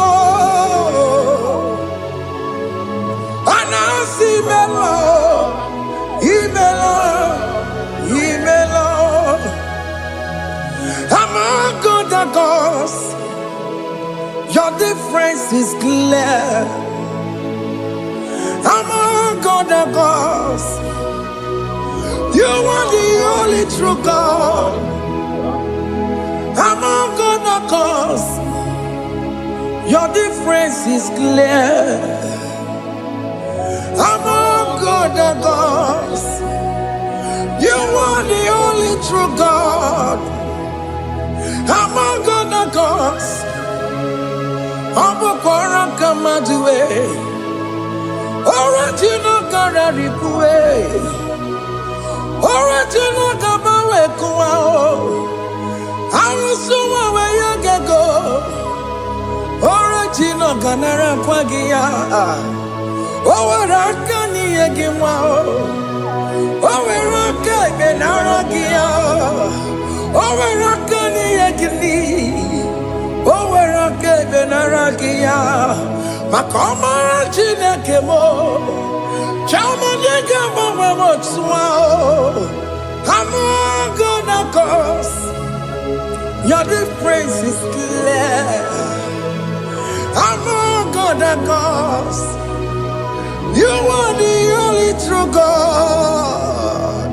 Anasi mela, imela, imela. Among God and gods, your difference is clear. Among God and gods, you are the only true God. Among God and gods, your difference is clear. Among God and gods, you are the only true God. Among God and gods, Abukora Kamadue, original Gararipue, original Gabawe Kuao, Arusuma where you go, original Ganara Quagia, Owarakani Egimao, Owaraka Benaragia, Owarakani Egini. Owerake benaragia, makoma chinekemo, chamanega mama swao. Among God and gods, your difference is clear. Among God and gods, you are the only true God.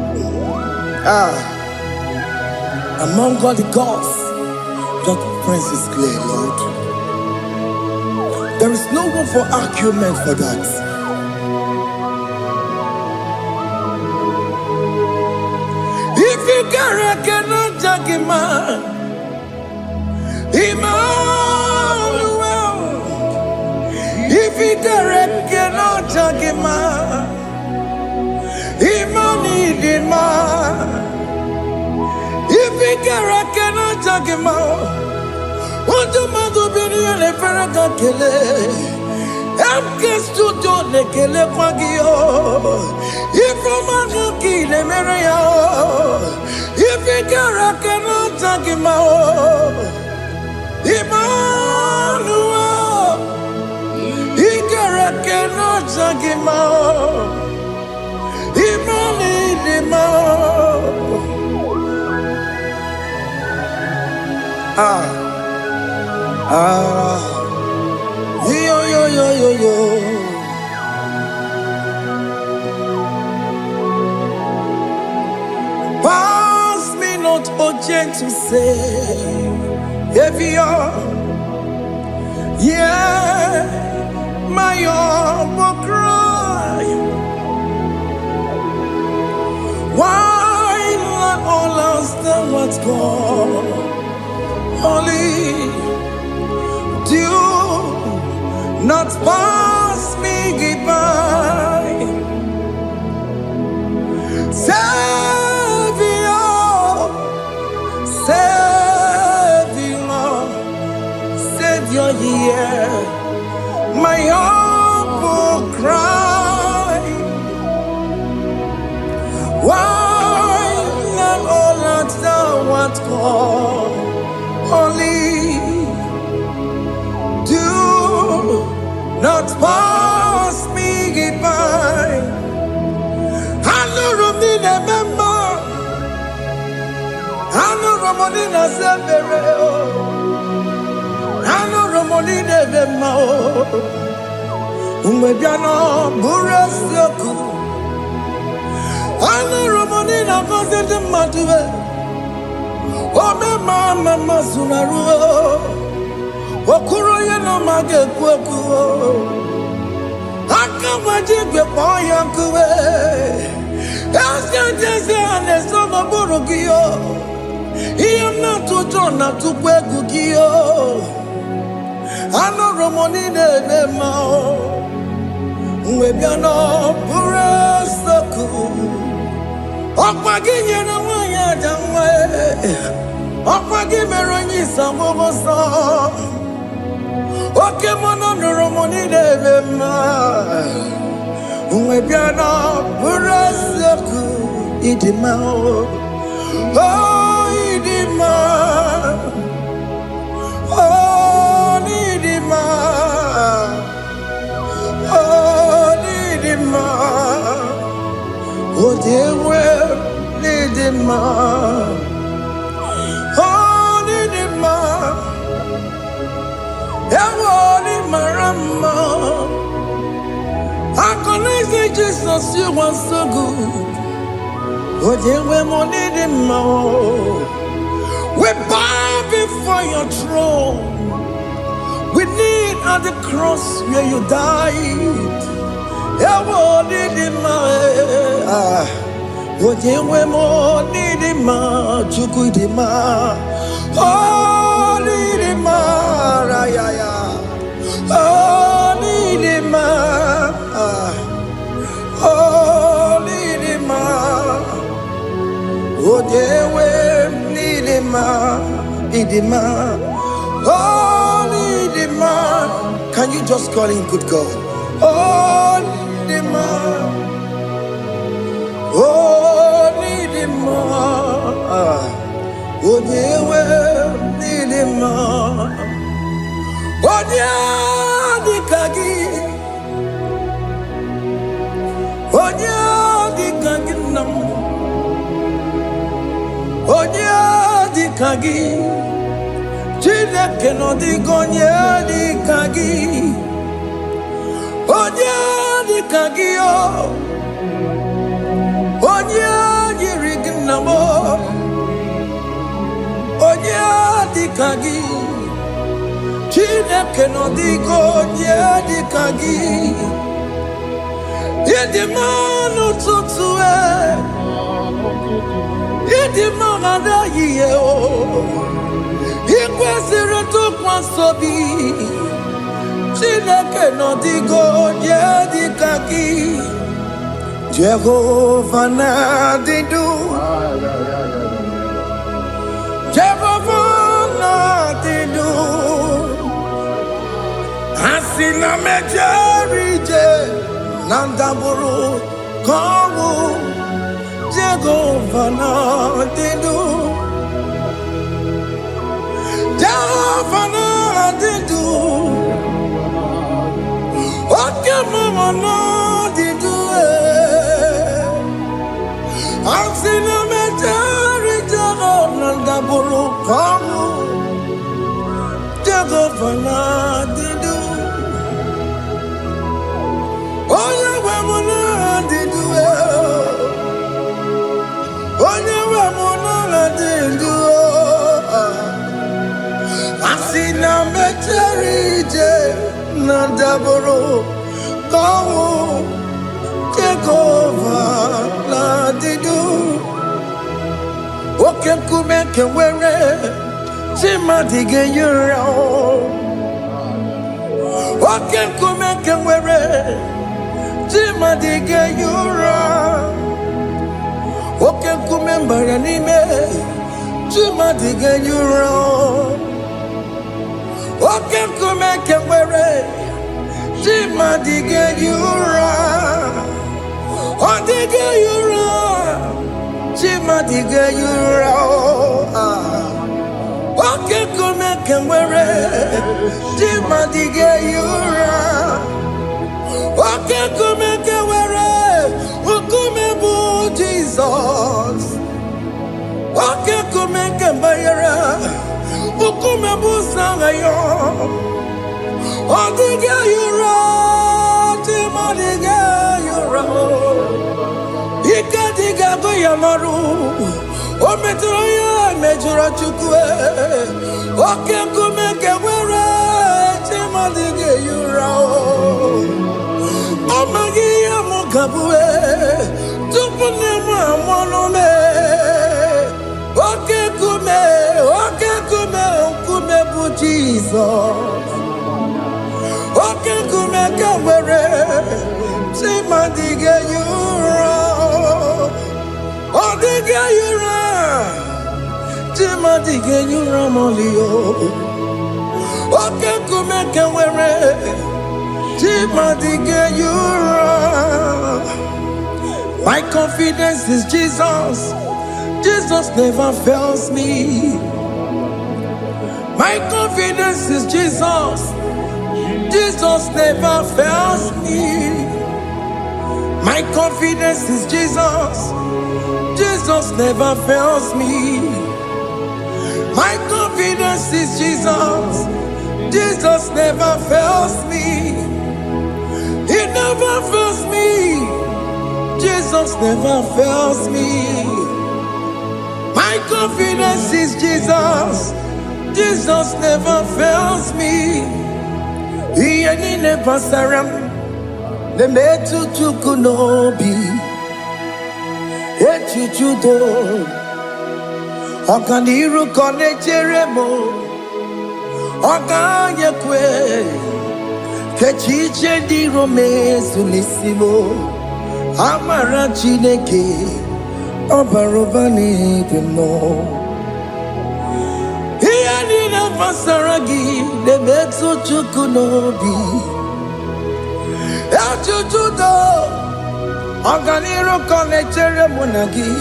Among God the gods, your difference is clear, Lord. There is no room for argument for that. If you cannot judge him, Emmanuel. If you cannot judge him, Emmanuel. If you cannot judge him, what do you be in a Faragakele? Amkes to don't kele Quagio. If a man kill a Maria, if you cannot judge him, Emmanuel. He cannot judge him, Yo. Pass me not, oh gentle say, if you're, yeah, my humble cry. Why not all else than what's gone? Only do not pass me goodbye. Savior, only do not pass me by. Hallelujah, remember. Hallelujah, Monina Zebere. Hallelujah, Monina Vemao. Umebiano Burasyoku. Hallelujah, Monina Vazende Matue. Ome mama masunaru. Okuro yeno mage kweku. Akamajigwe poyankuwe. Aska jese ane sono burugiyo. Iyo na tuto na tukweku kiyo. Ano romoni nebe mao. Mwebiano pure soku. Okpagi nyena wanya jamwe. Okpagi meronyi samogo so. Oke mono romoni nebe mao. Mwebiano pure soku. Idimao. Oh, idima. Oh, idima. Oh, idima. Oh, dewe, idima. Oh, idima. Ewo ni marama. I can say Jesus, you are so good. Oh, dewe, idima. We bow before your throne. We kneel at the cross where you died. Ewo nidima, ojewe mo nidima, chukudima. Oh nidima, rayaya. Oh nidima, oh nidima, ojewe nidima, idima. Oh nidima. Can you just call him good God? Oh nidima. Oh nidima. Oh dewe nidima. Oh dia dikagi. Oh dia dikagi nam. Oh dia dikagi. Chineke no digo nye dikagi. Onye dikagi o. Onye yiriginamo. Onye dikagi. Chineke no digo nye dikagi. Idimanu tutue. Idimanu yiye o. Ikwesiri tukwasobi. Chineke no digo nye dikagi. Jehovah na didu. Jehovah na didu. Asina mejerije. Nandaburu komu. Jehovah na didu. Jehovah na didu. Oke mama na didu. Asina meteri Jehovah nandaburu komu. Jehovah na didu. Oye wemo na didu. Oye wemo na didu. Asina meterije nandaburu komu. Jehovah na didu. Oke kumeke were Chimadige yura. Oke kumeke were Chimadige yura. Oke kumembara nime Chimadige yura. Oke kumeke were Chimadige yura. Odige yura. Chimadige yura. Oke kume kemwere Jima dige yura Oke kume kemwere Ukume bu Jesus Oke kume kemwere Ukume bu sangayo Odige yura Jima dige yura Ika diga go yamaru O metroya mejura chukwe Oke kume kewere Chima dige yura O magi ya mukabwe Tupune mwamonome Oke kume bu Jesus Oke kume kewere Chima dige yura Odige yura Chima dige yura molio Oke kume kewere Chima dige yura My confidence is Jesus. Jesus never fails me. My confidence is Jesus. Jesus never fails me. My confidence is Jesus. Jesus never fails me. My confidence is Jesus. Jesus never fails me. He never fails me. Jesus never fails me. My confidence is Jesus. Jesus never fails me. He ain't never surrender. The metu chukunobi echuchudo Okaniru konecheremo Okanyekwe Kechiche di romezu nisimo Amara Chineke Obarobani demo He anina pasaragi The metu chukunobi Echuchudo Oganiru konechere munagi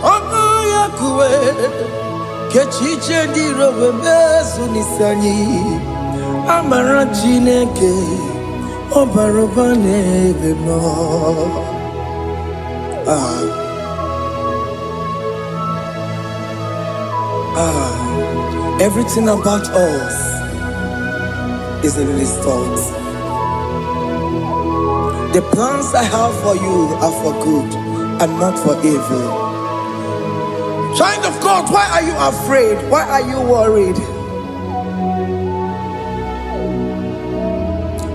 Okayakwe Kechiche diro bebezu nisani Amara Chineke Obarobane bemo Everything about us is in His thoughts. The plans I have for you are for good and not for evil. Child of God, why are you afraid? Why are you worried?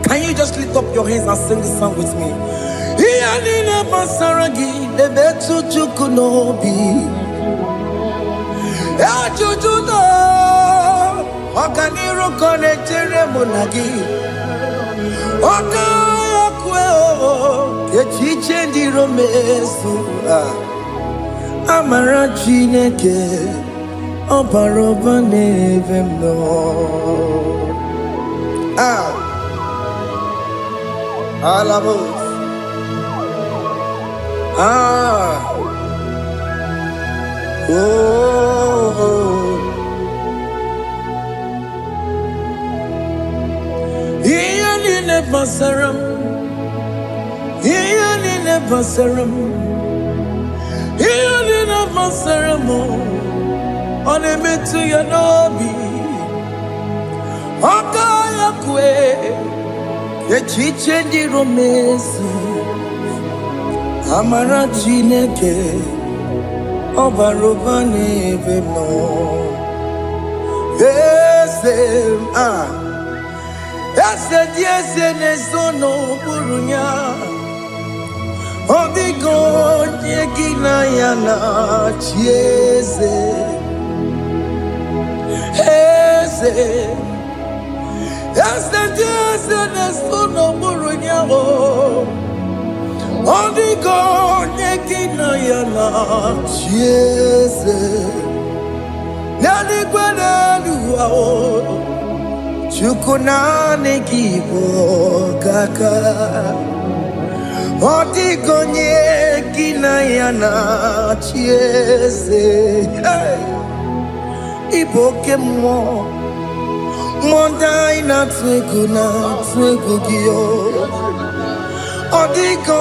Can you just lift up your hands and sing this song with me? Iyanina pasaragi debetu chukunobi Echuchudo Okaniru konechere munagi Kechiche ndi romesu Amara Chineke Obaroba nevemno Alabos Iyani nebasaram Iyani nebasaram Iyani nebasaram Onemetu yanobi Okayakwe Kechiche ndi romesu Amara Chineke Obaroba nevemno Ese dieze nesono burunya Odigo nyegina yana chieze Ese dieze nesono burunya Odigo nyegina yana chieze Nani gweneluwa Chukunane kibo kaka Odigo nyegina yana chieze Igbo kemo Mondai na twegu gio Odiko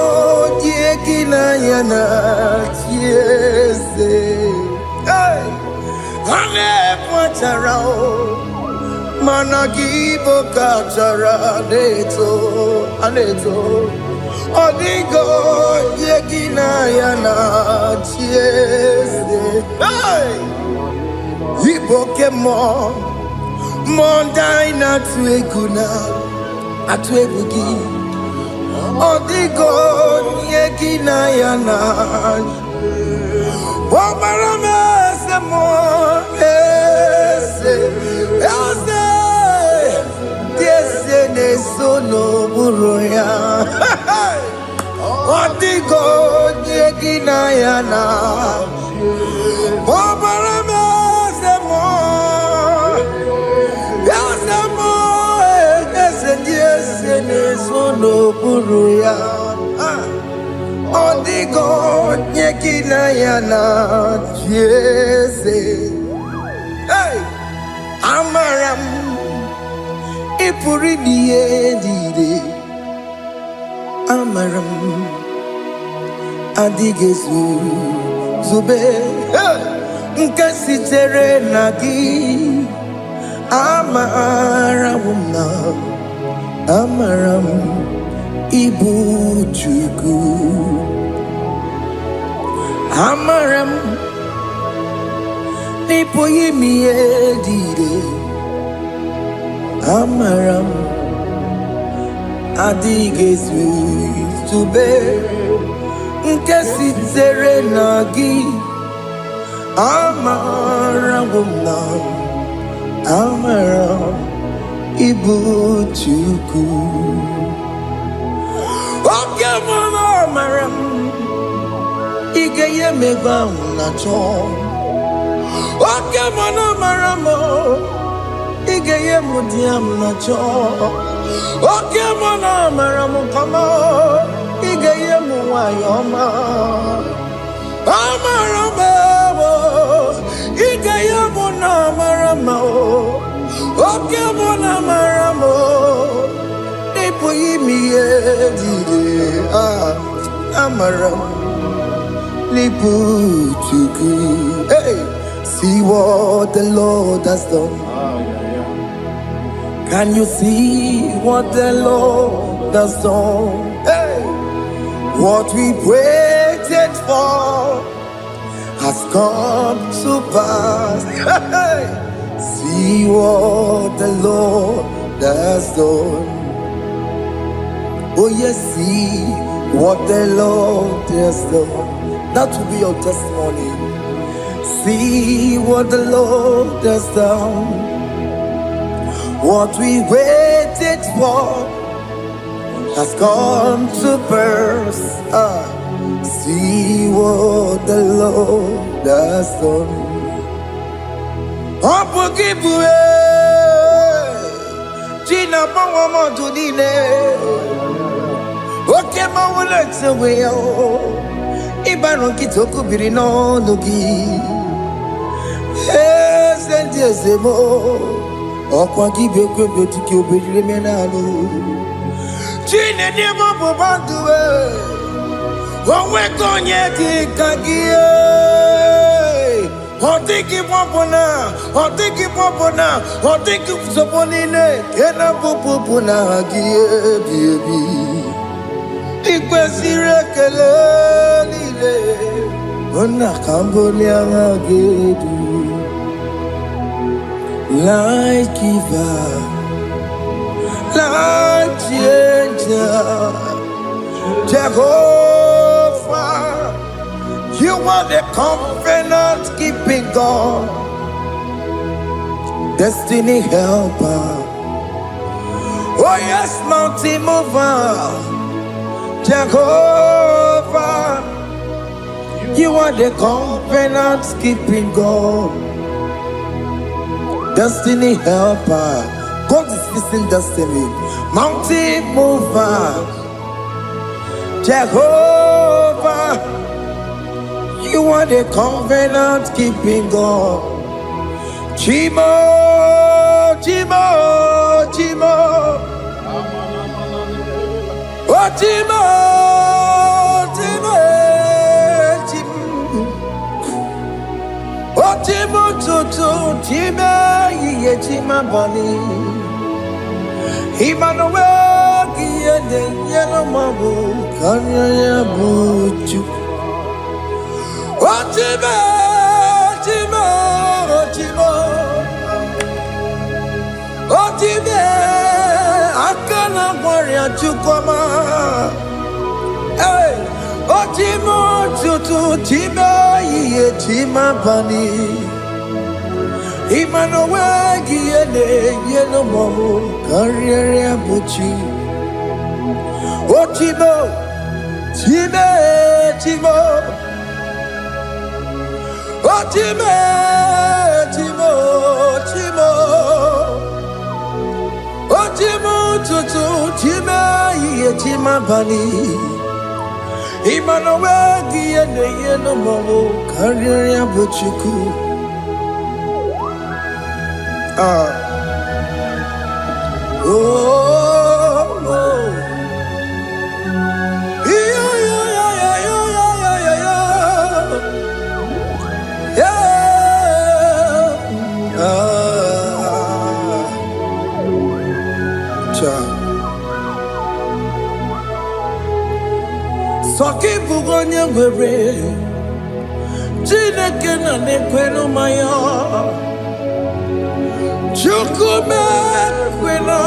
dieki na yana tiese Hey Hane pwacharao Managibo kachara aneto Odiko dieki na yana tiese Hey Igbo kemo Mondai na twegu gi Odigo yegi na yana Omarame se mo ese Diese ne sono buruya Odigo yegi na yana Omarame se mo Diese ne sono buruya Odigo nyekina yana Diese Hey Amaram Ipuri diye Amaram Adigezu Zube Nkasi tere nagi Amaram Ibu Chuku Amaram Nipo yimi edide Amaram Adigezu Zube Nkesi tere nagi Amaram Ibu Chuku Oke mwana Amaram Igeye meva unacho Oke mwana Amaram Igeye mudiam nacho Oke mwana Amaram kama Igeye muwayoma Amaram Igeye mwana Amaram Oke mwana Maramo Nipo yimi edide Amaram Nipo chuku Hey, see what the Lord has done. Can you see what the Lord has done? Hey, what we waited for has come to pass. Hey, see what the Lord has done. Oh yes, see what the Lord has done. That will be your testimony. See what the Lord has done. What we waited for has come to pass. See what the Lord has done. Opugibue, Gina Pawamo Dunine, Okema Wulexaway, Ibaron Kitoku Birino Nugi, yes, and yes, more. Okwagi beke betiki obedire menalo Chine de bobo banduwe Owe konye kikagie Otiki popona Otiki soponine Kena popona gie biebi Ikwesire kele lile Ona kamboni angagedu Life giver, life changer, Jehovah, you are the covenant keeping God, destiny helper. Oh yes, mountain mover, Jehovah, you are the covenant keeping God. Destiny helper, God is fixing destiny. Mountain mover, Jehovah, you are the covenant keeping God. Chimo, Chimo, Chimo. Oh, Chimo, Chimo, Chimo. Oh, Chimo, Chimo, Chimo, Ye, Chimo, Bani. Emmanuel, Giende, Yellow Mabu, Kanya Buchu. Oh, Chimo, Chimo, Chimo. Oh, Chimo, Akana Warrior Chukoma. Hey, oh, Chimo, Chutu, Chimo, Ye, Chimo, Bani. Emmanuel, Giende, Yellow Mabu, Kanya Buchu. Oh, Chimo, Chimo, Chimo. Oh, Chimo, Chimo, Chimo. Oh, Chimo, Tutu, Chimo, Ye, Chimo, Bani. Emmanuel, Giende, Yellow Mabu, Kanya Buchu. Oh, oh. Yeah, yeah, yeah, yeah, yeah, yeah, yeah. Soki bugonye were Chineke na nekwenu maya Chukume kwena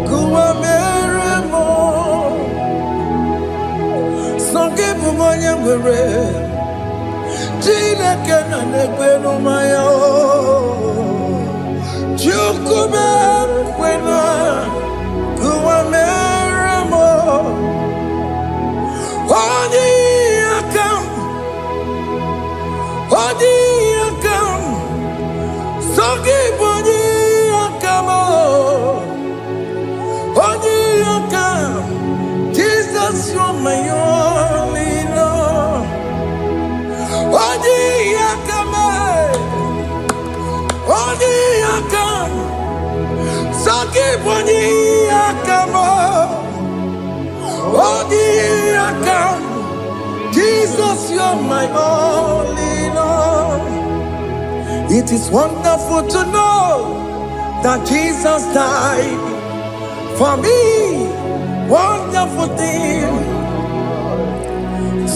kuwa meremo Soki bugonye were Chineke na nekwenu maya Chukume kwena kuwa meremo Odi akam Sogi boni akamo Odi akam Jesus you're my only Lord Odi akam Sogi boni akamo Odi akam Jesus, you're my only Lord. It is wonderful to know that Jesus died for me. Wonderful thing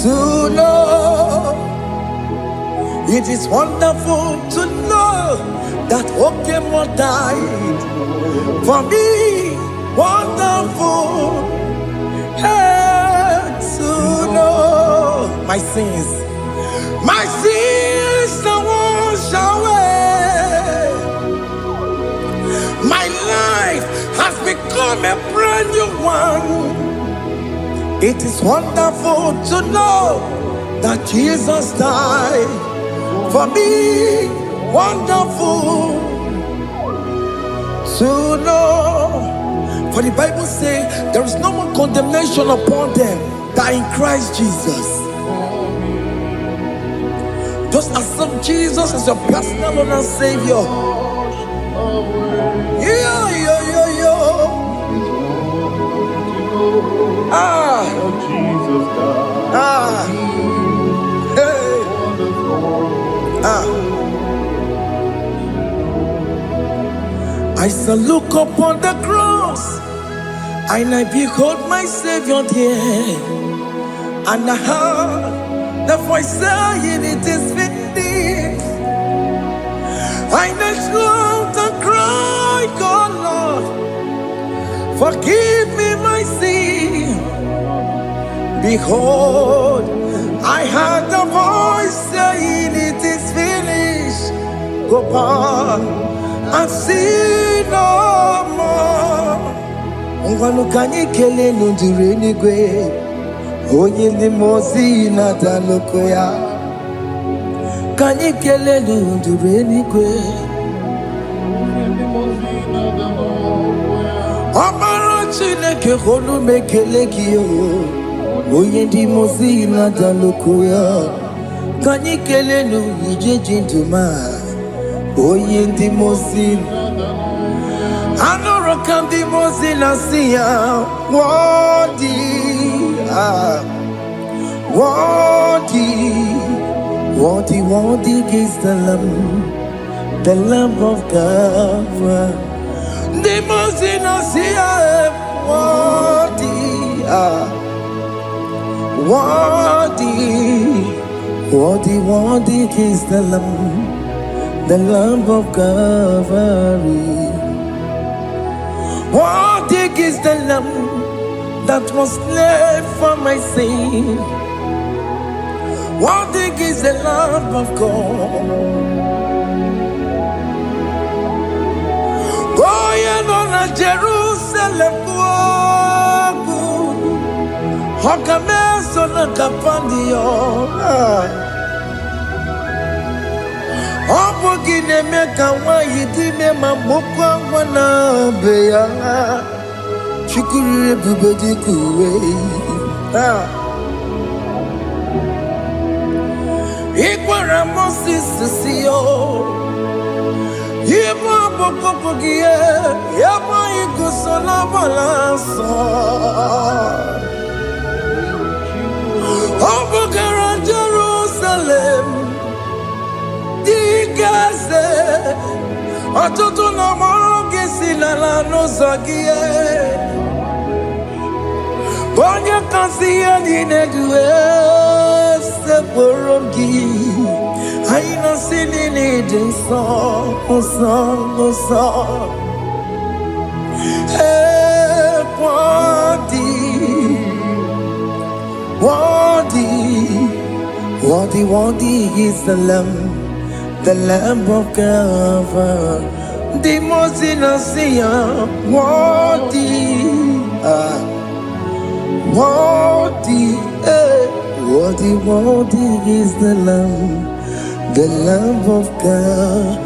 to know. It is wonderful to know that Okemo died for me. Wonderful. Hey, to know my sins are washed away. My life has become a brand new one. It is wonderful to know that Jesus died for me. Wonderful to know. For the Bible says there is no more condemnation upon them that in Christ Jesus. Just accept Jesus as your personal Lord and Savior. Yeah, yeah, yeah, yeah. Hey. I shall look upon the cross, and I behold my Savior there, and I heard the voice saying, "It is finished." I knelt down and cried, "God, Lord, forgive me my sin." Behold, I heard the voice saying, "It is finished." Go back and sin no more. Unganukanye kele nundure nigwe. Onye ndi mozi na daloko ya. Kanye kele nundure nigwe. Amaro Chineke honu mekele kiyo. Onye ndi mozi na daloko ya. Kanye kele nu ije jinduma. Oye Dimozin, Anorakam Dimozin Asia, Wadi, Wadi is the Lamb of God. Dimozin Asia, Wadi is the Lamb of Calvary. Wadi is the Lamb that was slain for my sin. Wadi is the Lamb of God. Going on a Jerusalem, Hokameso na kapandio. Obugi nemeka wayidime mamukwa wana beya. Chukuri bubedi kuwe. Ikwara Moses siyo. Yeba bokopogie. Yeba igusola balanso. Obugara Jerusalem. Digase Atutu na mogi silala no zagie Bonya kansiya dinedue Seporogi Aina sinini jinso Osa Wadi is the Lamb of God. The most innocent, Wadi is the Lamb of Calvary.